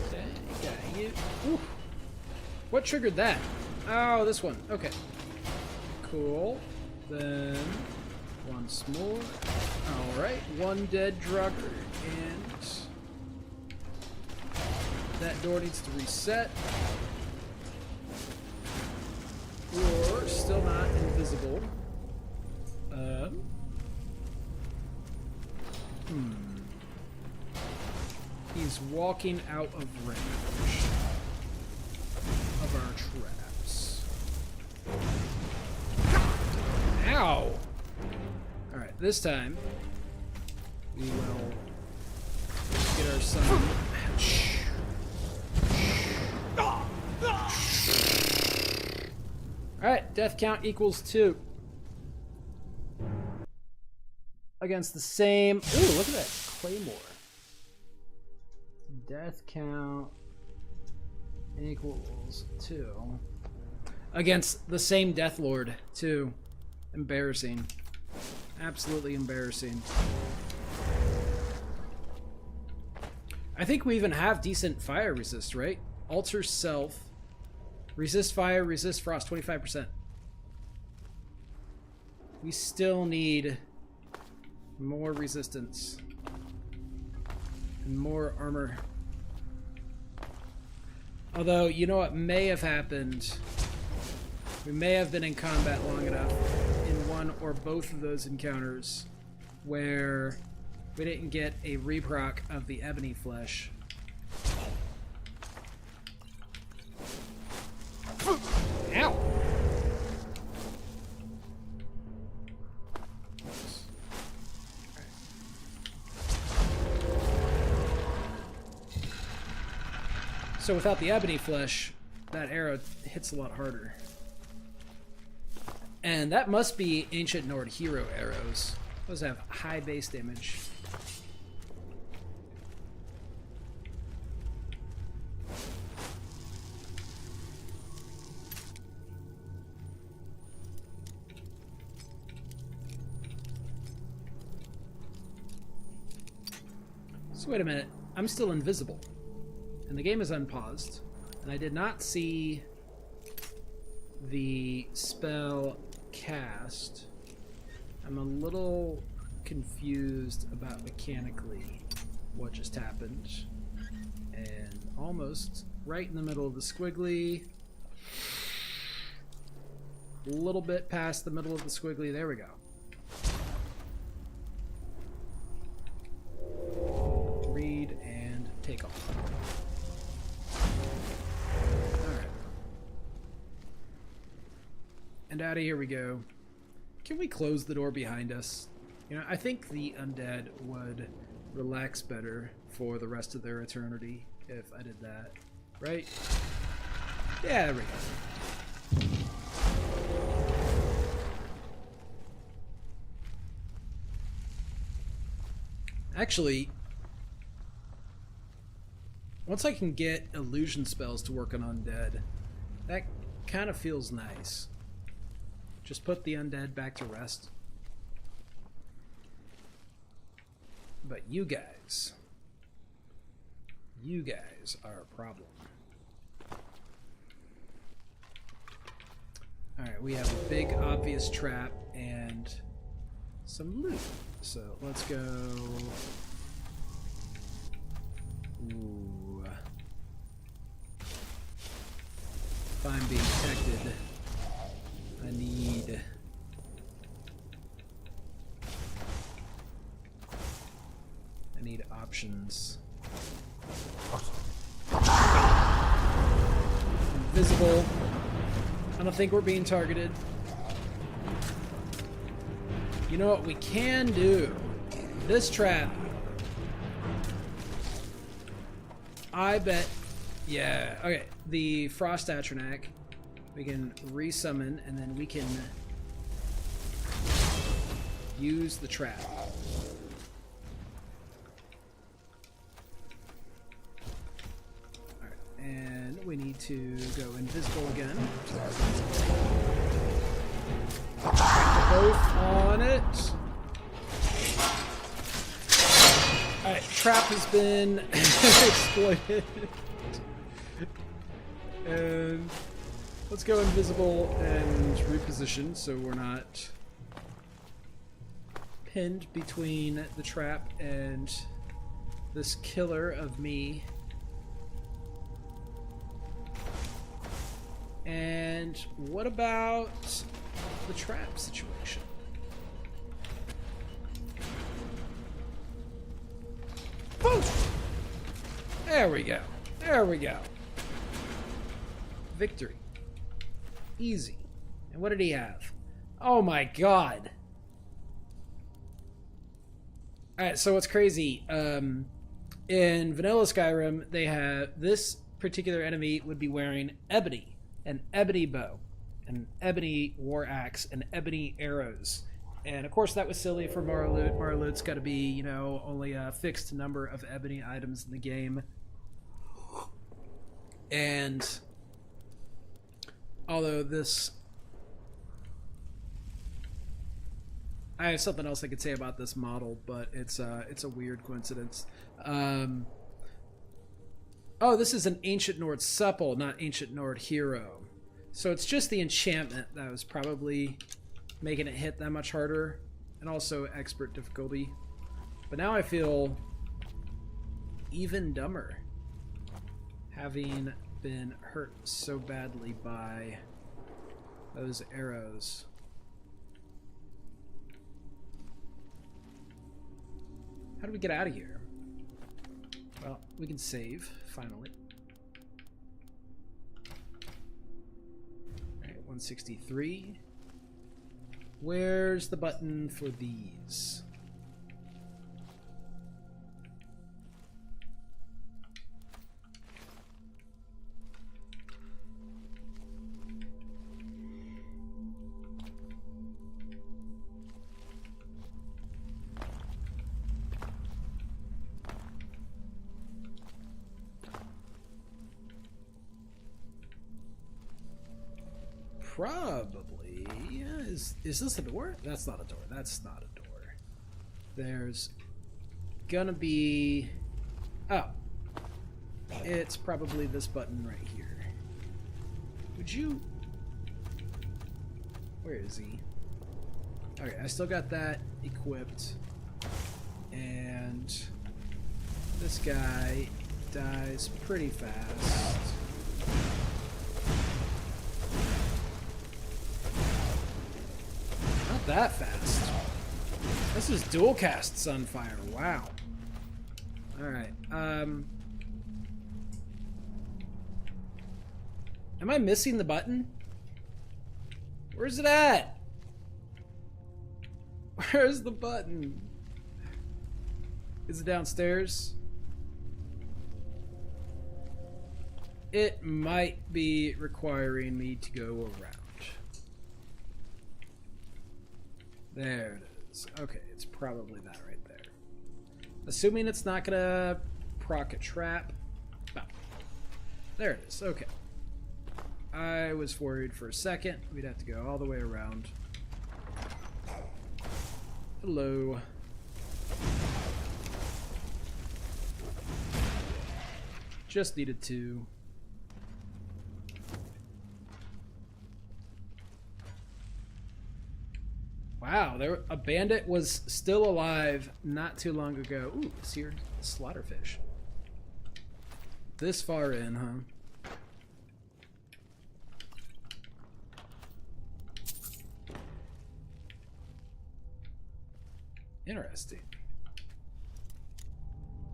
Okay, got you. Ooh. What triggered that? Oh, this one. Okay. Cool. Then once more. Alright, one dead drugger, and that door needs to reset. Or still not invisible. He's walking out of range of our traps. Ow! Alright, this time we will get our son. Alright, death count equals 2. Against the same... Ooh, look at that claymore. Death count equals 2. Against the same Death Lord, too. Embarrassing. Absolutely embarrassing. I think we even have decent fire resist, right? Alter self. Resist fire, resist frost, 25%. We still need more resistance. And more armor. Although, you know what may have happened We may have been in combat long enough in one or both of those encounters where we didn't get a reproc of the ebony flesh. Ow! So without the ebony flesh, that arrow hits a lot harder. And that must be Ancient Nord hero arrows. Those have high base damage. So wait a minute, I'm still invisible. And the game is unpaused. And I did not see the spell cast. I'm a little confused about mechanically what just happened. And almost right in the middle of the squiggly. A little bit past the middle of the squiggly. There we go. Read and take off. Alright. And out of here we go. Can we close the door behind us? You know, I think the undead would relax better for the rest of their eternity if I did that. Right? Yeah, there we go. Actually, once I can get illusion spells to work on undead, that kind of feels nice. Just put the undead back to rest. But you guys are a problem. Alright, we have a big obvious trap and some loot. So let's go. Ooh. If I'm being detected, I need options. Invisible. I don't think we're being targeted. You know what we can do? This trap. I bet. Yeah. Okay. The Frost Atronak. We can resummon, and then we can use the trap. Alright, and we need to go invisible again. Both on it. Alright, trap has been exploited. And let's go invisible and reposition so we're not pinned between the trap and this killer of me. And what about the trap situation? Boom! There we go. There we go. Victory. Easy. And what did he have? Oh my god. Alright, so what's crazy? In vanilla Skyrim, they have this particular enemy would be wearing ebony, an ebony bow, an ebony war axe, and ebony arrows. And of course that was silly for MorrowLoot. MorrowLoot's got to be, you know, only a fixed number of ebony items in the game. And although this, I have something else I could say about this model, but it's a weird coincidence. Oh, this is an Ancient Nord supple, not Ancient Nord hero. So it's just the enchantment that was probably making it hit that much harder, and also expert difficulty. But now I feel even dumber, having been hurt so badly by Those arrows. How do we get out of here? Well, we can save, finally. Alright, 163. Where's the button for these? Probably. Is this a door? That's not a door. That's not a door. There's gonna be... Oh. It's probably this button right here. Would you... Where is he? Okay, I still got that equipped. And this guy dies pretty fast. Not that fast. This is dual cast Sunfire. Wow. Alright. Am I missing the button? Where's it at? Where's the button? Is it downstairs? It might be requiring me to go around. There it is. Okay, it's probably that right there. Assuming it's not gonna proc a trap. Oh, there it is. Okay. I was worried for a second. We'd have to go all the way around. Hello. Just needed to. Wow, a bandit was still alive not too long ago. Ooh, seared slaughterfish. This far in, huh? Interesting.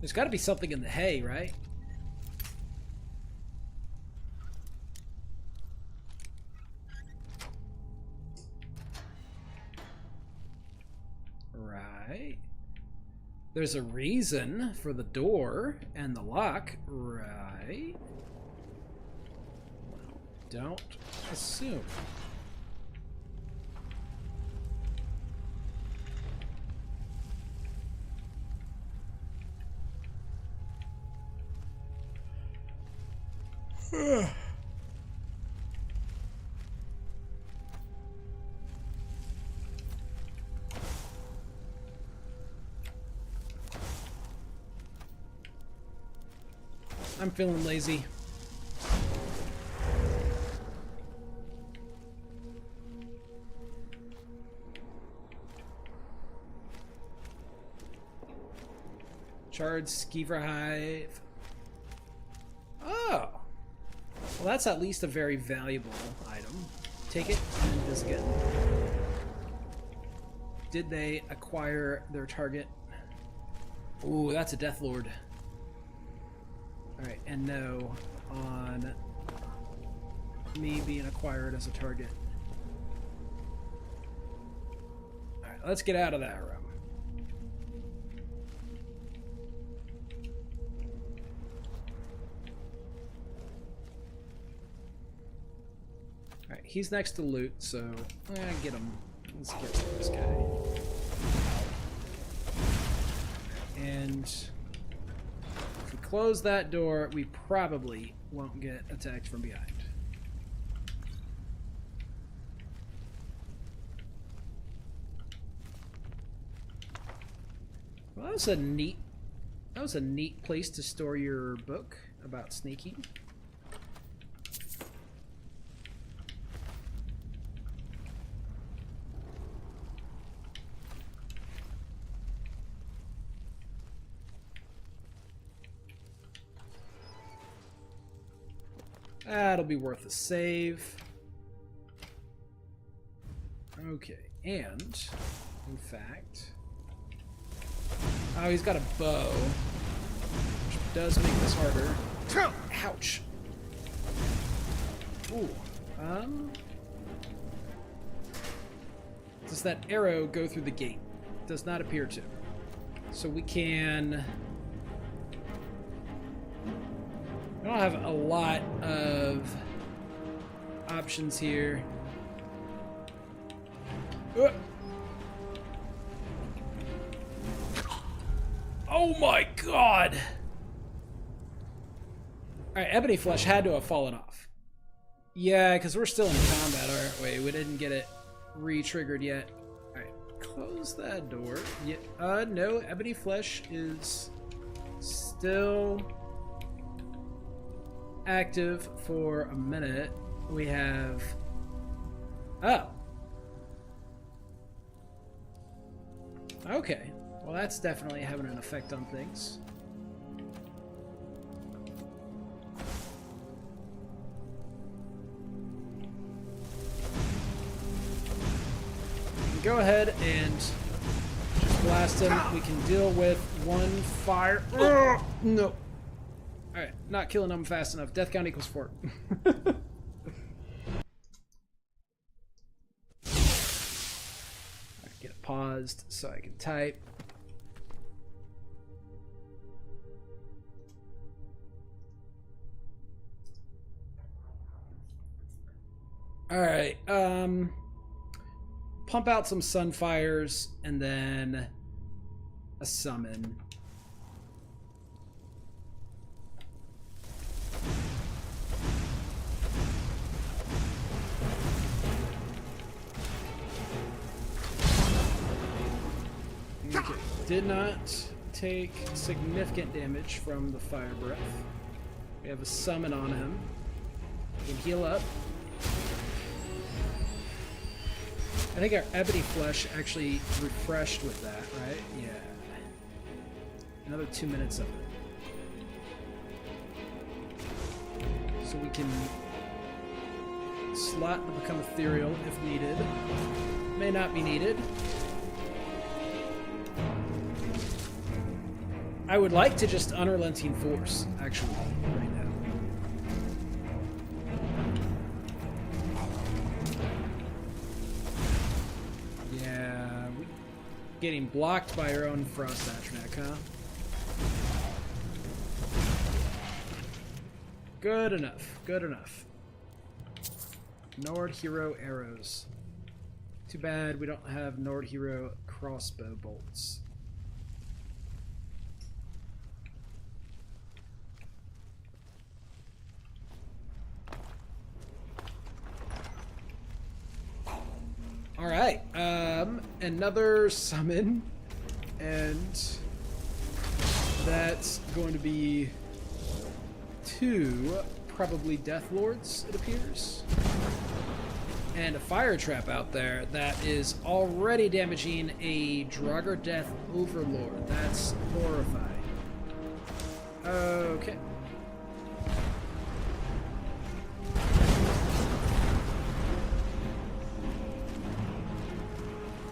There's got to be something in the hay, right? Right. There's a reason for the door and the lock, right? Well, don't assume. I'm feeling lazy. Charred Skeever Hive. Oh! Well, that's at least a very valuable item. Take it and visit again. Did they acquire their target? Ooh, that's a Death Lord. Alright, and no on me being acquired as a target. Alright, let's get out of that room. Alright, he's next to loot, so get him. Let's get to this guy. And if we close that door, we probably won't get attacked from behind. Well, that was a neat place to store your book about sneaking. That'll be worth a save. Okay, and in fact, oh, he's got a bow, which does make this harder. Ouch. Ooh. Does that arrow go through the gate? Does not appear to. So we can. We don't have a lot of options here. Oh my god! Alright, Ebony Flesh had to have fallen off. Yeah, because we're still in combat, aren't we? We didn't get it re-triggered yet. Alright, close that door. Yeah, no, Ebony Flesh is still active for a minute. We have... Oh. Okay. Well, that's definitely having an effect on things. We can go ahead and just blast him. We can deal with one fire. Oh, no. Alright, not killing him fast enough. Death count equals 4. Get it paused so I can type. Alright, pump out some Sunfires and then a summon. Okay, did not take significant damage from the fire breath. We have a summon on him. We can heal up. I think our Ebony Flesh actually refreshed with that, right? Yeah. Another 2 minutes of it. So we can slot to become ethereal if needed. May not be needed. I would like to just Unrelenting Force, actually, right now. Yeah, we getting blocked by our own Frost Atronach, huh? Good enough, good enough. Nord Hero arrows. Too bad we don't have Nord Hero crossbow bolts. Alright, another summon, and that's going to be 2, probably Death Lords, it appears. And a fire trap out there that is already damaging a Draugr Death Overlord. That's horrifying. Okay.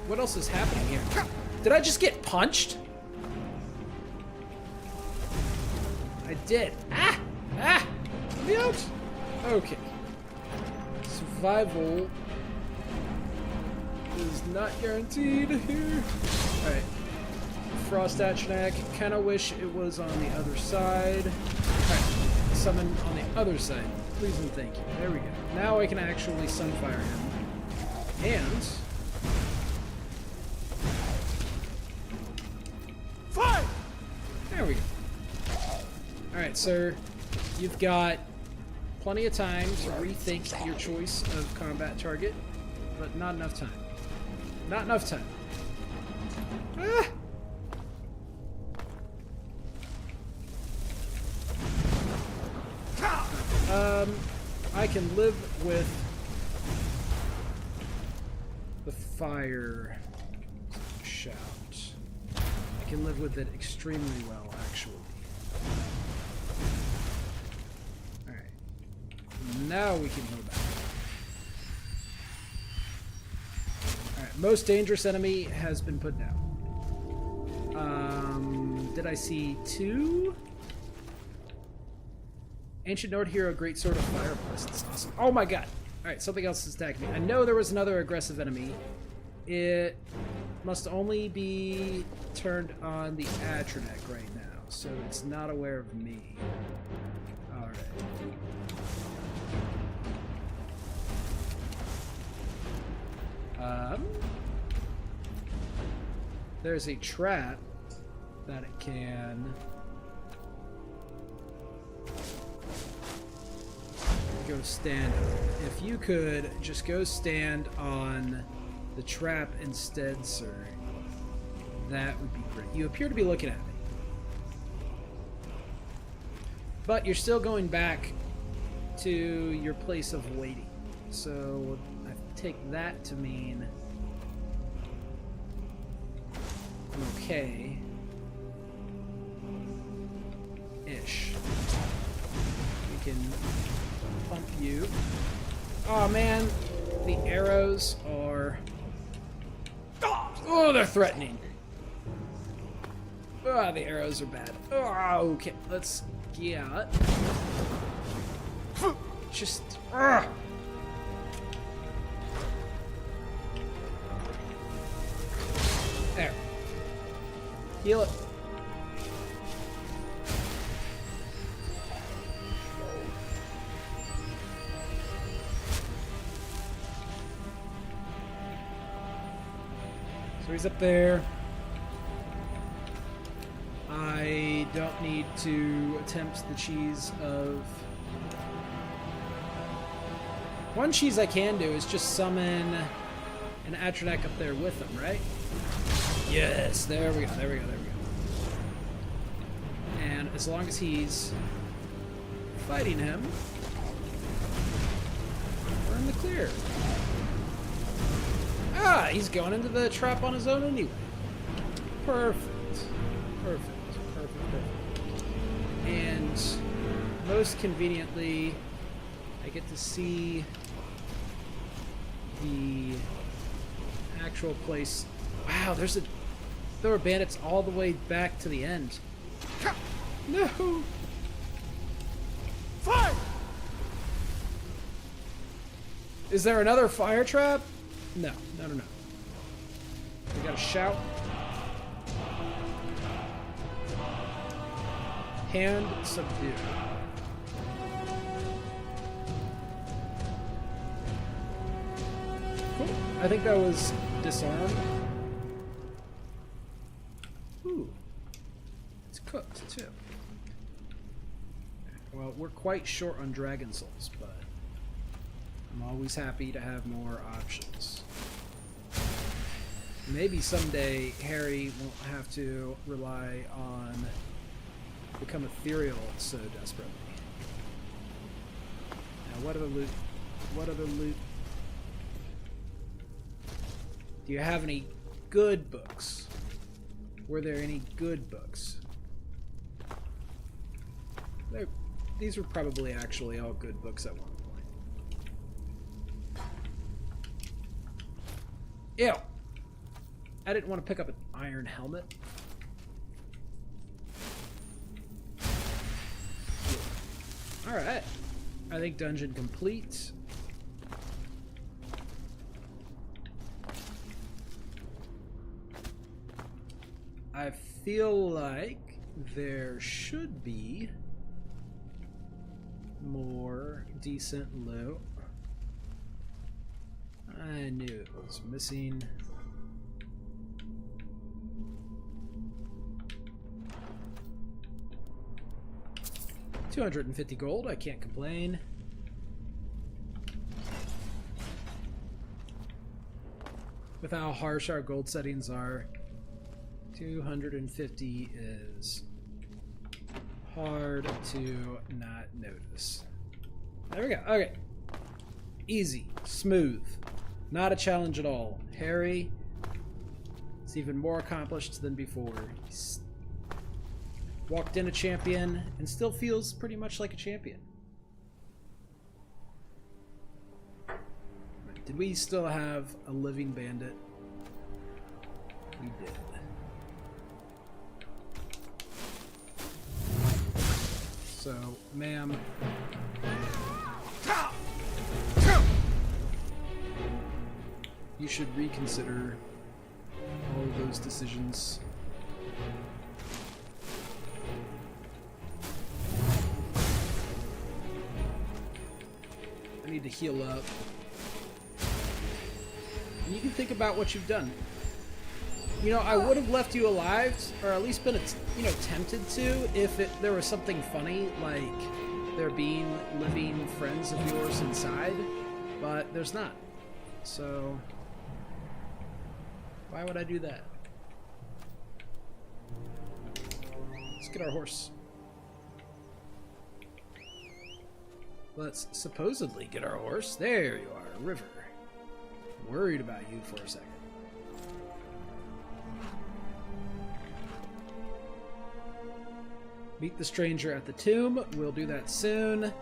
What else is happening here? Did I just get punched? I did. Ah! Ah! Let me out! Okay. Survival is not guaranteed here. Alright. Frost Atronach. Kinda wish it was on the other side. Alright. Summon on the other side. Please and thank you. There we go. Now I can actually Sunfire him. And... fire! There we go. Alright, sir. You've got plenty of time to rethink your choice of combat target, but not enough time. Not enough time. Ah! I can live with the fire shout. I can live with it extremely well, actually. Alright. Now we can go back. Most dangerous enemy has been put down. Did I see 2? Ancient Nord hero, great sword of fire blasts. Awesome. Oh my god. Alright, something else is attacking me. I know there was another aggressive enemy. It must only be turned on the Atronek right now, so it's not aware of me. Alright. There's a trap that it can go stand on. If you could just go stand on the trap instead, sir, that would be great. You appear to be looking at me, but you're still going back to your place of waiting, so I take that to mean I'm okay ish. We can pump you. Oh man, the arrows are... Oh, they're threatening. Oh, the arrows are bad. Oh, okay, let's get... Just... There. Heal it. So he's up there. I don't need to attempt the cheese of... One cheese I can do is just summon an Atronek up there with him, right? Yes, there we go, there we go, there we go. And as long as he's fighting him, we're in the clear. Ah, he's going into the trap on his own anyway. Perfect. Perfect. Perfect. Perfect. And most conveniently, I get to see the actual place. Wow, there were bandits all the way back to the end. No! Fire! Is there another fire trap? No, no, no, no. We gotta shout. Hand subdue. Cool. I think that was disarm. Ooh. It's cooked, too. Well, we're quite short on Dragon Souls, but I'm always happy to have more options. Maybe someday Harry won't have to rely on become ethereal so desperately. Now, what other loot? What other loot? Do you have any good books? Were there any good books? These were probably actually all good books at one point. Ew! I didn't want to pick up an iron helmet. Alright. I think dungeon complete. I feel like there should be more decent loot. I knew it was missing. $250 gold, I can't complain. With how harsh our gold settings are, 250 is hard to not notice. There we go. Okay. Easy. Smooth. Not a challenge at all. Harry is even more accomplished than before. He's walked in a champion and still feels pretty much like a champion. Did we still have a living bandit? We did. So, ma'am. You should reconsider all of those decisions. I need to heal up. And you can think about what you've done. You know, I would have left you alive, or at least been, you know, tempted to, if there was something funny, like there being living friends of yours inside, but there's not. So, why would I do that? Let's get our horse. Let's supposedly get our horse. There you are, river. Worried about you for a second. Meet the stranger at the tomb. We'll do that soon.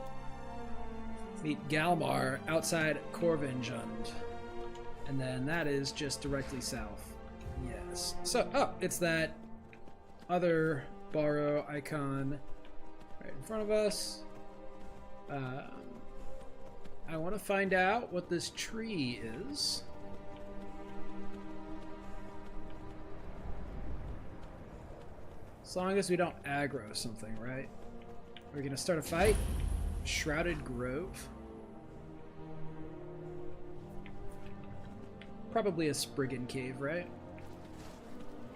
Meet Galmar outside Korvanjund. And then that is just directly south. Yes. So, oh, it's that other borrow icon right in front of us. I want to find out what this tree is. As long as we don't aggro something, right? We're gonna start a fight. Shrouded Grove. Probably a Spriggan cave, right?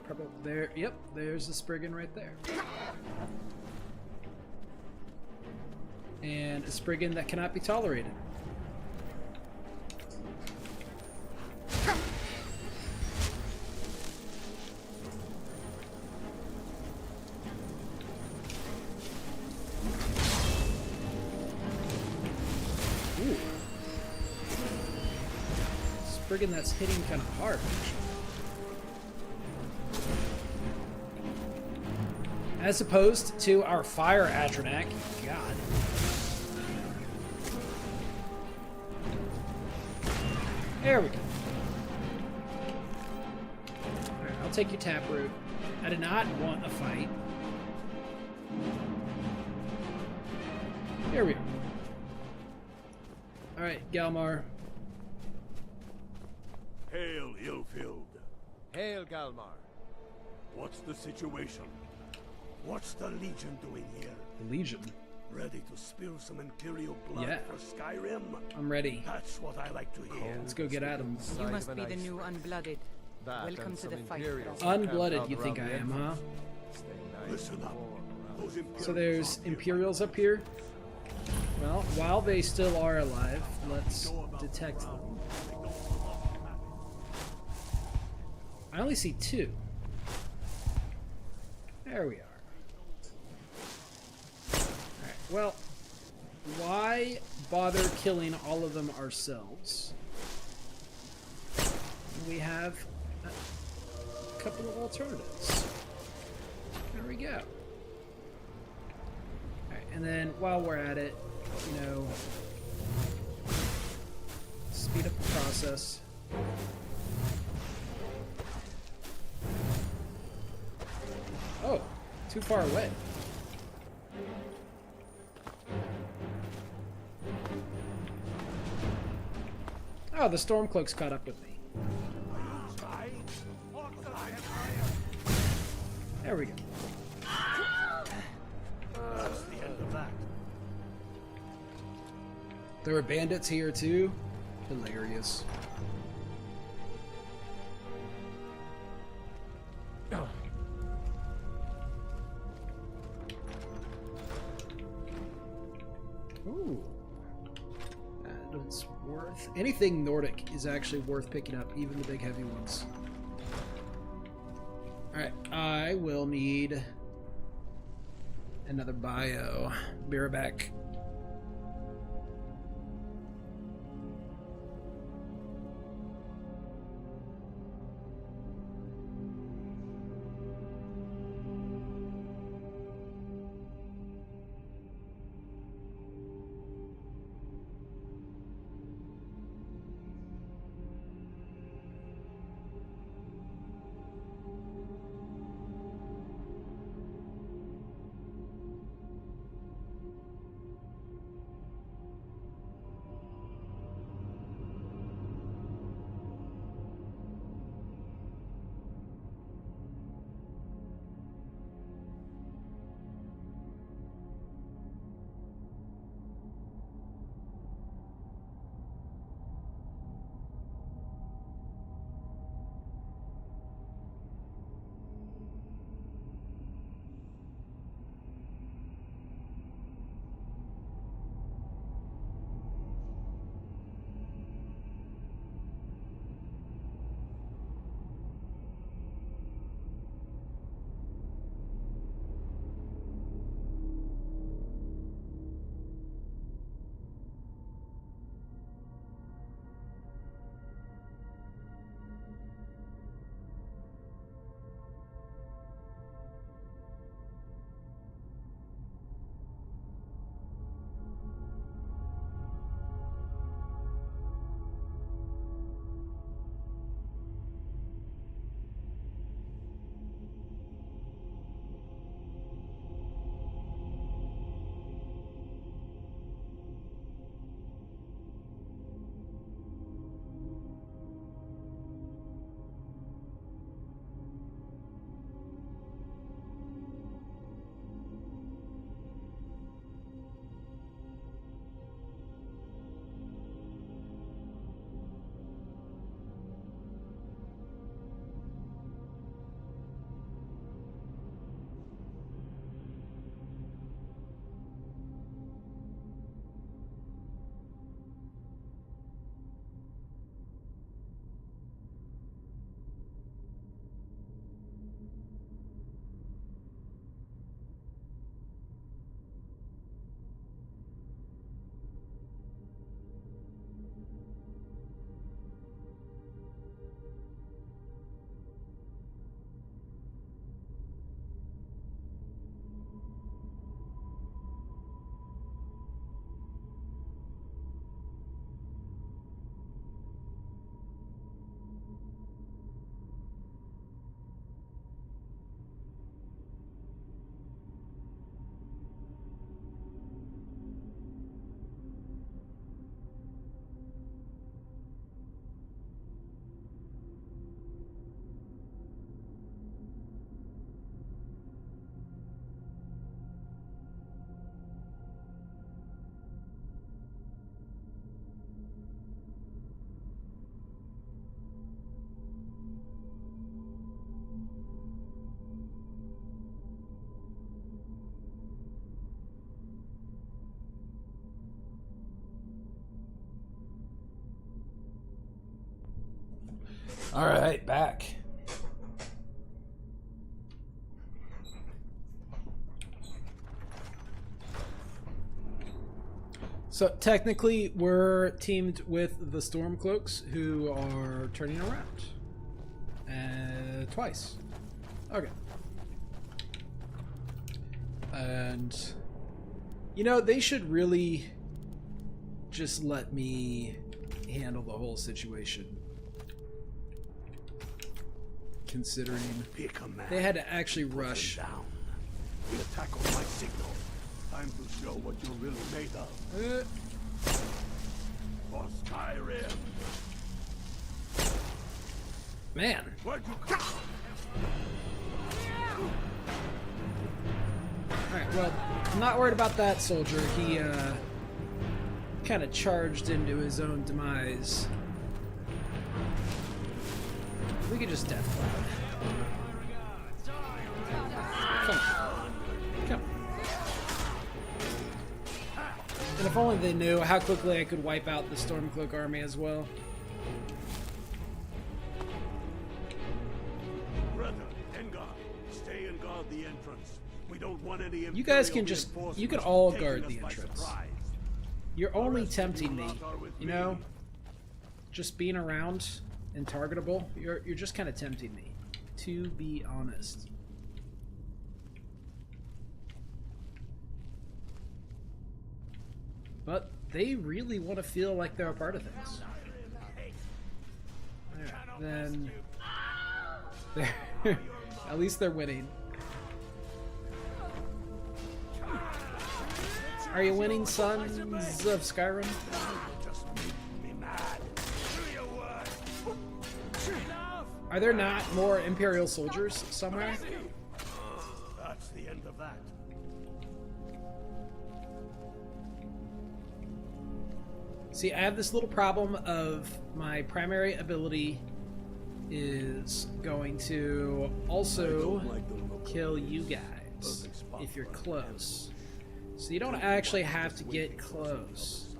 Probably there. Yep, there's a Spriggan right there. And a Spriggan that cannot be tolerated. Ooh. Spriggan that's hitting kind of hard, actually. As opposed to our fire Adronac. God. There we go. Alright, I'll take your taproot. I did not want a fight. There we go. Alright, Galmar. Hail, ill-filled. Hail, Galmar. What's the situation? What's the Legion doing here? The Legion? Ready to spill some Imperial blood Yeah. for Skyrim? I'm ready. That's what I like to hear. Let's go get at him. You must be the new Unblooded. Welcome to the fight. Unblooded, you think I am, huh? Listen up. Those So there's Imperials up here. Well, while they still are alive, let's detect them. I only see two. There we are. Alright, well, why bother killing all of them ourselves? We have a couple of alternatives. There we go. Alright, and then while we're at it, you know, speed up the process. Oh, too far away. Oh, the Stormcloak's caught up with me. There we go. That's the end of that. There were bandits here too. Hilarious. Ooh. That's worth... Anything Nordic is actually worth picking up, even the big heavy ones. Alright, I will need another bio. Be right back. Alright, back. So technically we're teamed with the Stormcloaks, who are turning around. Twice. Okay. And you know, they should really just let me handle the whole situation. Considering they had to actually rush. We attack on my signal. Time to show what you're really made of. For Skyrim. Man. Where'd you come from? Alright, well, I'm not worried about that soldier. He, kind of charged into his own demise. We could just death cloud. Come on. Come on. And if only they knew how quickly I could wipe out the Stormcloak army as well. Brother, Engar, stay and guard the entrance. We don't want any. You guys can just, you can all guard the entrance. You're only tempting me, you know? Just being around and targetable, you're just kind of tempting me, to be honest. But they really want to feel like they're a part of things. Alright, then... at least they're winning. Are you winning, sons of Skyrim? Are there not more Imperial soldiers somewhere? That's the end of that. See, I have this little problem of my primary ability is going to also kill you guys if you're close. So you don't actually have to get close.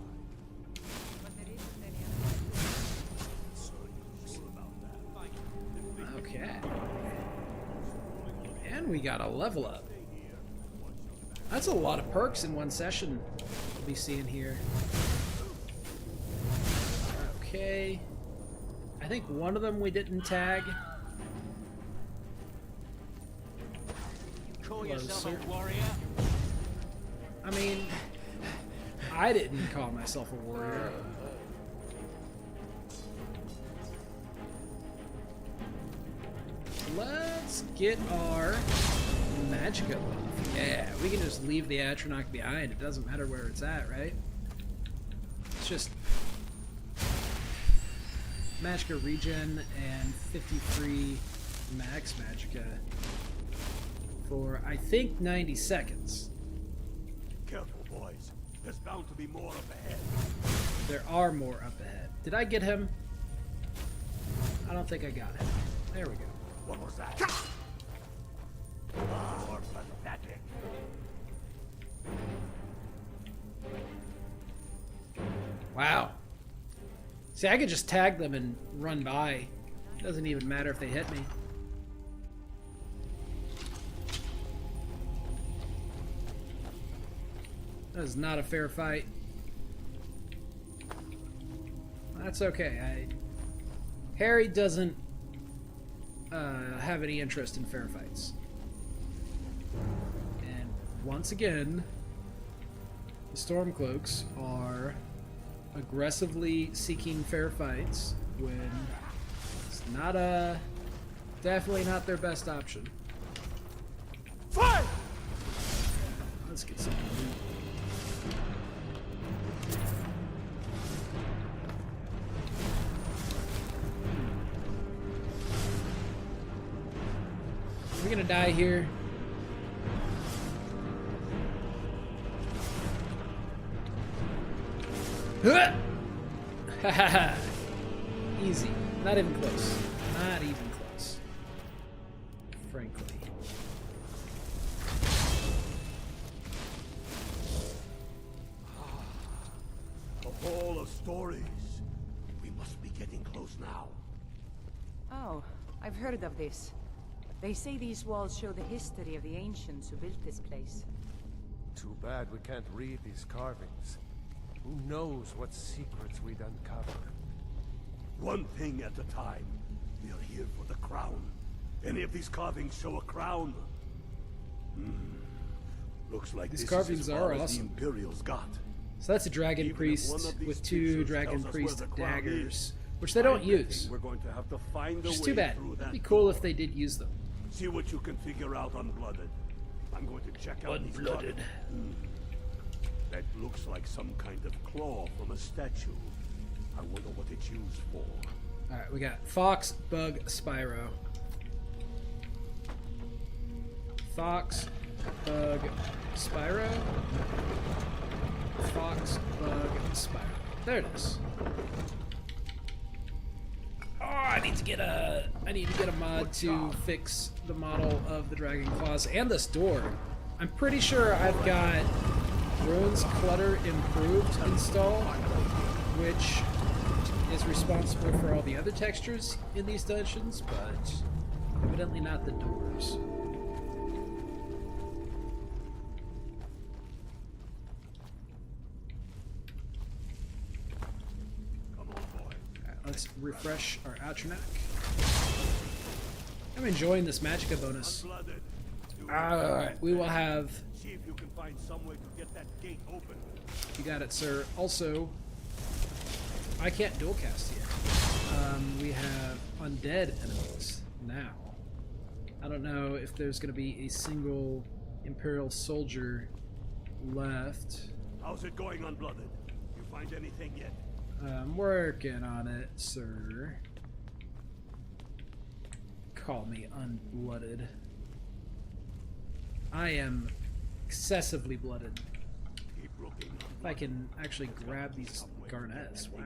Okay. And we got a level up. That's a lot of perks in one session we'll be seeing here. Okay. I think one of them we didn't tag. Call yourself a warrior? I mean, I didn't call myself a warrior. Let's get our Magicka buff. Yeah, we can just leave the Atronach behind. It doesn't matter where it's at, right? It's just Magicka regen and 53 max Magicka for, I think, 90 seconds. Careful, boys. There's bound to be more up ahead. There are more up ahead. Did I get him? I don't think I got him. There we go. What was that? More pathetic. Wow. See, I could just tag them and run by. Doesn't even matter if they hit me. That is not a fair fight. That's okay. Harry doesn't have any interest in fair fights. And once again, the Stormcloaks are aggressively seeking fair fights when it's not definitely not their best option. Fight! Let's get some loot. We're gonna die here. Haha. Easy. Not even close. Not even close. Frankly. A hall of stories. We must be getting close now. Oh, I've heard of this. They say these walls show the history of the ancients who built this place. Too bad we can't read these carvings. Who knows what secrets we'd uncover? One thing at a time. We are here for the crown. Any of these carvings show a crown? Looks like These this carvings is as are far as awesome. the Imperials got. So that's a dragon Even if priest one of these with 2 pictures dragon tells us priest where the crown daggers, is, which they don't I'm betting use. We're going to have to find Which a is way too bad. through It'd that be cool door. if they did use them. See what you can figure out Unblooded. I'm going to check out these Unblooded. carvings. That looks like some kind of claw from a statue. I wonder what it's used for. Alright, we got Fox, Bug, Spyro. Fox, Bug, Spyro. Fox, Bug, Spyro. There it is. Oh, I need to get a mod to fix the model of the Dragon Claws and this door. I'm pretty sure I've got Ruins Clutter Improved installed, which is responsible for all the other textures in these dungeons, but evidently not the doors. Let's refresh our Atronach. I'm enjoying this Magicka bonus. Alright, we will have... See if you can find some way to get that gate open. You got it, sir. Also, I can't dual cast yet. We have undead enemies now. I don't know if there's going to be a single Imperial soldier left. How's it going, Unblooded? You find anything yet? I'm working on it, sir. Call me unblooded. I am excessively blooded. If I can actually grab these garnets, wow.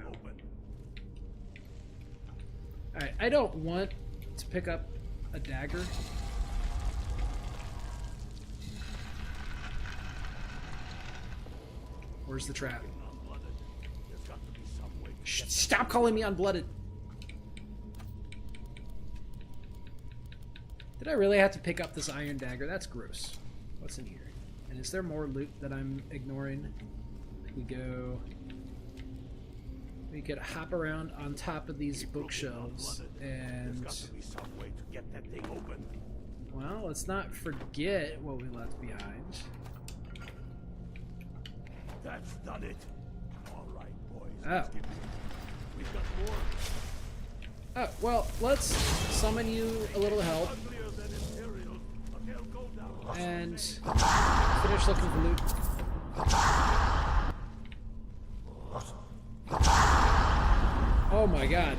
Alright, I don't want to pick up a dagger. Where's the trap? Stop calling me unblooded. Did I really have to pick up this iron dagger? That's gross. What's in here? And is there more loot that I'm ignoring? We could hop around on top of these bookshelves and... Well, let's not forget what we left behind. That's done it. All right, boys. Oh. We've got more. Oh, well, let's summon you a little help. And finish looking for loot. Oh my god.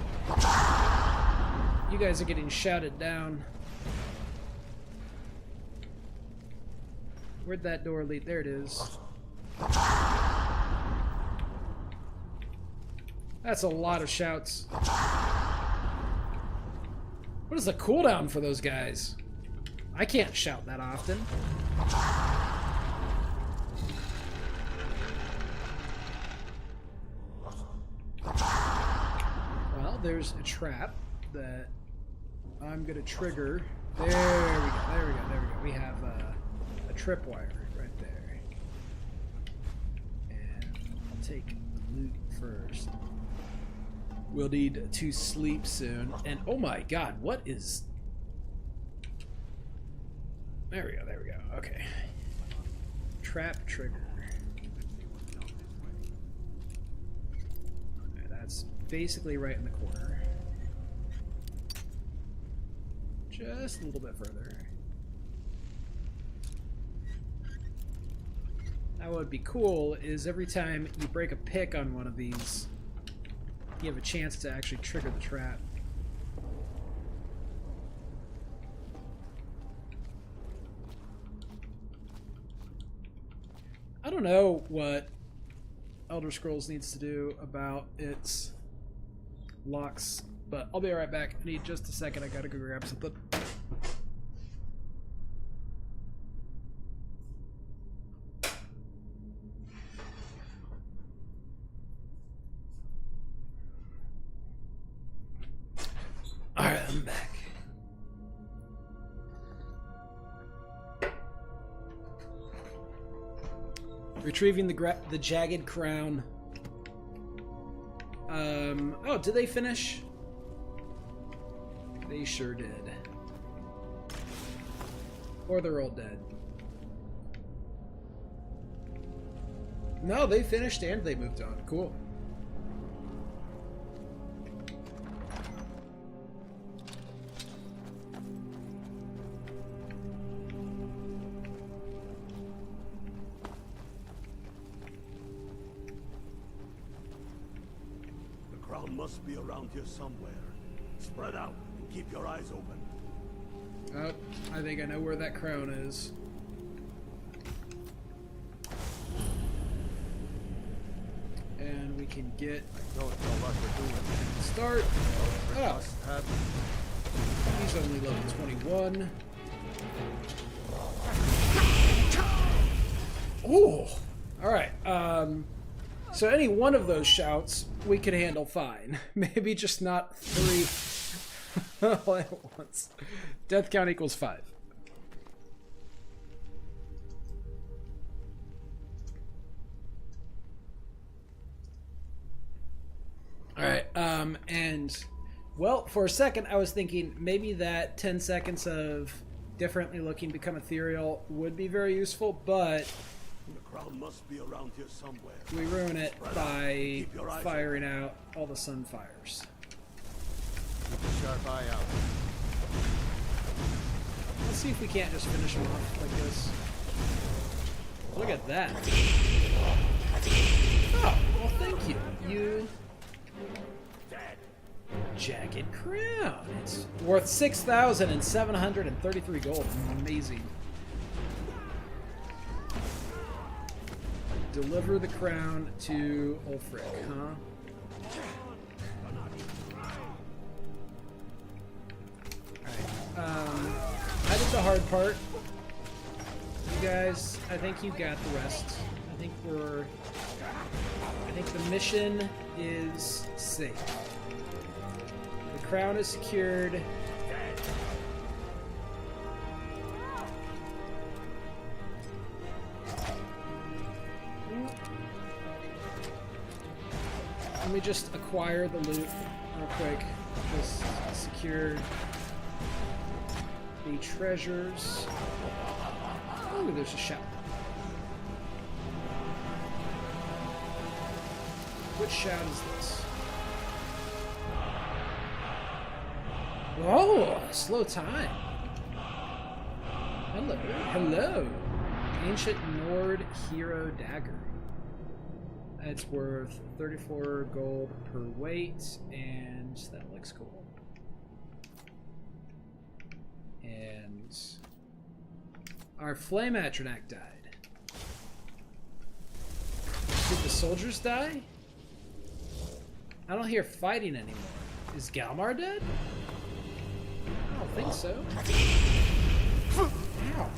You guys are getting shouted down. Where'd that door lead? There it is. That's a lot of shouts. What is the cooldown for those guys? I can't shout that often. Well, there's a trap that I'm gonna trigger. There we go. We have a tripwire right there. And I'll take the loot first. We'll need to sleep soon. And oh my god, what is... There we go. Okay. Trap trigger. Okay, that's basically right in the corner. Just a little bit further. Now what would be cool is every time you break a pick on one of these, you have a chance to actually trigger the trap. I don't know what Elder Scrolls needs to do about its locks, but I'll be right back. I need just a second. I gotta go grab something. Alright, I'm back. Retrieving the jagged crown. Oh, did they finish? They sure did. Or they're all dead. No, they finished and they moved on. Cool. The crown must be around here somewhere. Spread out and keep your eyes open. Oh, I think I know where that crown is. And we can get start. Oh, he's only level 21. Oh, all right. So any one of those shouts we could handle fine. Maybe just not 3 all at once. Death count equals 5. Alright, and, well, for a second I was thinking maybe that 10 seconds of differently looking become ethereal would be very useful, but The crown must be around here somewhere. we ruin it by firing out all the sunfires. Keep a sharp eye out. Let's see if we can't just finish them off like this. Look at that. Oh, well thank you. You... Jagged crown. It's worth 6,733 gold. Amazing. Deliver the crown to Ulfric, huh? I did the hard part. You guys, I think you got the rest. I think the mission is safe. The crown is secured. Let me just acquire the loot real quick. Just secure the treasures. Ooh, there's a shout. Which shout is this? Oh, slow time. Hello, hello. Ancient Nord Hero Dagger. It's worth 34 gold per weight, and that looks cool. And our Flame Atronak died. Did the soldiers die? I don't hear fighting anymore. Is Galmar dead? I don't think so. Ow.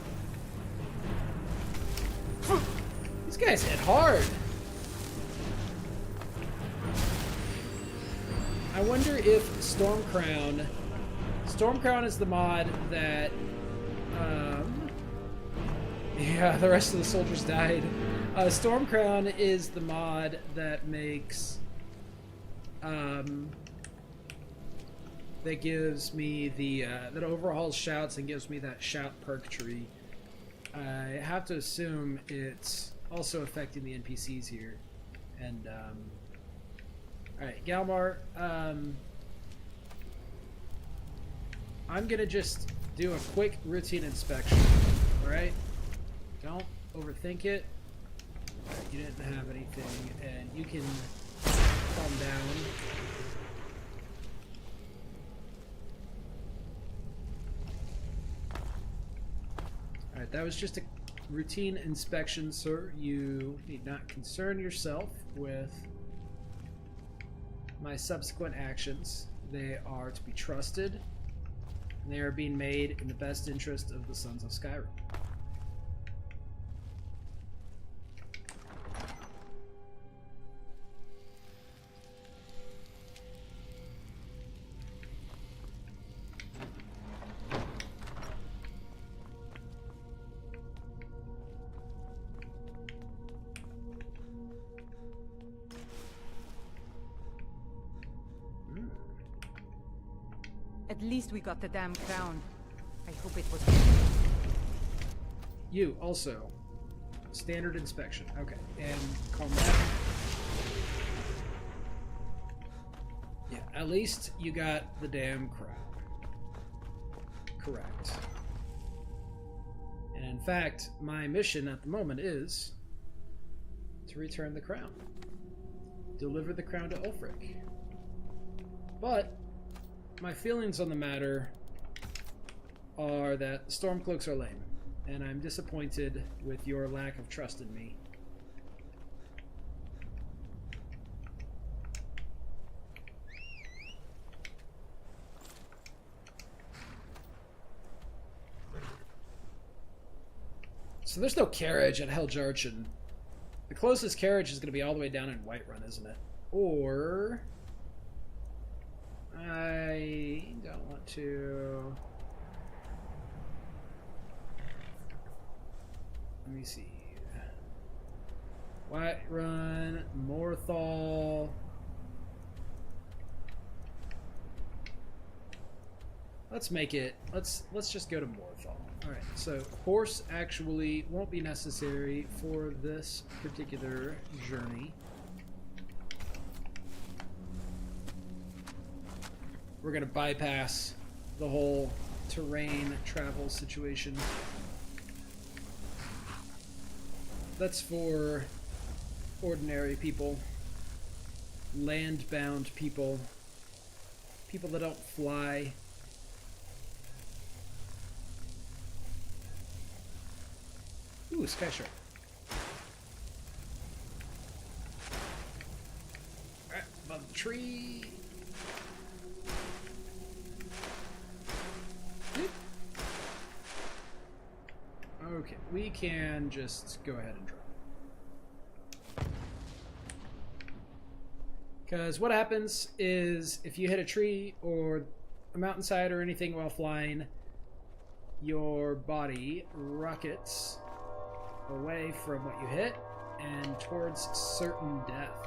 These guys hit hard. I wonder if Stormcrown is the mod that, yeah, the rest of the soldiers died. Stormcrown is the mod that makes, that gives me the, that overhauls shouts and gives me that shout perk tree. I have to assume it's also affecting the NPCs here. And, alright, Galmar, I'm gonna just do a quick routine inspection, alright? Don't overthink it. You didn't have anything, and you can calm down. Alright, that was just a routine inspection, sir. You need not concern yourself with my subsequent actions. They are to be trusted, and they are being made in the best interest of the Sons of Skyrim. At least we got the damn crown. I hope it was... You, also. Standard inspection. Okay, and calm down. Yeah, at least you got the damn crown. Correct. And in fact, my mission at the moment is to return the crown. Deliver the crown to Ulfric. But my feelings on the matter are that Stormcloaks are lame, and I'm disappointed with your lack of trust in me. So there's no carriage at Heljarch, and the closest carriage is going to be all the way down in Whiterun, isn't it? Or... I don't want to... Let me see. Whiterun, Morthal... Let's make it... Let's just go to Morthal. Alright, so horse actually won't be necessary for this particular journey. We're going to bypass the whole terrain travel situation. That's for ordinary people, land-bound people, people that don't fly. Ooh, Sky Shark. Alright, above the tree. Okay, we can just go ahead and drop. Because what happens is if you hit a tree or a mountainside or anything while flying, your body rockets away from what you hit and towards certain death.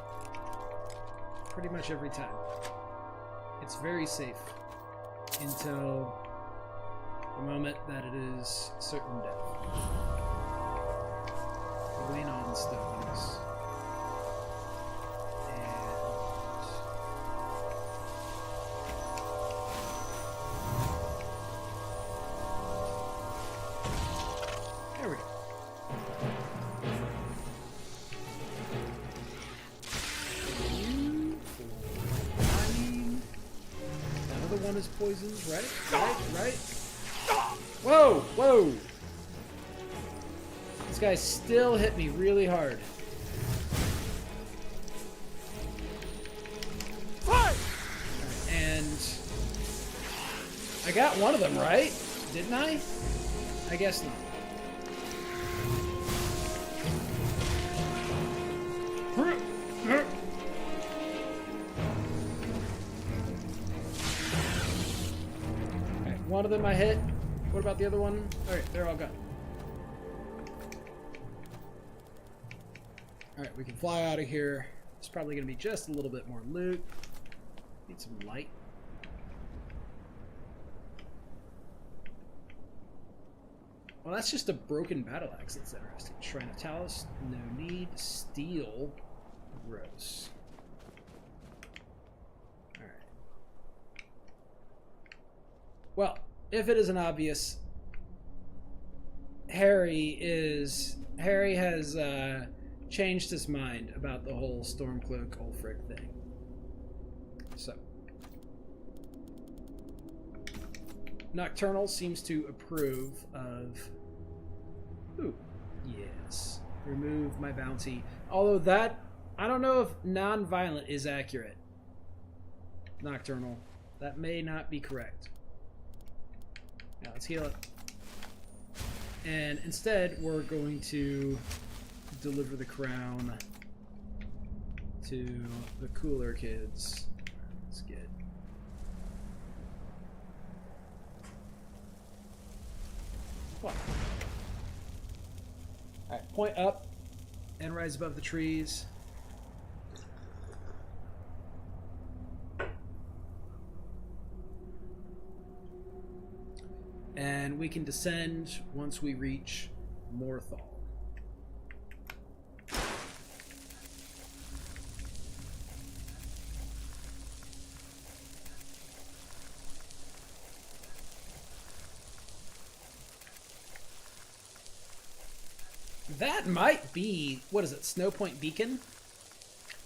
Pretty much every time. It's very safe until the moment that it is certain death. Lean on stones. There we go. Another one is poisoned, right? Whoa, whoa! This guy still hit me really hard. Right, and I got one of them right, didn't I? I guess not. Alright, one of them I hit. What about the other one? Alright, they're all gone. Alright, we can fly out of here. It's probably going to be just a little bit more loot. Need some light. Well, that's just a broken battle axe. That's interesting. Shrine of Talos. No need. Steel. Gross. Alright. Well, if it isn't obvious, Harry has changed his mind about the whole Stormcloak Ulfric thing. So Nocturnal seems to approve of... Ooh, yes. Remove my bounty. Although that... I don't know if non-violent is accurate. Nocturnal. That may not be correct. Now let's heal it. And instead, we're going to deliver the crown to the cooler kids. That's good. What? Alright, point up and rise above the trees. And we can descend once we reach Morthal. That might be, what is it, Snowpoint Beacon?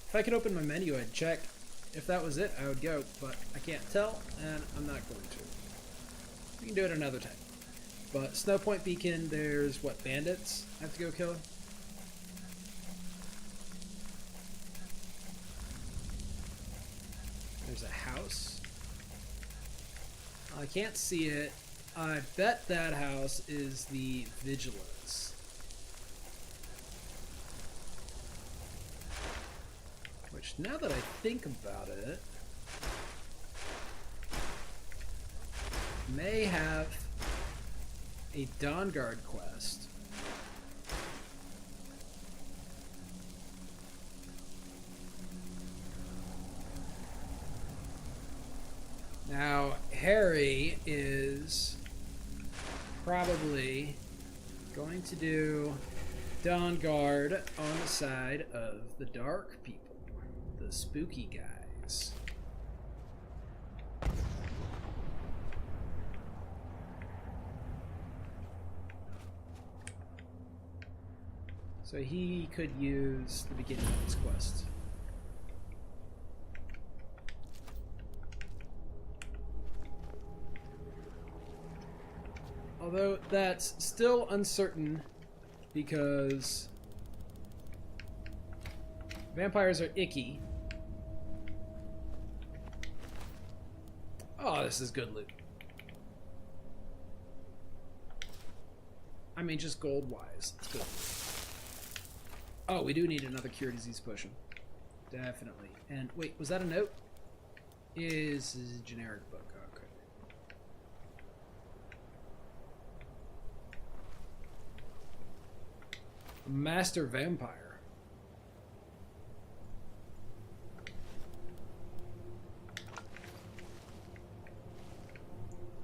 If I could open my menu, I'd check. If that was it, I would go, but I can't tell, and I'm not going to. We can do it another time. But Snowpoint Beacon, there's, what, bandits I have to go kill? There's a house. I can't see it. I bet that house is the Vigilance. Which, now that I think about it, may have a Dawnguard quest. Now, Harrey is probably going to do Dawnguard on the side of the dark people. The spooky guys. So he could use the beginning of his quest. Although that's still uncertain because vampires are icky. Oh, this is good loot. I mean, just gold-wise, it's good loot. Oh, we do need another cure disease potion. Definitely. And wait, was that a note? Is a generic book. Okay. Master Vampire.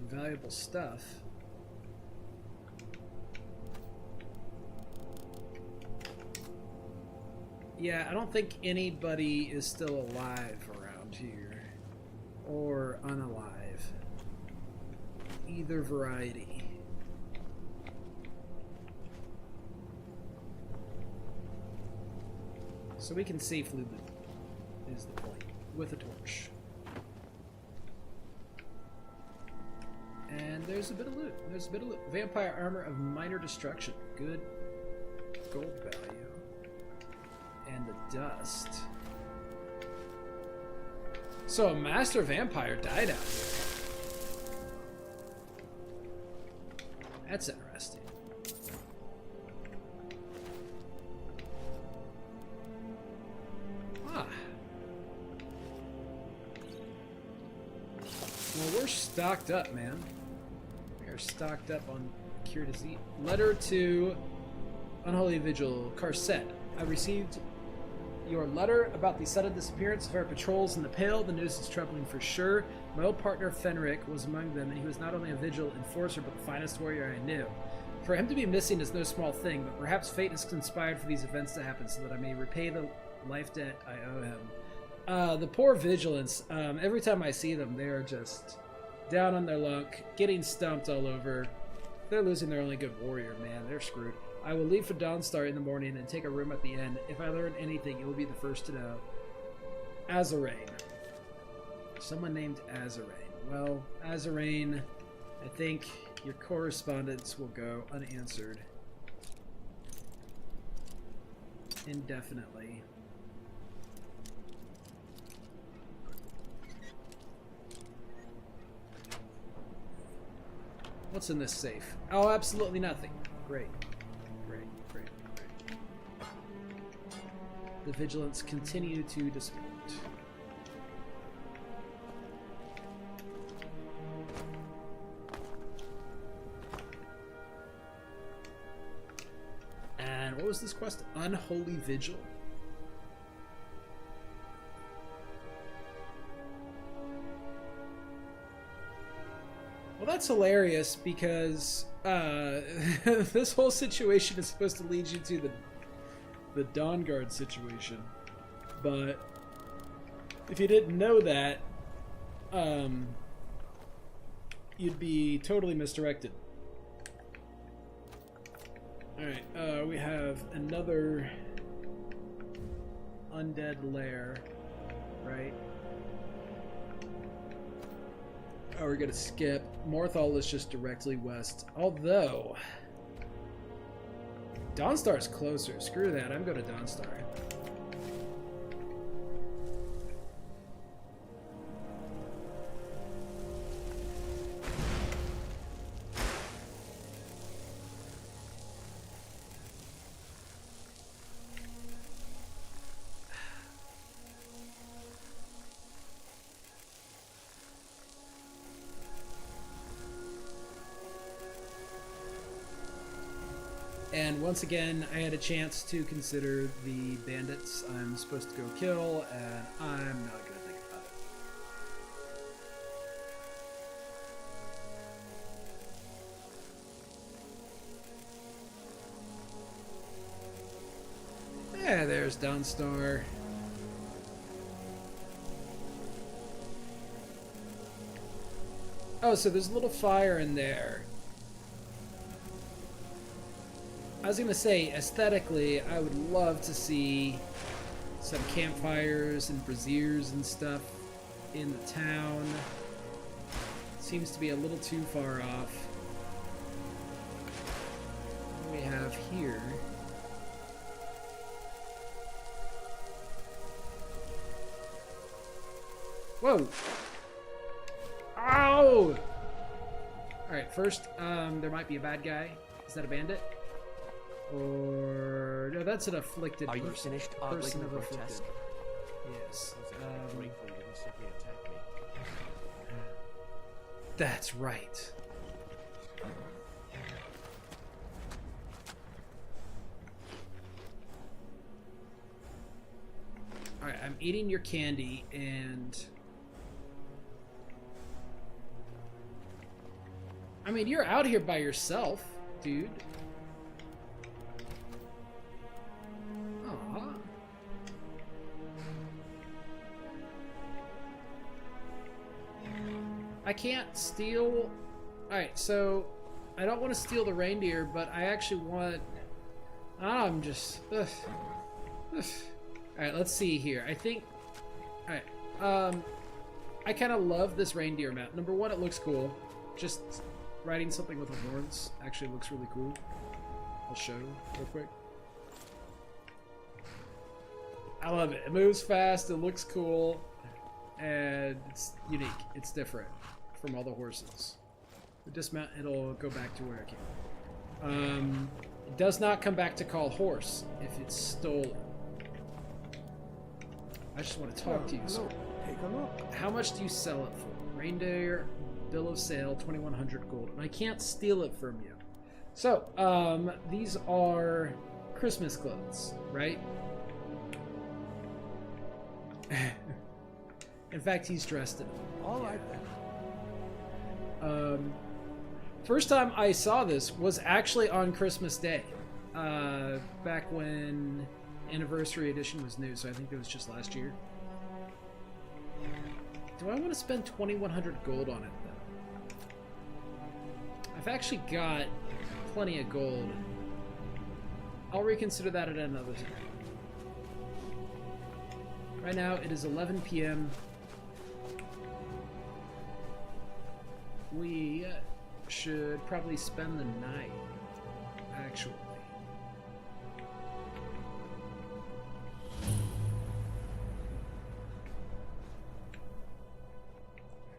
Valuable stuff. Yeah, I don't think anybody is still alive around here. Or unalive. Either variety. So we can safely loot, is the point. With a torch. And there's a bit of loot. There's a bit of loot. Vampire armor of minor destruction. Good gold value. And the dust. So a master vampire died out here. That's interesting. Ah. Well, we're stocked up, man. We are stocked up on cure disease. Letter to Unholy Vigil, Carset. I received your letter about the sudden disappearance of our patrols in the Pale. The news is troubling for sure. My old partner Fenric was among them, and he was not only a vigil enforcer, but the finest warrior I knew. For him to be missing is no small thing, but perhaps fate has conspired for these events to happen so that I may repay the life debt I owe him. The poor Vigilants, every time I see them, they are just down on their luck, getting stumped all over. They're losing their only good warrior, man. They're screwed. I will leave for Dawnstar in the morning and take a room at the inn. If I learn anything, you will be the first to know. Azarain. Someone named Azarain. Well, Azarain, I think your correspondence will go unanswered indefinitely. What's in this safe? Oh, absolutely nothing. Great. Great, great, great. The Vigilants continue to dispute. And what was this quest? Unholy Vigil? Well, that's hilarious because this whole situation is supposed to lead you to the Dawn Guard situation. But if you didn't know that, you'd be totally misdirected. Alright, we have another undead lair, right? Oh, we're gonna skip. Morthal is just directly west. Although, Dawnstar is closer. Screw that, I'm going to Dawnstar. And once again, I had a chance to consider the bandits I'm supposed to go kill, and I'm not going to think about it. Yeah, there's Dawnstar. Oh, so there's a little fire in there. I was gonna say, aesthetically, I would love to see some campfires and braziers and stuff in the town. Seems to be a little too far off. What do we have here? Whoa! Ow! Alright, first, there might be a bad guy. Is that a bandit? Or no, that's an afflicted person. Are you finished ogling the grotesque? Yes. That's right. Alright, I'm eating your candy, and I mean, you're out here by yourself, dude. I can't steal... Alright, so I don't want to steal the reindeer, but I actually want... I'm just... Alright, let's see here. I think... Alright, I kind of love this reindeer map. Number one, it looks cool. Just riding something with the horns actually looks really cool. I'll show you real quick. I love it. It moves fast, it looks cool, and it's unique. It's different from all the horses. The dismount, it'll go back to where it came. It does not come back to call horse if it's stolen. I just want to talk to you. So, take a look. How much do you sell it for? Reindeer, bill of sale, 2,100 gold. And I can't steal it from you. So, these are Christmas clothes, right? In fact, he's dressed in them. All right then. First time I saw this was actually on Christmas Day, back when Anniversary Edition was new, so I think it was just last year. Do I want to spend 2,100 gold on it, though? I've actually got plenty of gold. I'll reconsider that at another time. Right now, it is 11 p.m. We should probably spend the night, actually.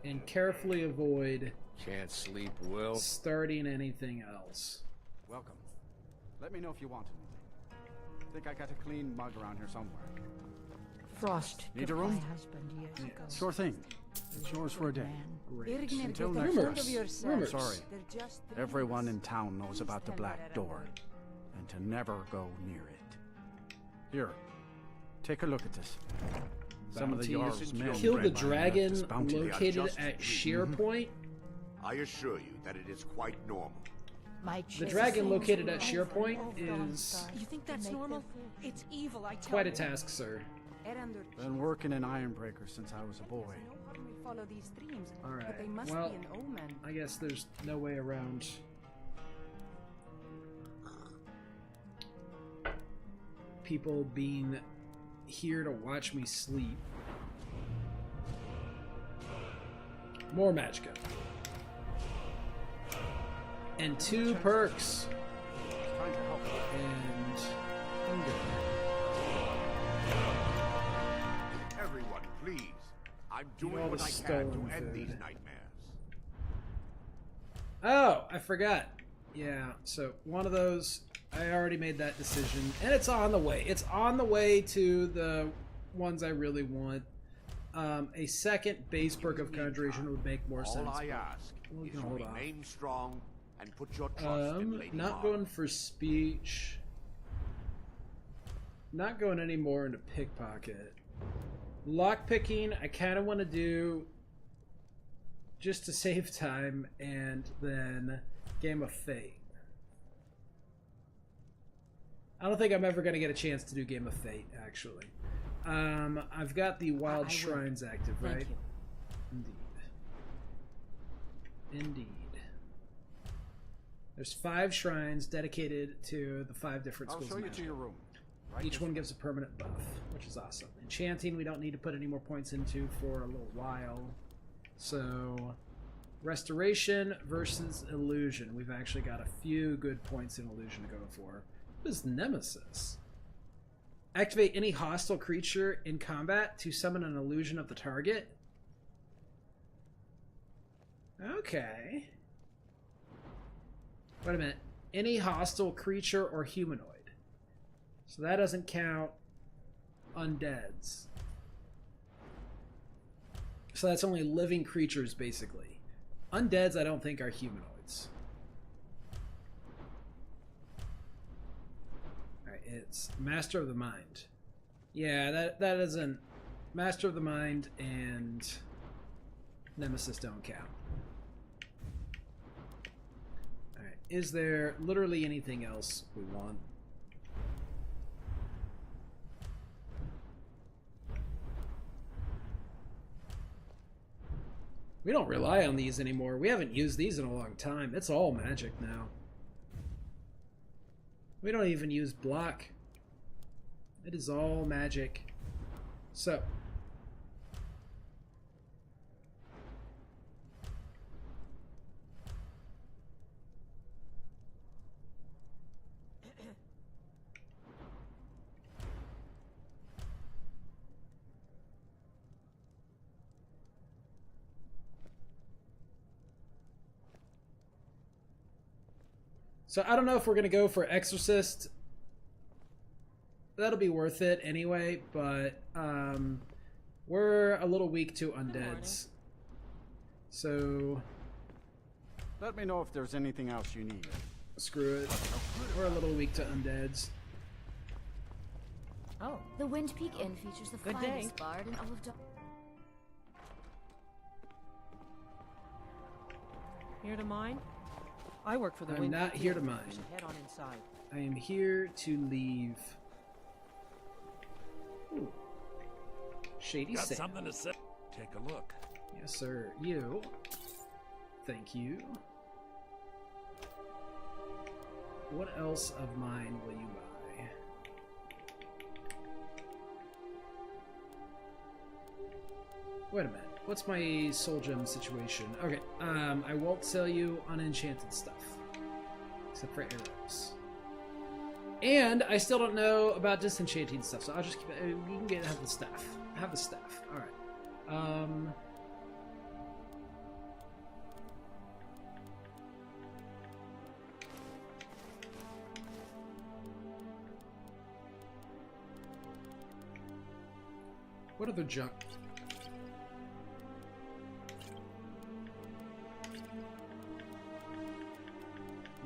And carefully avoid Can't sleep, Will. starting anything else. Welcome. Let me know if you want anything. Think I got a clean mug around here somewhere. Frost Need a took room? my husband years ago. Sure thing. It's yours for a day. Great. Until Take next hold time. of yourself. Sorry. They're just three Everyone in months. town knows Please about the stand Black right Door, and to never go near it. Here, take a look at this. Some of the Jarl's men Kill the bred by dragon this bounty they are located just at free. Sheer Point. I assure you that it is quite normal. The dragon located at Sheer Point is You think that's normal? It's evil, I tell quite a you. task, sir. Been working in Ironbreaker since I was a boy. Follow these streams, Alright, but they must well, be an omen. I guess there's no way around people being here to watch me sleep. More magicka. And 2 perks. And hunger. Everyone, please. I'm all doing what the I can stolen to end food. these nightmares. Oh, I forgot. Yeah, so one of those, I already made that decision, and it's on the way. It's on the way to the ones I really want. A second base perk of Conjuration would make more sense. All I ask We're is gonna you hold off. remain strong and put your trust in Lady Not Mar. going for speech. Not going any more into pickpocket. Lockpicking, I kind of want to do just to save time, and then Game of Fate. I don't think I'm ever going to get a chance to do Game of Fate, actually. I've got the Wild Shrines active, right? Indeed. There's 5 shrines dedicated to the 5 different schools I'll show of you magic. to your room. Each one gives a permanent buff, which is awesome. Enchanting, we don't need to put any more points into for a little while. So, Restoration versus Illusion. We've actually got a few good points in Illusion to go for. What is Nemesis? Activate any hostile creature in combat to summon an illusion of the target. Okay. Wait a minute. Any hostile creature or humanoid. So that doesn't count undeads. So that's only living creatures, basically. Undeads, I don't think, are humanoids. Alright, it's Master of the Mind. Yeah, that isn't... Master of the Mind and Nemesis don't count. Alright, is there literally anything else we want? We don't rely on these anymore. We haven't used these in a long time. It's all magic now. We don't even use block. It is all magic. So. So I don't know if we're going to go for Exorcist. That'll be worth it anyway, but we're a little weak to undeads. So let me know if there's anything else you need. Screw it. We're a little weak to undeads. Oh. The Wind Peak Inn features the Good finest day. bard in all of Here to mine? I work for the I'm Wind not Peak here Inn. to mine. You should head on inside. I am here to leave. Ooh. Shady Got sale. something to say? Take a look. Yes, sir. You. Thank you. What else of mine will you buy? Wait a minute. What's my soul gem situation? Okay, I won't sell you unenchanted stuff. Except for arrows. And I still don't know about disenchanting stuff, so I'll just keep it. You can have the staff. Have the staff. Alright. What other junk?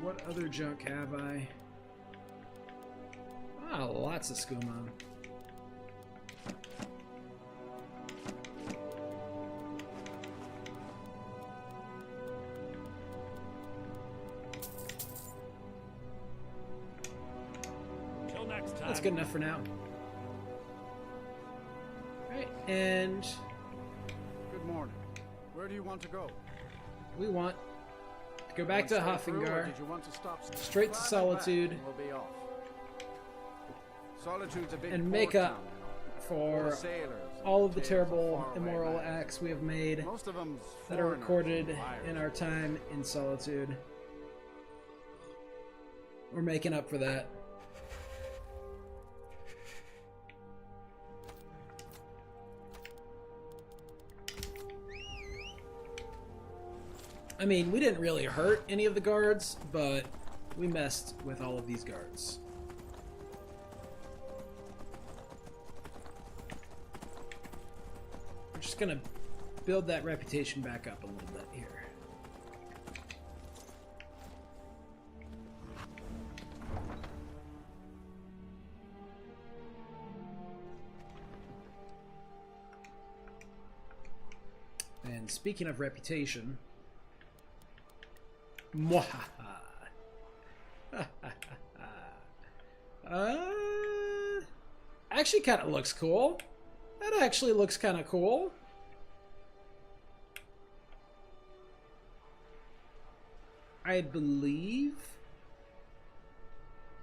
What other junk have I? Ah, lots of Skooma. That's good enough for now. Alright, and Good morning. Where do you want to go? we want to go back to Stay through, or Hoffingar, did you want to stop? straight to Solitude, We'll be off. Solitude's a big and make port up town, for full of sailors and all of the tales terrible, faraway immoral lands. acts we have made Most of them's that are foreigners recorded and liars. in our time in Solitude. We're making up for that. I mean, we didn't really hurt any of the guards, but we messed with all of these guards. We're just gonna build that reputation back up a little bit here. And speaking of reputation, mwahaha. Actually kind of looks cool. That actually looks kind of cool. I believe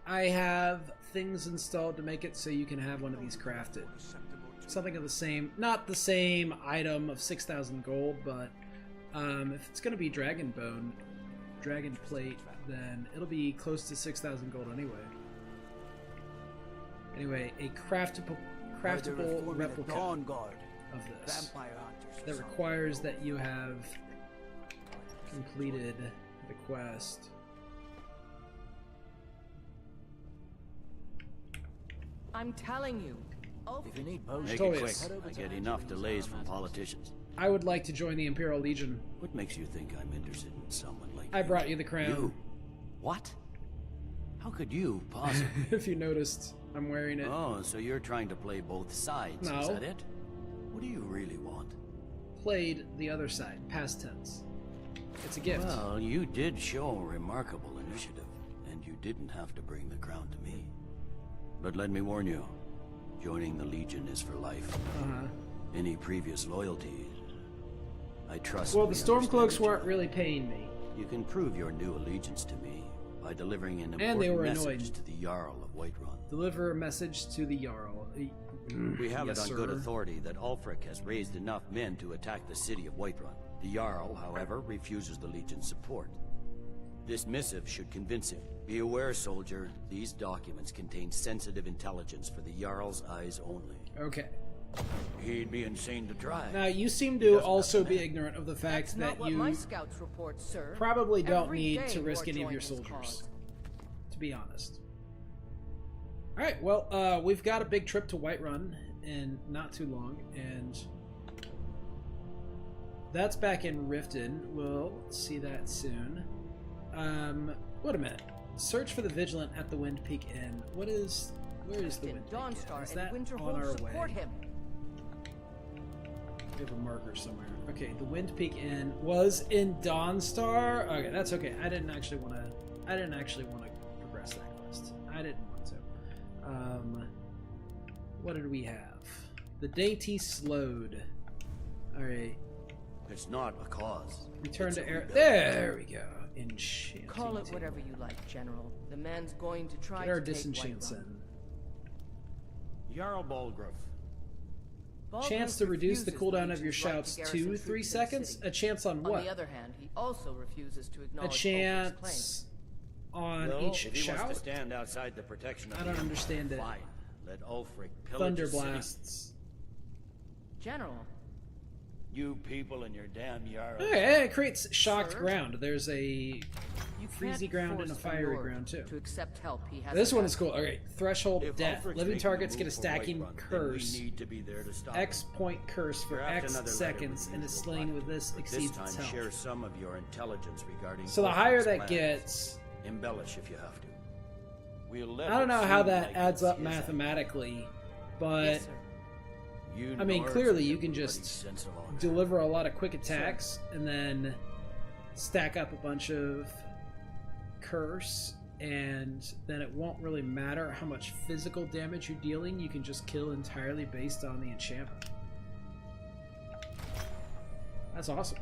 I have things installed to make it so you can have one of these crafted. Something of the same, not the same item of 6,000 gold, but if it's going to be dragon bone, dragon plate, then it'll be close to 6,000 gold anyway. Anyway, a craftable replica of this that requires that you have completed the quest. I'm telling you. If you need potions, Make make it it quick. quick. I get enough delays from politicians. I would like to join the Imperial Legion. What makes you think I'm interested in someone like I brought you the crown. you? What? How could you possibly? If you noticed, I'm wearing it. Oh, so you're trying to play both sides, No. is that it? What do you really want? Played the other side, past tense. It's a gift. Well, you did show remarkable initiative, and you didn't have to bring the crown to me. But let me warn you, joining the Legion is for life. Any previous loyalty, I trust. Well, the we Stormcloaks understand weren't really paying me. You can prove your new allegiance to me by delivering an And they important were message annoyed. to the Jarl of Whiterun. Deliver a message to the Jarl. We have Yes, it on good sir. authority that Ulfric has raised enough men to attack the city of Whiterun. The Jarl, however, refuses the Legion's support. This missive should convince him. Be aware, soldier, these documents contain sensitive intelligence for the Jarl's eyes only. Okay. He'd be insane to try. Now, you seem to also be ignorant of the fact That's that not what you my scouts report, sir. probably don't Every need day to risk more any of your join this soldiers. cause. To be honest. Alright, well, we've got a big trip to Whiterun in not too long, and that's back in Riften. We'll see that soon. Wait a minute. Search for the Vigilant at the Wind Peak Inn. Where is the Wind Peak Inn? Dawnstar Is and that Winterhold on our support way? him. We have a marker somewhere. Okay, the Wind Peak Inn was in Dawnstar. Okay, that's okay. I didn't actually want to progress that quest. I didn't want to. What did we have? The Dainty Sload. All right. It's not a cause. Return It's to a air. rebellion. There we go. Enchanting. Call it table. whatever you like, General. The man's going to try Get our to take disenchants Whiterun. Jarl Balgruuf. Chance to reduce the cooldown of your shouts to 3 seconds? A chance on On what? the other hand, he also refuses to A acknowledge Ulfric's chance claims. on Well, each if he wants shout? to stand outside the protection of I the don't Empire, understand it. Fine. Let Ulfric pillage Thunder the city. blasts. General, You people and your damn Jarl. Okay, it creates shocked Sir? ground. There's a you freezy can't ground and a force fiery Vanor ground too. To accept help, he has This to one have- is cool. Okay, threshold If death. Ulfric's Living making a targets move get a for stacking Whiterun, then curse. we need to be there to stop X him. point curse for Craft X another letter seconds, with and is usual slain with button, this but exceeds this time its health. share some of your intelligence regarding So the higher Ulfric's that plans. gets, Embellish if you have to. We'll let I don't it know how seem that like adds it's up his mathematically, but Yes, sir. You I mean, Nords clearly and you can everybody's just sensible. deliver a lot of quick attacks and then stack up a bunch of curse and then it won't really matter how much physical damage you're dealing. You can just kill entirely based on the enchantment. That's awesome.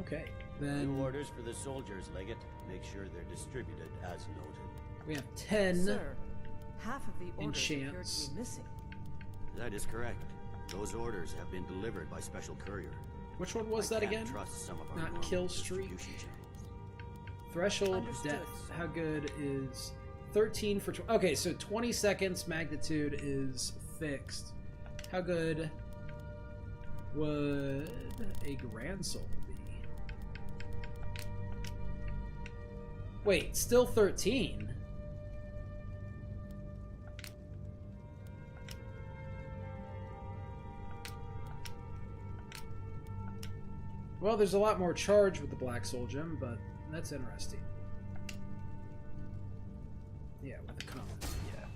Okay, then... New orders for the soldiers, Legate. Make sure they're distributed as noted. We have 10 Sir, half of the orders appear to enchants. be missing. That is correct. Those orders have been delivered by special courier. Which one was that can't again? Trust some of our Not normal kill streak. distribution channels. Threshold Understood, depth. sir. How good is 13 for... Okay, so 20 seconds magnitude is fixed. How good would a Grand Soul be? Wait, still 13? Well, there's a lot more charge with the Black Soul Gem, but that's interesting. Yeah, with the common, yeah.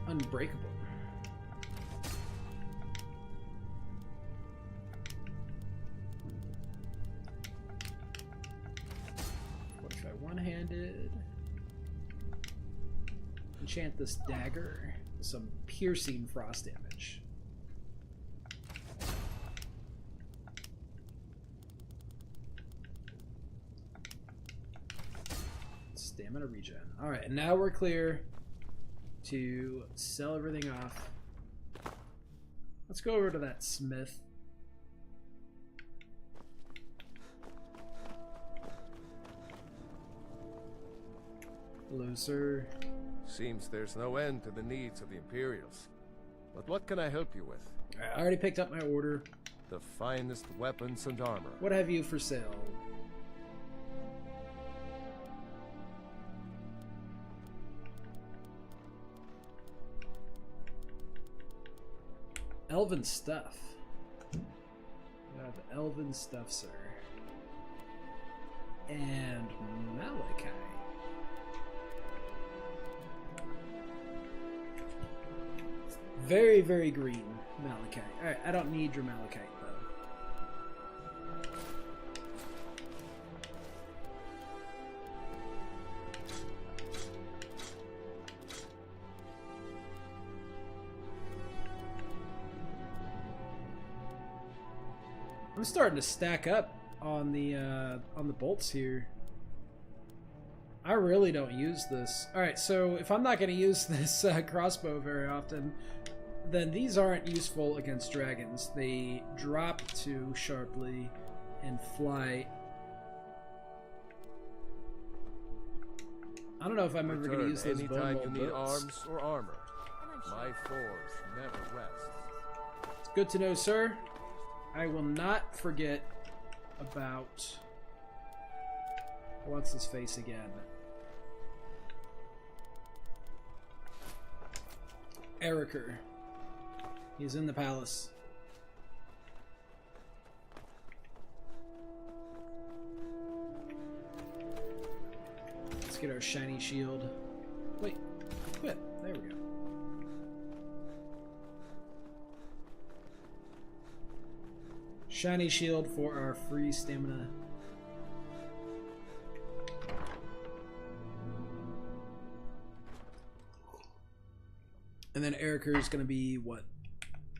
Unbreakable. What if I one-handed? Enchant this dagger with some piercing frost damage. Stamina regen. Alright, and now we're clear to sell everything off. Let's go over to that smith. Hello, sir. Seems there's no end to the needs of the Imperials. But what can I help you with? I already picked up my order. The finest weapons and armor. What have you for sale? Elven stuff. We have elven stuff, sir. And Malachi. Very, very green Malachite. Alright, I don't need your Malachite, though. I'm starting to stack up on the bolts here. I really don't use this. Alright, so if I'm not going to use this crossbow very often, then these aren't useful against dragons. They drop too sharply and fly. I don't know if I'm ever going to use those anytime bone you need bolts. arms or armor. My force never rests. It's good to know, sir. I will not forget about... What's his face again? Eriker. He's in the palace. Let's get our shiny shield. Wait, equip. There we go. Shiny shield for our free stamina. And then Eriker is going to be what?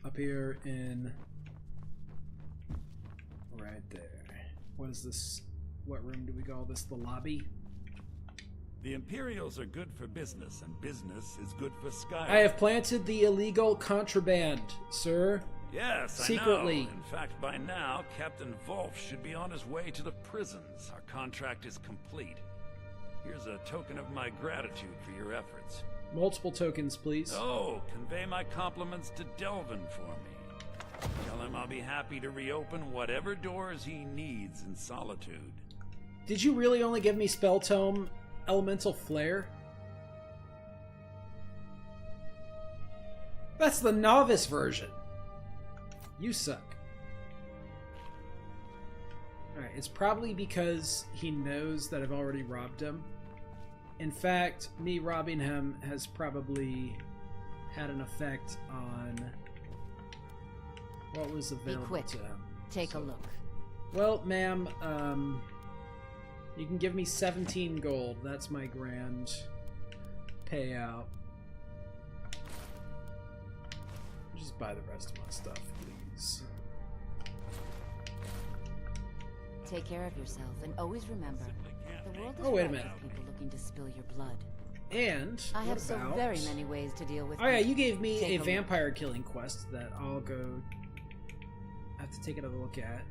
Up here in... Right there. What is this? What room do we call this? The lobby? The Imperials are good for business, and business is good for Skyrim. I have planted the illegal contraband, sir. Yes, secretly. I know. In fact, by now, Captain Wolf should be on his way to the prisons. Our contract is complete. Here's a token of my gratitude for your efforts. Multiple tokens, please. Oh, convey my compliments to Delvin for me. Tell him I'll be happy to reopen whatever doors he needs in Solitude. Did you really only give me Spell Tome Elemental Flare? That's the novice version. You suck. Alright, it's probably because he knows that I've already robbed him. In fact, me robbing him has probably had an effect on what was available Be quick. to him. Take a look. Well, ma'am, you can give me 17 gold. That's my grand payout. Just buy the rest of my stuff, please. Take care of yourself, and always remember, the world is Oh, wait a full minute. of people looking to spill your blood. And I have what so about... very many ways to deal with. Oh yeah, you gave me Take a look. vampire killing quest that I'll go... I have to take another look at.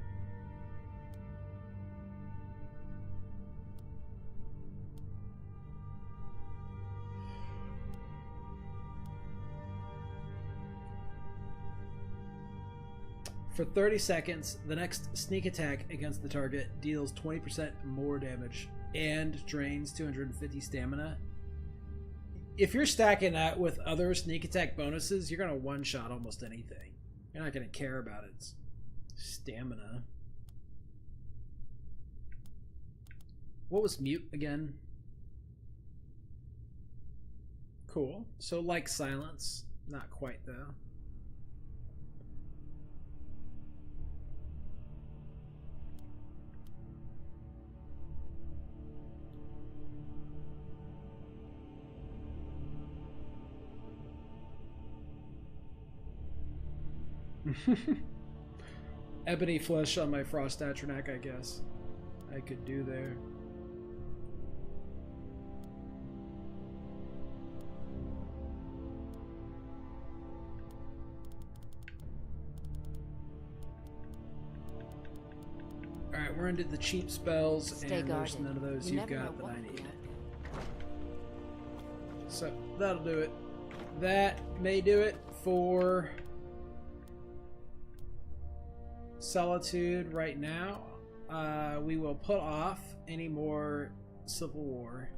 For 30 seconds, the next sneak attack against the target deals 20% more damage and drains 250 stamina. If you're stacking that with other sneak attack bonuses, you're going to one-shot almost anything. You're not going to care about its stamina. What was mute again? Cool. So like silence. Not quite though. Ebony flesh on my frost atronak, I guess I could do there. Alright, we're into the cheap spells, Stay and there's guarded. none of those You you've never know got that what I will be need. out So that'll do it. That may do it for Solitude right now. We will put off any more Civil War.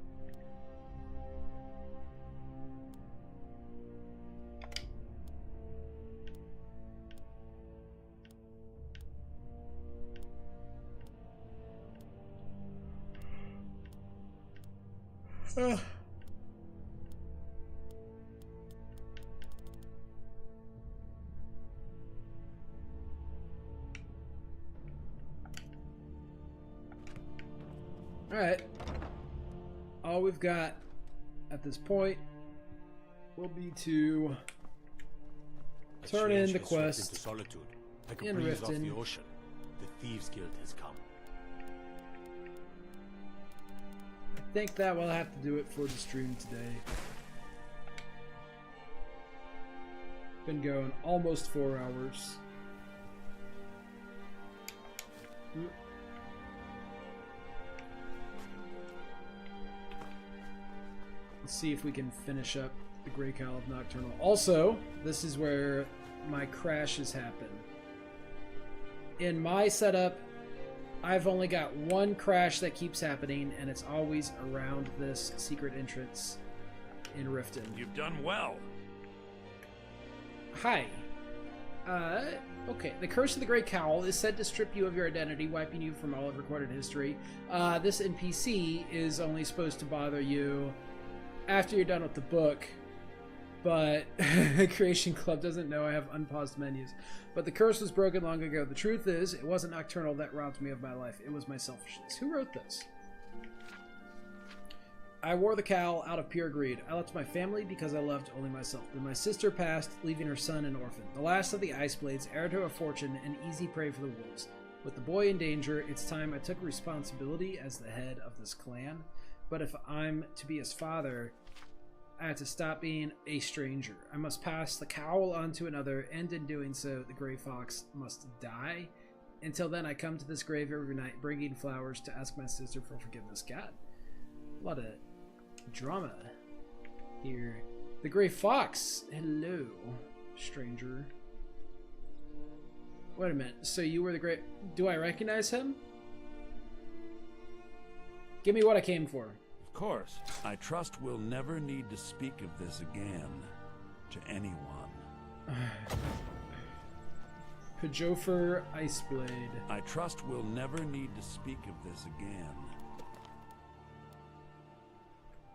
Alright. All we've got at this point will be to turn in the quest Solitude. Like a in breeze off Riften. the ocean. The Thieves Guild has come. I think that will have to do it for the stream today. Been going almost 4 hours. Let's see if we can finish up the Grey Cowl of Nocturnal. Also, this is where my crashes happen. In my setup, I've only got one crash that keeps happening, and it's always around this secret entrance in Riften. You've done well. Hi. Okay. The Curse of the Great Cowl is said to strip you of your identity, wiping you from all of recorded history. This NPC is only supposed to bother you after you're done with the book, but Creation Club doesn't know I have unpaused menus. But the curse was broken long ago. The truth is, it wasn't Nocturnal that robbed me of my life. It was my selfishness. Who wrote this? I wore the cowl out of pure greed. I left my family because I loved only myself. Then my sister passed, leaving her son an orphan. The last of the Ice Blades, heir to a fortune, and easy prey for the wolves. With the boy in danger, it's time I took responsibility as the head of this clan. But if I'm to be his father, I have to stop being a stranger. I must pass the cowl on to another, and in doing so, the Grey Fox must die. Until then, I come to this grave every night, bringing flowers to ask my sister for forgiveness. God, a lot of drama here. The Grey Fox. Hello, stranger. Wait a minute. So you were the Grey... Do I recognize him? Give me what I came for. Of course. I trust we'll never need to speak of this again to anyone. Pajofer Iceblade. I trust we'll never need to speak of this again.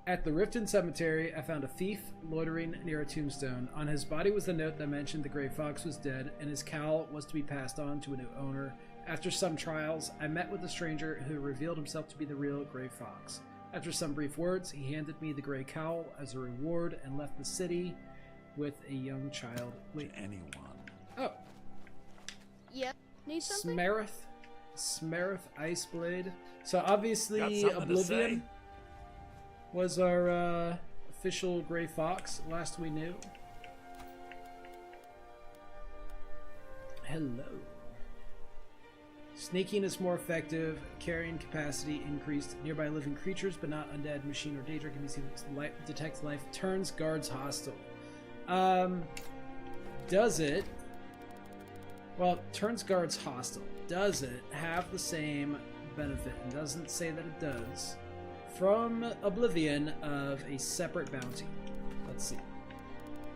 At the Riften Cemetery, I found a thief loitering near a tombstone. On his body was the note that mentioned the Grey Fox was dead, and his cowl was to be passed on to a new owner After some trials, I met with a stranger who revealed himself to be the real Grey Fox. After some brief words, he handed me the Grey Cowl as a reward and left the city with a young child. Wait, anyone? Oh, Yeah. Need something? Smerith Iceblade. So obviously, Got something to Oblivion say? was our official Grey Fox. Last we knew. Hello. Sneaking is more effective. Carrying capacity increased. Nearby living creatures, but not undead, machine, or danger, can be seen as detects life. Turns guards hostile. Does it? Well, turns guards hostile. Does it have the same benefit? It doesn't say that it does. From Oblivion of a separate bounty. Let's see.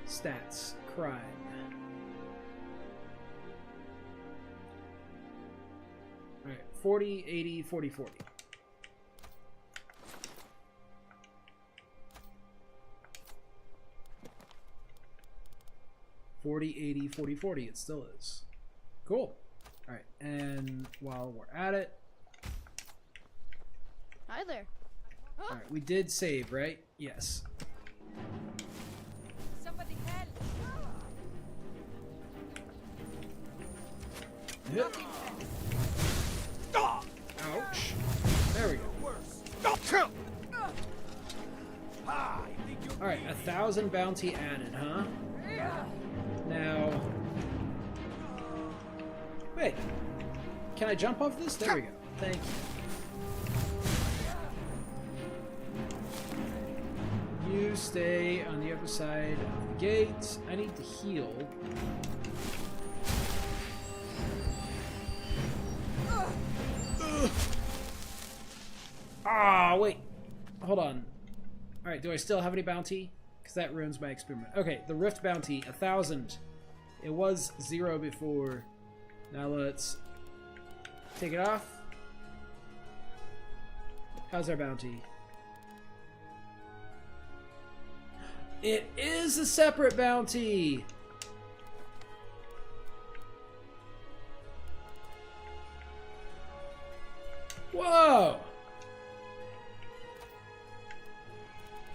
Stats. Crime. Alright, 40, 80, 40, 40. $40, it still is. Cool. Alright, and while we're at it... Hi there. Alright, we did save, right? Yes. Somebody help! Yep. Ouch. There we go. Alright, 1,000 bounty added, huh? Now... Wait. Can I jump off this? There we go. Thank you. You stay on the other side of the gate. I need to heal. Ah, wait. Hold on. Alright, do I still have any bounty? Because that ruins my experiment. Okay, the Rift bounty, 1,000. It was 0 before. Now let's take it off. How's our bounty? It is a separate bounty! Whoa!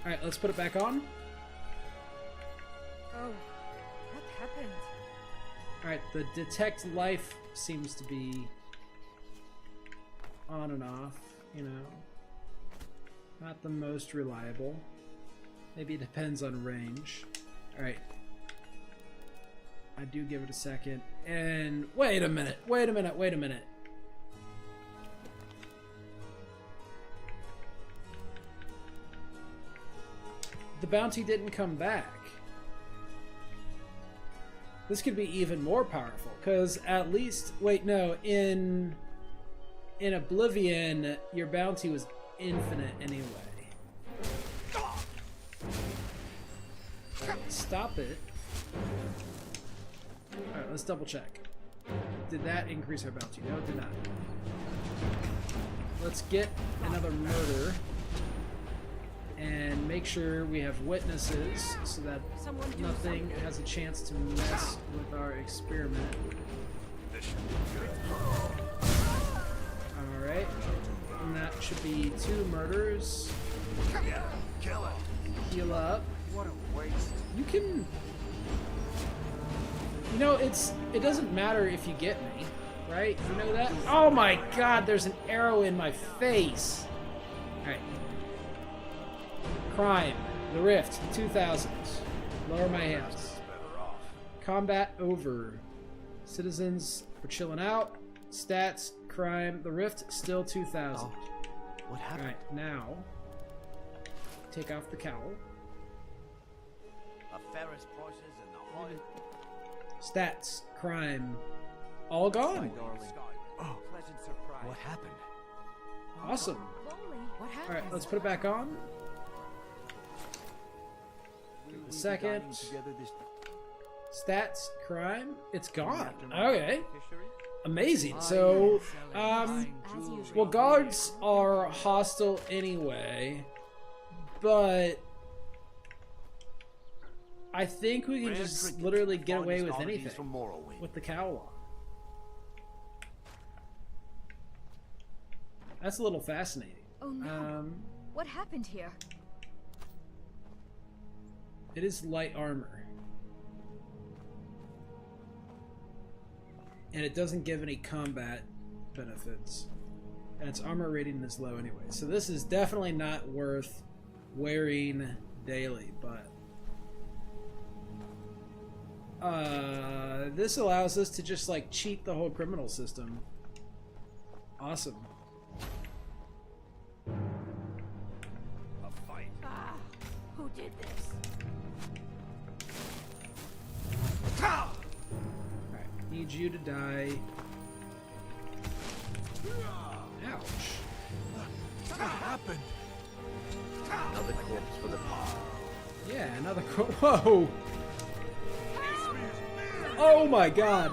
Alright, let's put it back on. Oh, what happened? Alright, the detect life seems to be on and off, you know. Not the most reliable. Maybe it depends on range. Alright. I do give it a second. And wait a minute, wait a minute, wait a minute. The bounty didn't come back. This could be even more powerful, because at least... Wait, no, in Oblivion, your bounty was infinite anyway. Alright, stop it. Alright, let's double check. Did that increase our bounty? No, it did not. Let's get another murder. And make sure we have witnesses so that nothing has a chance to mess with our experiment. Alright. And that should be 2 murders. Yeah, kill it. Heal up. What a waste. You can... You know, it doesn't matter if you get me, right? You know that? Oh my god, there's an arrow in my face! Alright. Crime. The Rift. 2,000. Lower my hands. Combat over. Citizens are chilling out. Stats. Crime. The Rift. Still 2,000. Oh, what happened? Alright, now... Take off the cowl. A Ferris prices in the hall. Stats. Crime. All gone. Oh, pleasant surprise. What happened? Awesome. What happened? Alright, let's put it back on. Give it a second. Stats, crime, it's gone. Okay. Amazing. So, well, guards are hostile anyway, but I think we can just literally get away with anything with the cowl on. That's a little fascinating. Oh no. What happened here? It is light armor. And it doesn't give any combat benefits. And its armor rating is low anyway. So this is definitely not worth wearing daily, but this allows us to just like cheat the whole criminal system. Awesome. A fight. Ah, who did this? Alright, need you to die. Ouch. What happened? Another corpse for the pile. Yeah, another whoa! Oh my god!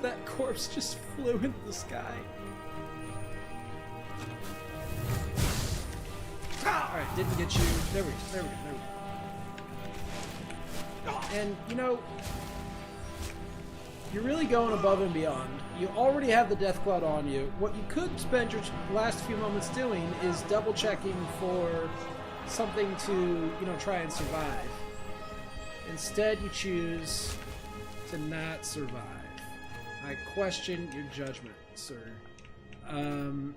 That corpse just flew into the sky. Alright, didn't get you. There we go. And, you know, you're really going above and beyond. You already have the Death Cloud on you. What you could spend your last few moments doing is double checking for something to, you know, try and survive. Instead, you choose to not survive. I question your judgment, sir. You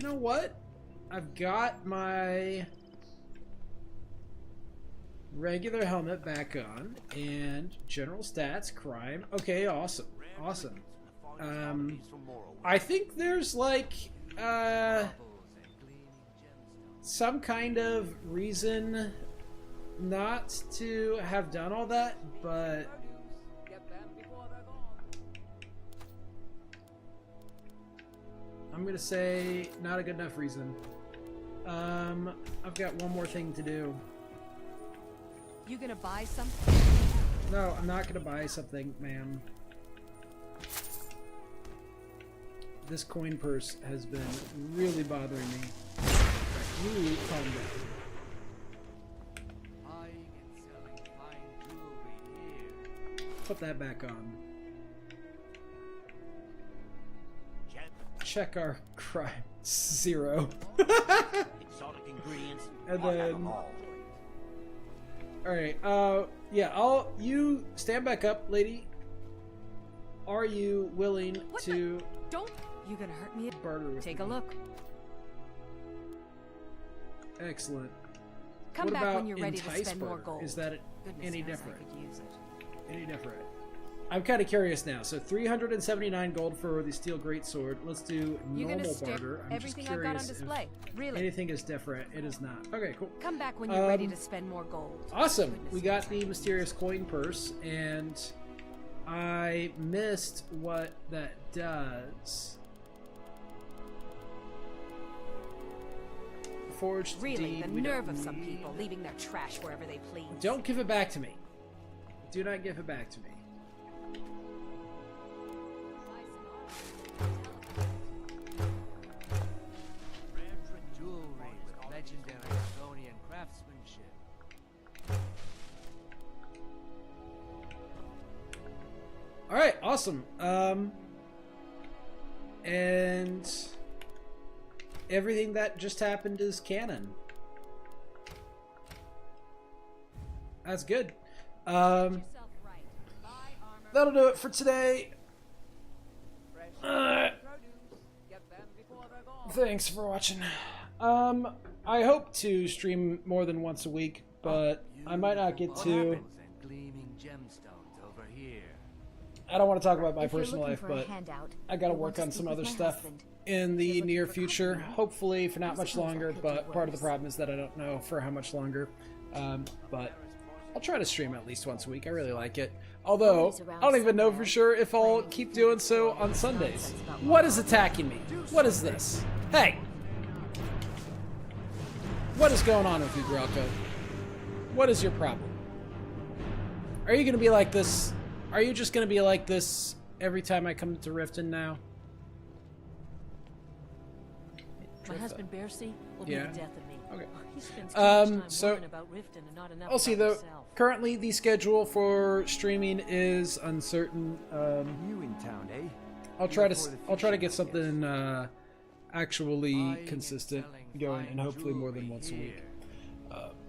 know what? I've got my regular helmet back on, and general stats, crime. Okay, awesome. Awesome. I think there's like, some kind of reason not to have done all that, but I'm gonna say not a good enough reason. I've got one more thing to do. You gonna buy something? No, I'm not gonna buy something, ma'am. This coin purse has been really bothering me. You calm down. Put that back on. Check our crime. 0. Exotic ingredients. And then... Alright, yeah, you stand back up, lady. Are you willing to... Don't... You gonna hurt me? Barter with Take me? a look. Excellent. Come what back about when you're ready to entice spend more barter? gold. Is that Goodness any knows different? I could use it. Any different? I'm kind of curious now. So 379 gold for the steel greatsword. Let's do You're normal gonna stick barter. I'm everything just I've got on curious display. if Really? anything is different. It is not. Okay, cool. Come back when you're ready to spend more gold. Awesome. We got the mysterious coin purse, and I missed what that does. Forged Really, deed. the nerve of some people leaving their trash wherever they please. Don't give it back to me. Do not give it back to me. Jewelry with legendary Estonian craftsmanship. All right, awesome. And everything that just happened is canon. That's good. That'll do it for today. Thanks for watching. I hope to stream more than once a week, but I might not get to. Gleaming gemstones over here. I don't want to talk about my If you're personal looking life, for a but handout, I gotta you'll want work to on speak some with other my stuff husband. in If the you're near looking for future. company, Hopefully for not I much suppose I longer, could but do part of the worse. problem is that I don't know for how much longer. But I'll try to stream at least once a week. I really like it. Although, I don't even know for sure if I'll keep doing so on Sundays. What is attacking me? What is this? Hey! What is going on with you, Grelko? What is your problem? Are you gonna be like this? Are you just gonna be like this every time I come to Riften now? My husband Bercy will Yeah. be the death of me. Okay. He spends too much time So worrying about Riften and not enough I'll see about though. himself. Currently, the schedule for streaming is uncertain. You in town, eh? I'll try to get something actually consistent going, and hopefully more than once a week.